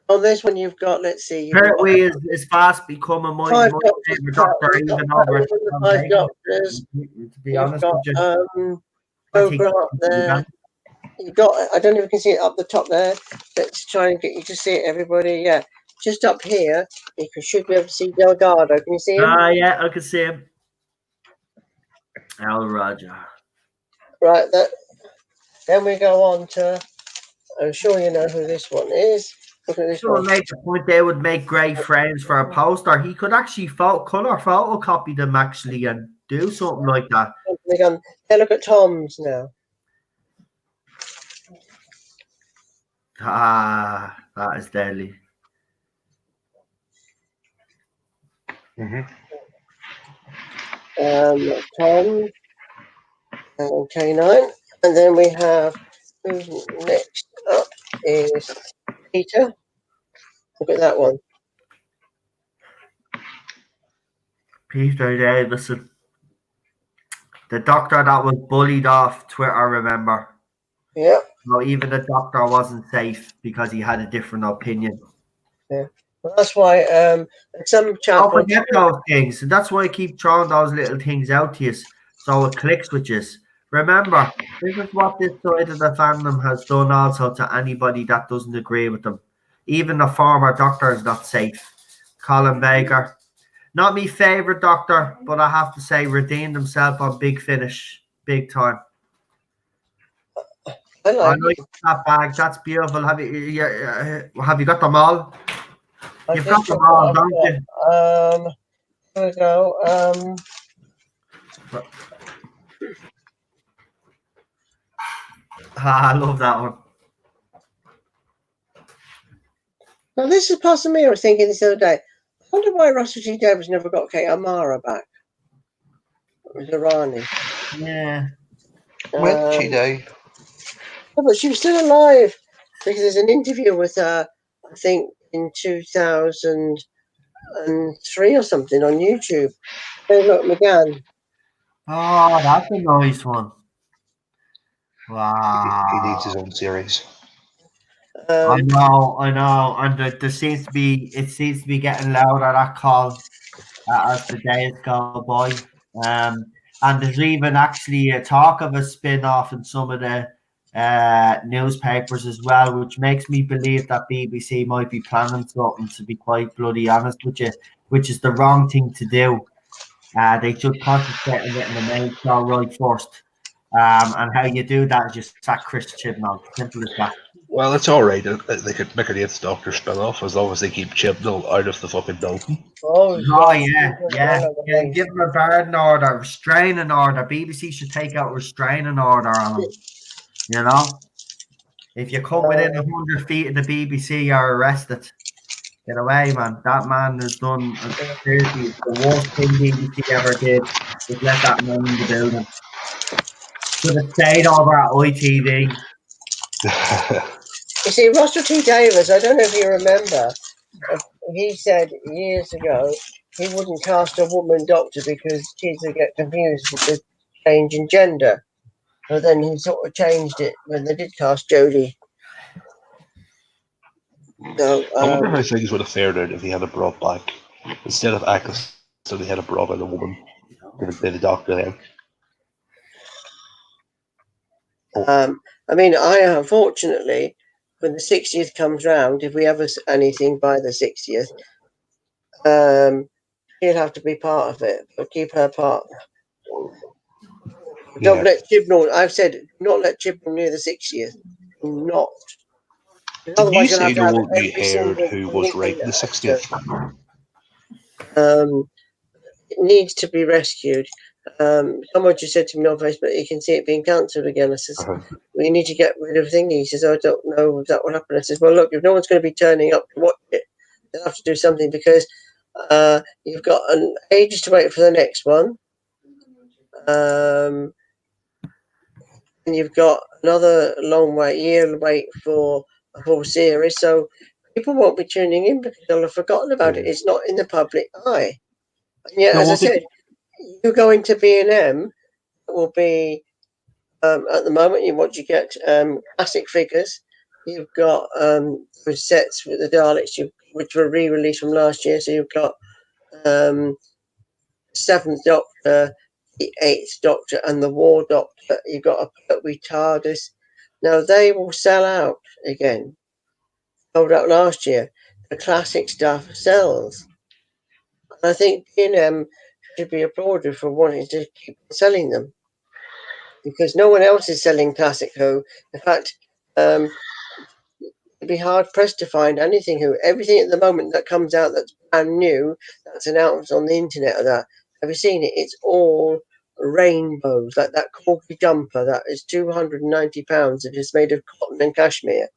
On this one, you've got, let's see. Pertwee is fast becoming my favorite Doctor, even over 5 Doctors. To be honest with you. There. You've got, I don't know if you can see it up the top there. Let's try and get you to see it, everybody. Yeah. Just up here, you should be able to see Delgado. Can you see him? Yeah, I can see him. Al Roger. Right, then we go on to, I'm sure you know who this one is. Look at this one. Make the point they would make great frames for a poster. He could actually color photocopy them actually and do something like that. Hey, look at Tom's now. Ah, that is deadly. Tom and K9, and then we have who's next up is Peter. Look at that one. Peter Davison, the Doctor that was bullied off Twitter. Remember? Yeah. No, even the Doctor wasn't safe because he had a different opinion. Yeah. Well, that's why some chat. Don't forget those things, and that's why I keep throwing those little things out to you, so it clicks with you. Remember, this is what this side of the fandom has done also to anybody that doesn't agree with them. Even the former Doctor is not safe. Colin Baker, not my favourite Doctor, but I have to say redeemed himself on Big Finish, big time. I like that bag. That's beautiful. Have you got them all? You've got them all, don't you? Here we go. I love that one. Now, this is passing me. I was thinking this the other day. I wonder why Russell T Davies never got Kate Amara back. It was Irani. Yeah. When did she die? No, but she was still alive because there's an interview with her, I think, in 2003 or something on YouTube. Hey, look, McGann. Oh, that's a nice one. Wow. He needs his own series. I know, and there seems to be getting louder, that call, as the days go by. And there's even actually a talk of a spin-off in some of the newspapers as well, which makes me believe that BBC might be planning something, to be quite bloody honest with you, which is the wrong thing to do. They should concentrate on getting the main show right first. And how you do that is just sack Chris Chibnall. Simple as that. Well, it's alright. They could make an 8th Doctor spin-off as long as they keep Chibnall out of the fucking Dalton. Oh, yeah. Give him a burden order, restraining order. BBC should take out restraining order on him. You know? If you come within 100 feet of the BBC, you're arrested. Get away, man. That man has done, seriously, the worst thing BBC ever did was let that man in the building. Should have stayed over at ITV. You see, Russell T Davies, I don't know if you remember, he said years ago he wouldn't cast a woman doctor because kids would get confused with the change in gender. But then he sort of changed it when they did cast Jodie. So, I wonder how things would have fared out if he had it brought back. Instead of Ackles, so they had it brought out a woman. They would be the Doctor then. I mean, unfortunately, when the 60th comes round, if we have anything by the 60th, she'll have to be part of it, but keep her part. Don't let Chibnall, I've said, not let Chibnall near the 60th. Not. Did you say you heard who was writing the 60th? It needs to be rescued. Someone just said to me on Facebook, you can see it being cancelled again. I says, we need to get rid of thingy. He says, I don't know if that will happen. I says, well, look, if no one's going to be turning up to watch it, they'll have to do something because you've got ages to wait for the next one. And you've got another long year to wait for a full series. So people won't be tuning in because they'll have forgotten about it. It's not in the public eye. And yet, as I said, you go into B&M, it will be at the moment what you get classic figures. You've got sets with the Daleks, which were re-released from last year. So you've got 7th Doctor, the 8th Doctor, and the War Doctor. You've got a Pertwee Tardis. Now they will sell out again. Sold out last year. The classic stuff sells. And I think B&M should be applauded for wanting to keep selling them, because no one else is selling classic Who. In fact, it'd be hard pressed to find anything Who. Everything at the moment that comes out that's brand new, that's announced on the internet, or that. Have you seen it? It's all rainbows, like that corky jumper that is £290. It is made of cotton and cashmere.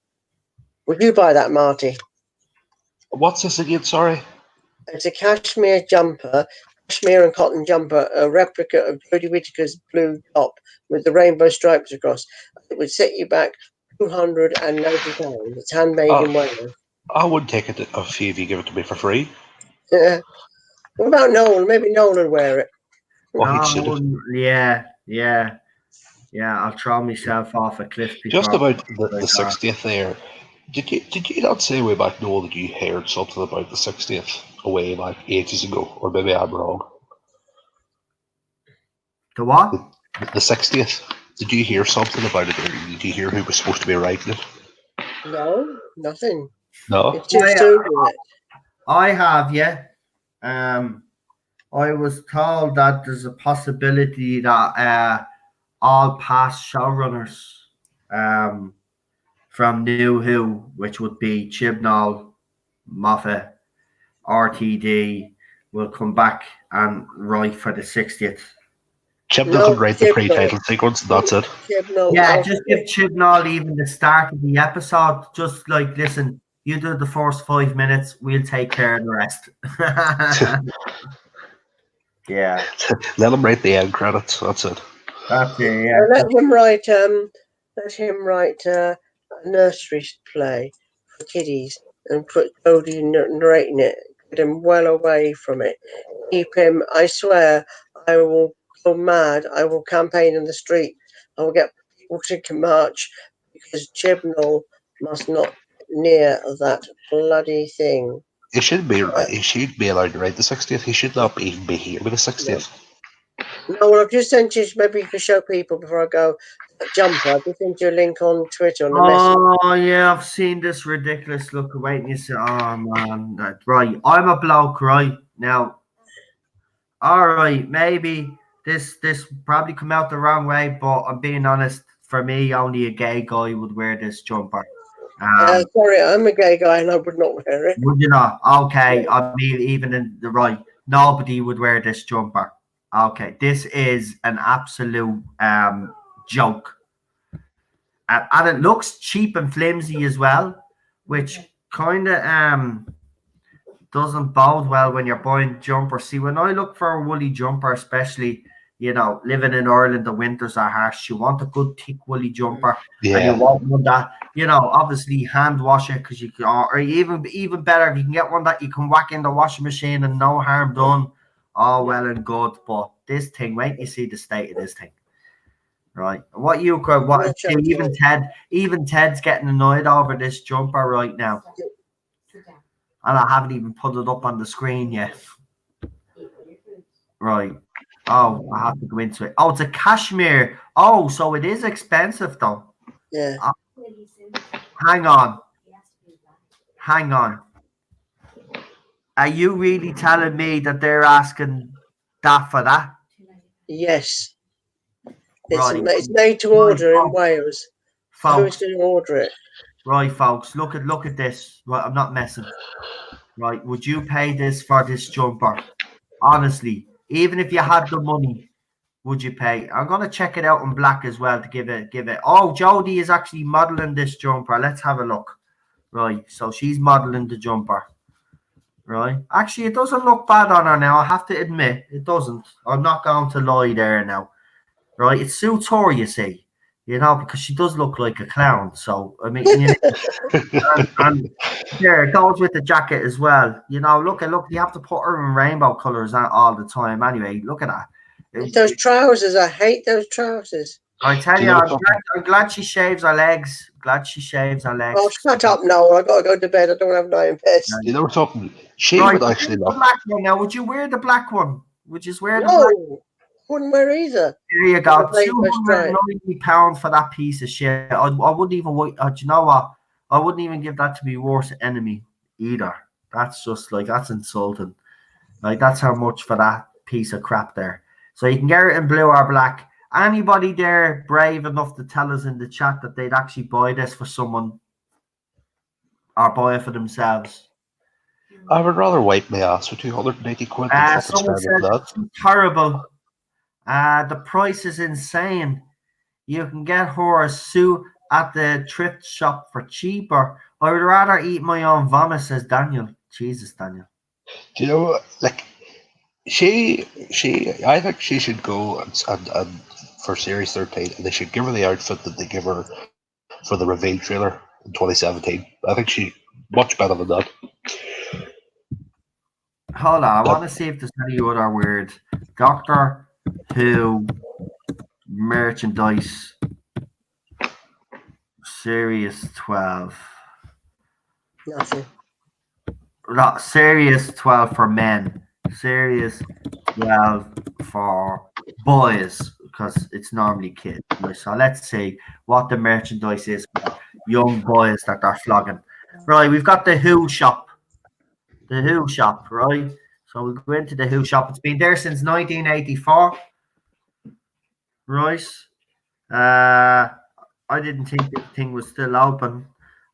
Would you buy that, Marty? What's this again? Sorry. It's a cashmere jumper, cashmere and cotton jumper, a replica of Jodie Whittaker's blue top with the rainbow stripes across. It would set you back £290. It's handmade in Wales. I would take it if you give it to me for free. What about Noel? Maybe Noel would wear it. Yeah. I'll throw myself off a cliff. Just about the 60th there. Did you not say way back, Noel, that you heard something about the 60th away like ages ago? Or maybe I'm wrong. The what? The 60th. Did you hear something about it, or did you hear who was supposed to be writing it? No, nothing. No? It's too soon, isn't it? I have, yeah. I was told that there's a possibility that all past showrunners from New Who, which would be Chibnall, Moffat, RTD, will come back and write for the 60th. Chibnall can write the pre-title sequence, and that's it. Chibnall, Yeah, just give Chibnall even the start of the episode. Just like, listen, you do the first 5 minutes, we'll take care of the rest. Yeah, Let him write the end credits. That's it. that's it. Yeah, Let him write. Let him write a nursery play for kiddies and put Cody narrating it. Get him well away from it. Keep him. I swear, I will go mad. I will campaign in the street. I will get people to march because Chibnall must not near that bloody thing. He should be allowed to write the 60th. He should not even be here with the 60th. No, well, I've just sent you. Maybe you can show people before I go. Jumper. I've just sent you a link on Twitter on the message. Oh yeah, I've seen this ridiculous look. Wait, you say, oh man, right? I'm a bloke, right now. All right, maybe this probably come out the wrong way, but I'm being honest. For me, only a gay guy would wear this jumper. Sorry, I'm a gay guy and I would not wear it. Would you not? Okay, I mean, even in the right, nobody would wear this jumper. Okay, this is an absolute joke. And it looks cheap and flimsy as well, which kind of doesn't bode well when you're buying jumpers. See, when I look for a woolly jumper, especially, you know, living in Ireland, the winters are harsh. You want a good thick woolly jumper, and you want one that, you know, obviously hand wash it because you can, or even better if you can get one that you can whack in the washing machine and no harm done. All well and good, but this thing, wait, you see the state of this thing. Right. What you could what even Ted's getting annoyed over this jumper right now. And I haven't even put it up on the screen yet. Right. Oh, I have to go into it. Oh, it's a cashmere. Oh, so it is expensive though. Yeah. Hang on. Hang on. Are you really telling me that they're asking that for that? Yes. Right. It's made to order in Wales. Who's going to order it? Right, folks. Look at this. Right, I'm not messing. Right, would you pay this for this jumper? Honestly, even if you had the money, would you pay? I'm gonna check it out in black as well to give it. Oh, Jodie is actually modeling this jumper. Let's have a look. Right, so she's modeling the jumper. Right, actually, it doesn't look bad on her now. I have to admit, it doesn't. I'm not going to lie there now. Right, it suits her, you see, you know, because she does look like a clown. So I mean, you know, and yeah, it goes with the jacket as well. You know, look, you have to put her in rainbow colors all the time. Anyway, look at that. Those trousers, I hate those trousers. I tell you, I'm glad she shaves her legs. Glad she shaves her legs. Oh, shut up, Noel. I got to go to bed. I don't have night in bed. You know something? She right, would actually the black one now. Would you wear the black one? Would you wear the black? No, wouldn't wear either. There you go. £290 for that piece of shit. I wouldn't even. Do you know what? I wouldn't even give that to my worst enemy either. That's just like, that's insulting. Like, that's how much for that piece of crap there. So you can get it in blue or black. Anybody there brave enough to tell us in the chat that they'd actually buy this for someone or buy it for themselves? I would rather wipe my ass for 280 quid than someone said it's terrible. The price is insane. You can get her a suit at the thrift shop for cheaper. I would rather eat my own vomit, says Daniel. Jesus, Daniel. Do you know, like, I think she should go and for Series 13, and they should give her the outfit that they give her for the reveal trailer in 2017. I think she's much better than that. Hold on, I want to see if there's any other weird Doctor Who merchandise. Series 12. Nothing. No, Series 12 for men. Series 12 for boys, because it's normally kids. So let's see what the merchandise is for young boys that they're flogging. Right, we've got the Who shop. The Who shop, right? So we go into the Who shop. It's been there since 1984. Right. I didn't think this thing was still open.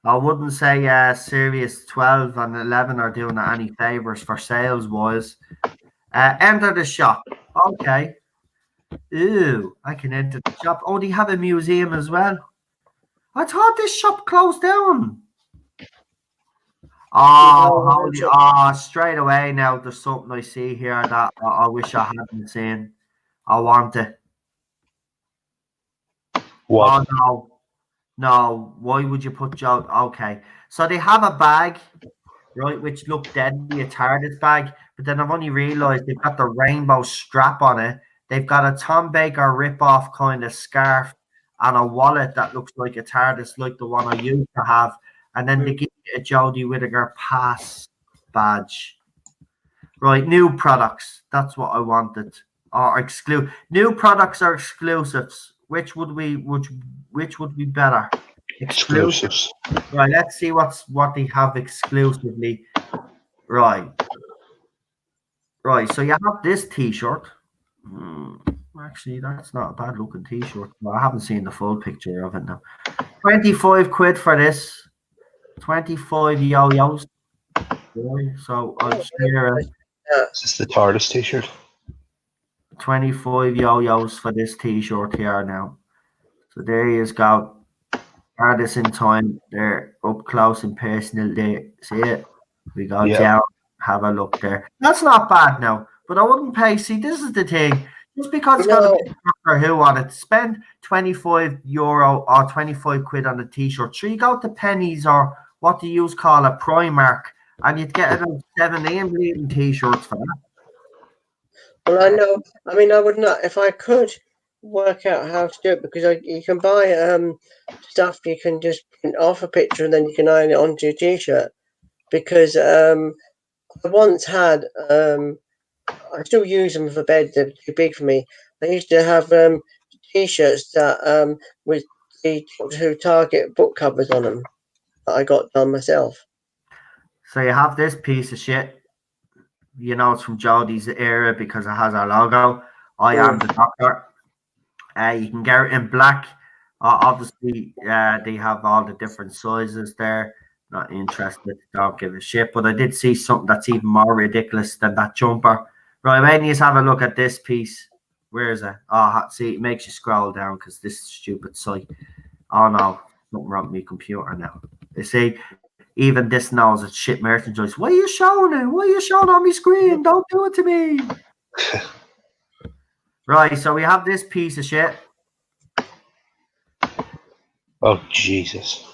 I wouldn't say Series 12 and 11 are doing it any favors for sales wise. Enter the shop. Okay. Ooh, I can enter the shop. Oh, they have a museum as well. I thought this shop closed down. Straight away now there's something I see here that I wish I hadn't seen. I want it. What? Oh no, why would you put Joe? Okay, so they have a bag, right, which looked deadly, a Tardis bag, but then I've only realised they've got the rainbow strap on it. They've got a Tom Baker rip-off kind of scarf and a wallet that looks like a TARDIS, like the one I used to have. And then they give you a Jodie Whittaker pass badge. Right, new products. That's what I wanted. Or exclude new products or exclusives. Which would be better? Exclusives. Right, let's see what they have exclusively. Right. Right, so you have this t-shirt. Actually, that's not a bad looking t-shirt. Well, I haven't seen the full picture of it now. 25 quid for this. 25 yo-yos. So I'll share Is this the TARDIS t-shirt? 25 yo-yos for this t-shirt here now. So there you go. TARDIS in time. They're up close and personal there. See it? We go down. Have a look there. That's not bad now. But I wouldn't pay. See, this is the thing. Just because it's got a Doctor Who on it, spend €25 or 25 quid on a t-shirt. So you go to Pennies or what do you call a Primark, and you'd get about 17 bleeding t-shirts for that. Well, I know. I mean, I would not if I could work out how to do it, because you can buy stuff you can just print off a picture and then you can iron it onto your t-shirt. Because I once had I still use them for bed. They're too big for me. I used to have t-shirts that with the Doctor Who Target book covers on them that I got done myself. So you have this piece of shit. You know it's from Jodie's era because it has our logo. I am the Doctor. You can get it in black. Obviously, they have all the different sizes there. Not interested. Don't give a shit. But I did see something that's even more ridiculous than that jumper. Right, when you have a look at this piece, where is it? Oh, see, it makes you scroll down because this stupid site. Oh no, something wrong with my computer now. You see, even this knows it's shit merchandise. Why are you showing it? Why are you showing on my screen? Don't do it to me. Right, so we have this piece of shit. Oh Jesus!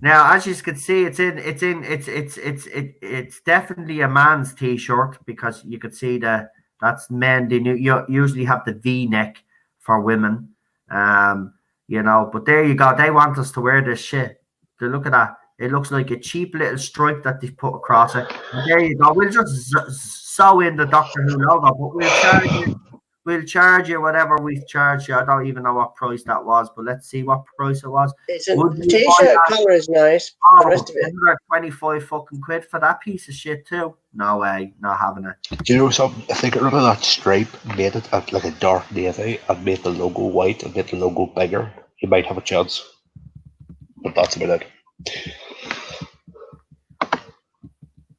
Now, as you can see, it's definitely a man's t-shirt because you could see that's men. They usually have the V-neck for women, you know. But there you go. They want us to wear this shit. So look at that. It looks like a cheap little stripe that they've put across it. And there you go. We'll just sew in the Doctor Who logo, but we'll charge you. We'll charge you whatever we've charged you. I don't even know what price that was, but let's see what price it was. The t-shirt colour is nice. The rest of it. 25 fucking quid for that piece of shit too. No way, not having it. Do you know something? I think remember that stripe made it at like a dark navy and made the logo white and made the logo bigger. You might have a chance, but that's about it.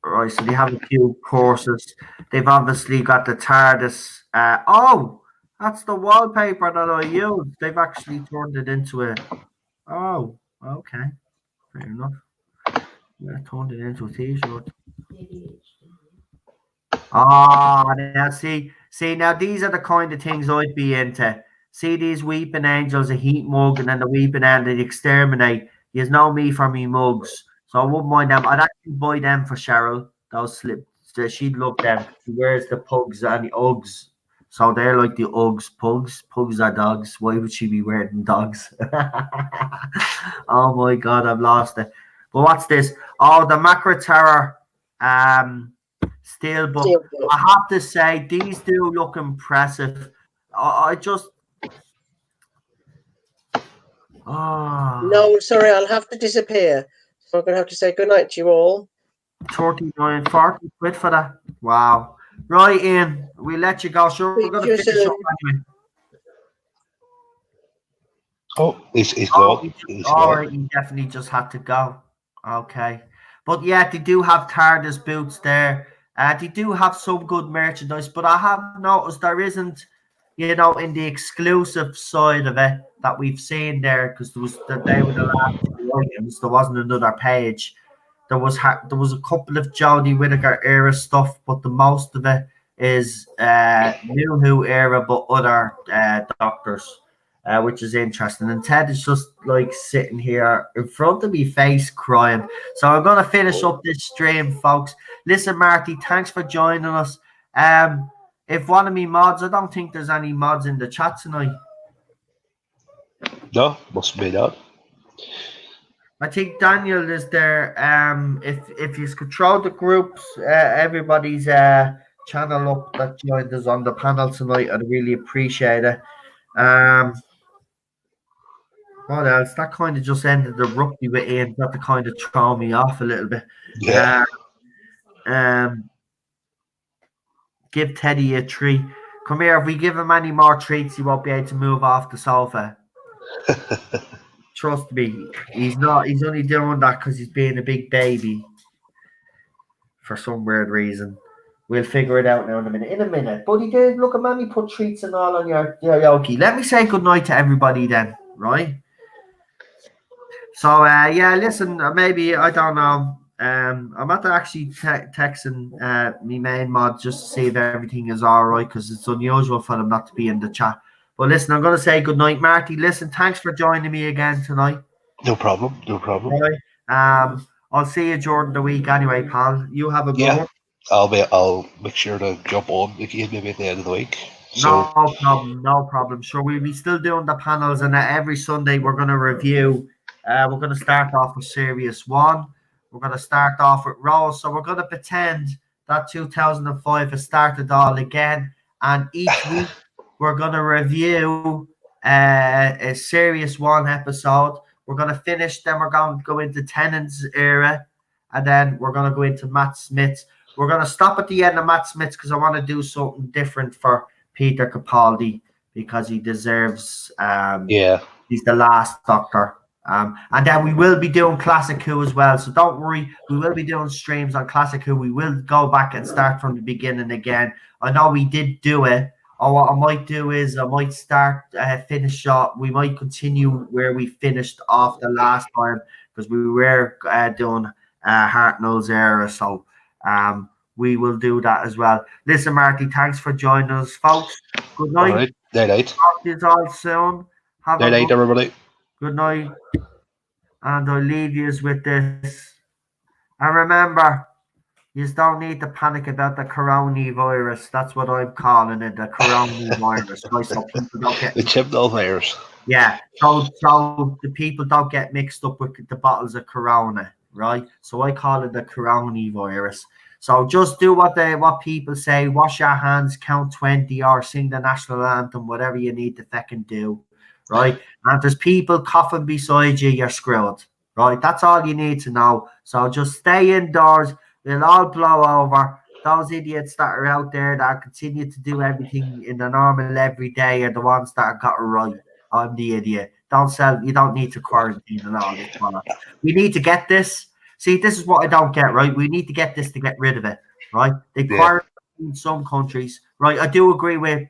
Right, so they have a few courses. They've obviously got the TARDIS. That's the wallpaper that I used. They've actually turned it into a. Oh, okay, fair enough. Yeah, turned it into a t-shirt. Now see, now these are the kind of things I'd be into. See these weeping angels, a heat mug, and then the weeping end, the exterminate. You know me for me mugs. So I wouldn't mind them. I'd actually buy them for Cheryl. Those slips. She'd love them. She wears the pugs and the Uggs. So they're like the Uggs. Pugs are dogs. Why would she be wearing dogs? Oh my God, I've lost it. But what's this? Oh, the Macro Terror Steelbook. I have to say, these do look impressive. I just... No, sorry, I'll have to disappear. So I'm going to have to say goodnight to you all. 39, 40 quid for that. Wow. Right, Ian, we'll let you go. Sure, we're going to finish up anyway. Oh, he's gone. He definitely just had to go. Okay. But yeah, they do have TARDIS boots there. They do have some good merchandise, but I have noticed there isn't you know, in the exclusive side of it that we've seen there, because they were the last two items. There wasn't another page. There was a couple of Jodie Whittaker era stuff, but the most of it is New Who era, but other doctors, which is interesting. And Ted is just like sitting here in front of me, face crying. So I'm gonna finish up this stream, folks. Listen, Marty, thanks for joining us. If one of me mods, I don't think there's any mods in the chat tonight. No, must be that. I think Daniel is there. If you control the groups, everybody's channel up that joined us on the panel tonight, I'd really appreciate it. What else? That kind of just ended abruptly with Ian. That to kind of throw me off a little bit. Yeah. Give Teddy a treat. Come here. If we give him any more treats, he won't be able to move off the sofa. Trust me, he's not. He's only doing that because he's being a big baby for some weird reason. We'll figure it out now in a minute. In a minute. Buddy did look at mommy put treats and all on your yoki. Let me say good night to everybody then, right? So yeah, listen, maybe I don't know. I'm at actually texting me main mod just to see if everything is all right, because it's unusual for them not to be in the chat. But listen, I'm going to say good night, Marty. Listen, thanks for joining me again tonight. No problem. No problem. Right. I'll see you during the week anyway, pal. You have a good one. I'll make sure to jump on again maybe at the end of the week. So No problem. Sure, we'll be still doing the panels, and every Sunday we're going to review. We're going to start off with Series 1. We're going to start off with Rose. So we're going to pretend that 2005 has started all again, and each week we're going to review a Series 1 episode. We're going to finish, then we're going to go into Tennant's era, and then we're going to go into Matt Smith's. We're going to stop at the end of Matt Smith's because I want to do something different for Peter Capaldi, because he deserves. He's the last Doctor. And then we will be doing Classic Who as well. So don't worry, we will be doing streams on Classic Who. We will go back and start from the beginning again. I know we did do it. Or what I might do is I might finish up. We might continue where we finished off the last time, because we were doing Hartnell's era. So we will do that as well. Listen, Marty, thanks for joining us, folks. Good night. All right. Night. Talk to you all soon. Have a night, everybody. Good night. And I'll leave you with this. And remember, you don't need to panic about the coronavirus. That's what I'm calling it, the coronavirus. Right? So people don't get the chimnal virus. Yeah. So the people don't get mixed up with the bottles of Corona, right? So I call it the coronavirus. So just do what people say. Wash your hands, count 20, or sing the national anthem, whatever you need to fucking do, right? And if there's people coughing beside you, you're screwed, right? That's all you need to know. So just stay indoors. We'll all blow over. Those idiots that are out there that continue to do everything in the normal every day are the ones that have got it right. I'm the idiot. You don't need to quarantine and all this. We need to get this. See, this is what I don't get, right? We need to get this to get rid of it, right? They quarantine some countries, right? I do agree with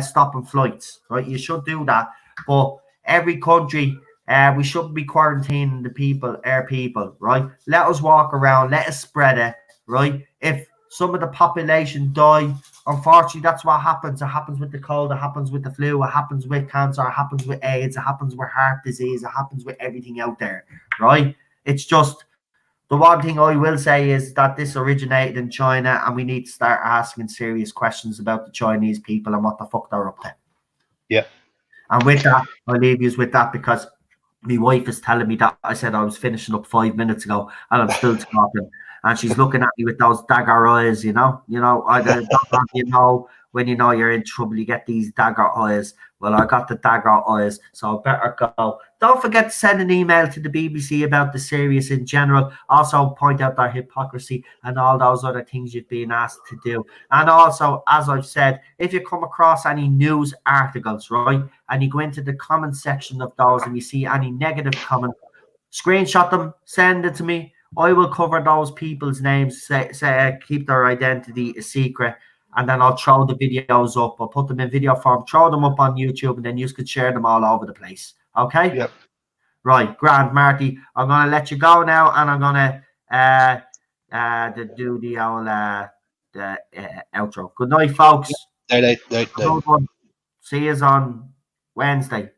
stopping flights, right? You should do that. But every country, we shouldn't be quarantining our people, right? Let us walk around, let us spread it, right? If some of the population die, unfortunately, that's what happens. It happens with the cold, it happens with the flu, it happens with cancer, it happens with AIDS, it happens with heart disease, it happens with everything out there, right? It's just, the one thing I will say is that this originated in China, and we need to start asking serious questions about the Chinese people and what the fuck they're up to. Yeah. And with that, I'll leave you with that, because my wife is telling me that I said I was finishing up 5 minutes ago, and I'm still talking. And she's looking at me with those dagger eyes, you know. I don't know when you know you're in trouble, you get these dagger eyes. Well, I got the dagger eyes, so I better go. Don't forget to send an email to the BBC about the series in general. Also, point out their hypocrisy and all those other things you've been asked to do. And also, as I've said, if you come across any news articles, right, and you go into the comment section of those and you see any negative comment, screenshot them, send it to me. I will cover those people's names, say keep their identity a secret, and then I'll throw the videos up. I'll put them in video form, throw them up on YouTube, and then you could share them all over the place. Okay? Yep. Right, Grant, Marty, I'm going to let you go now, and I'm going to do the old outro. Good night, folks. Night. Good one. See you on Wednesday.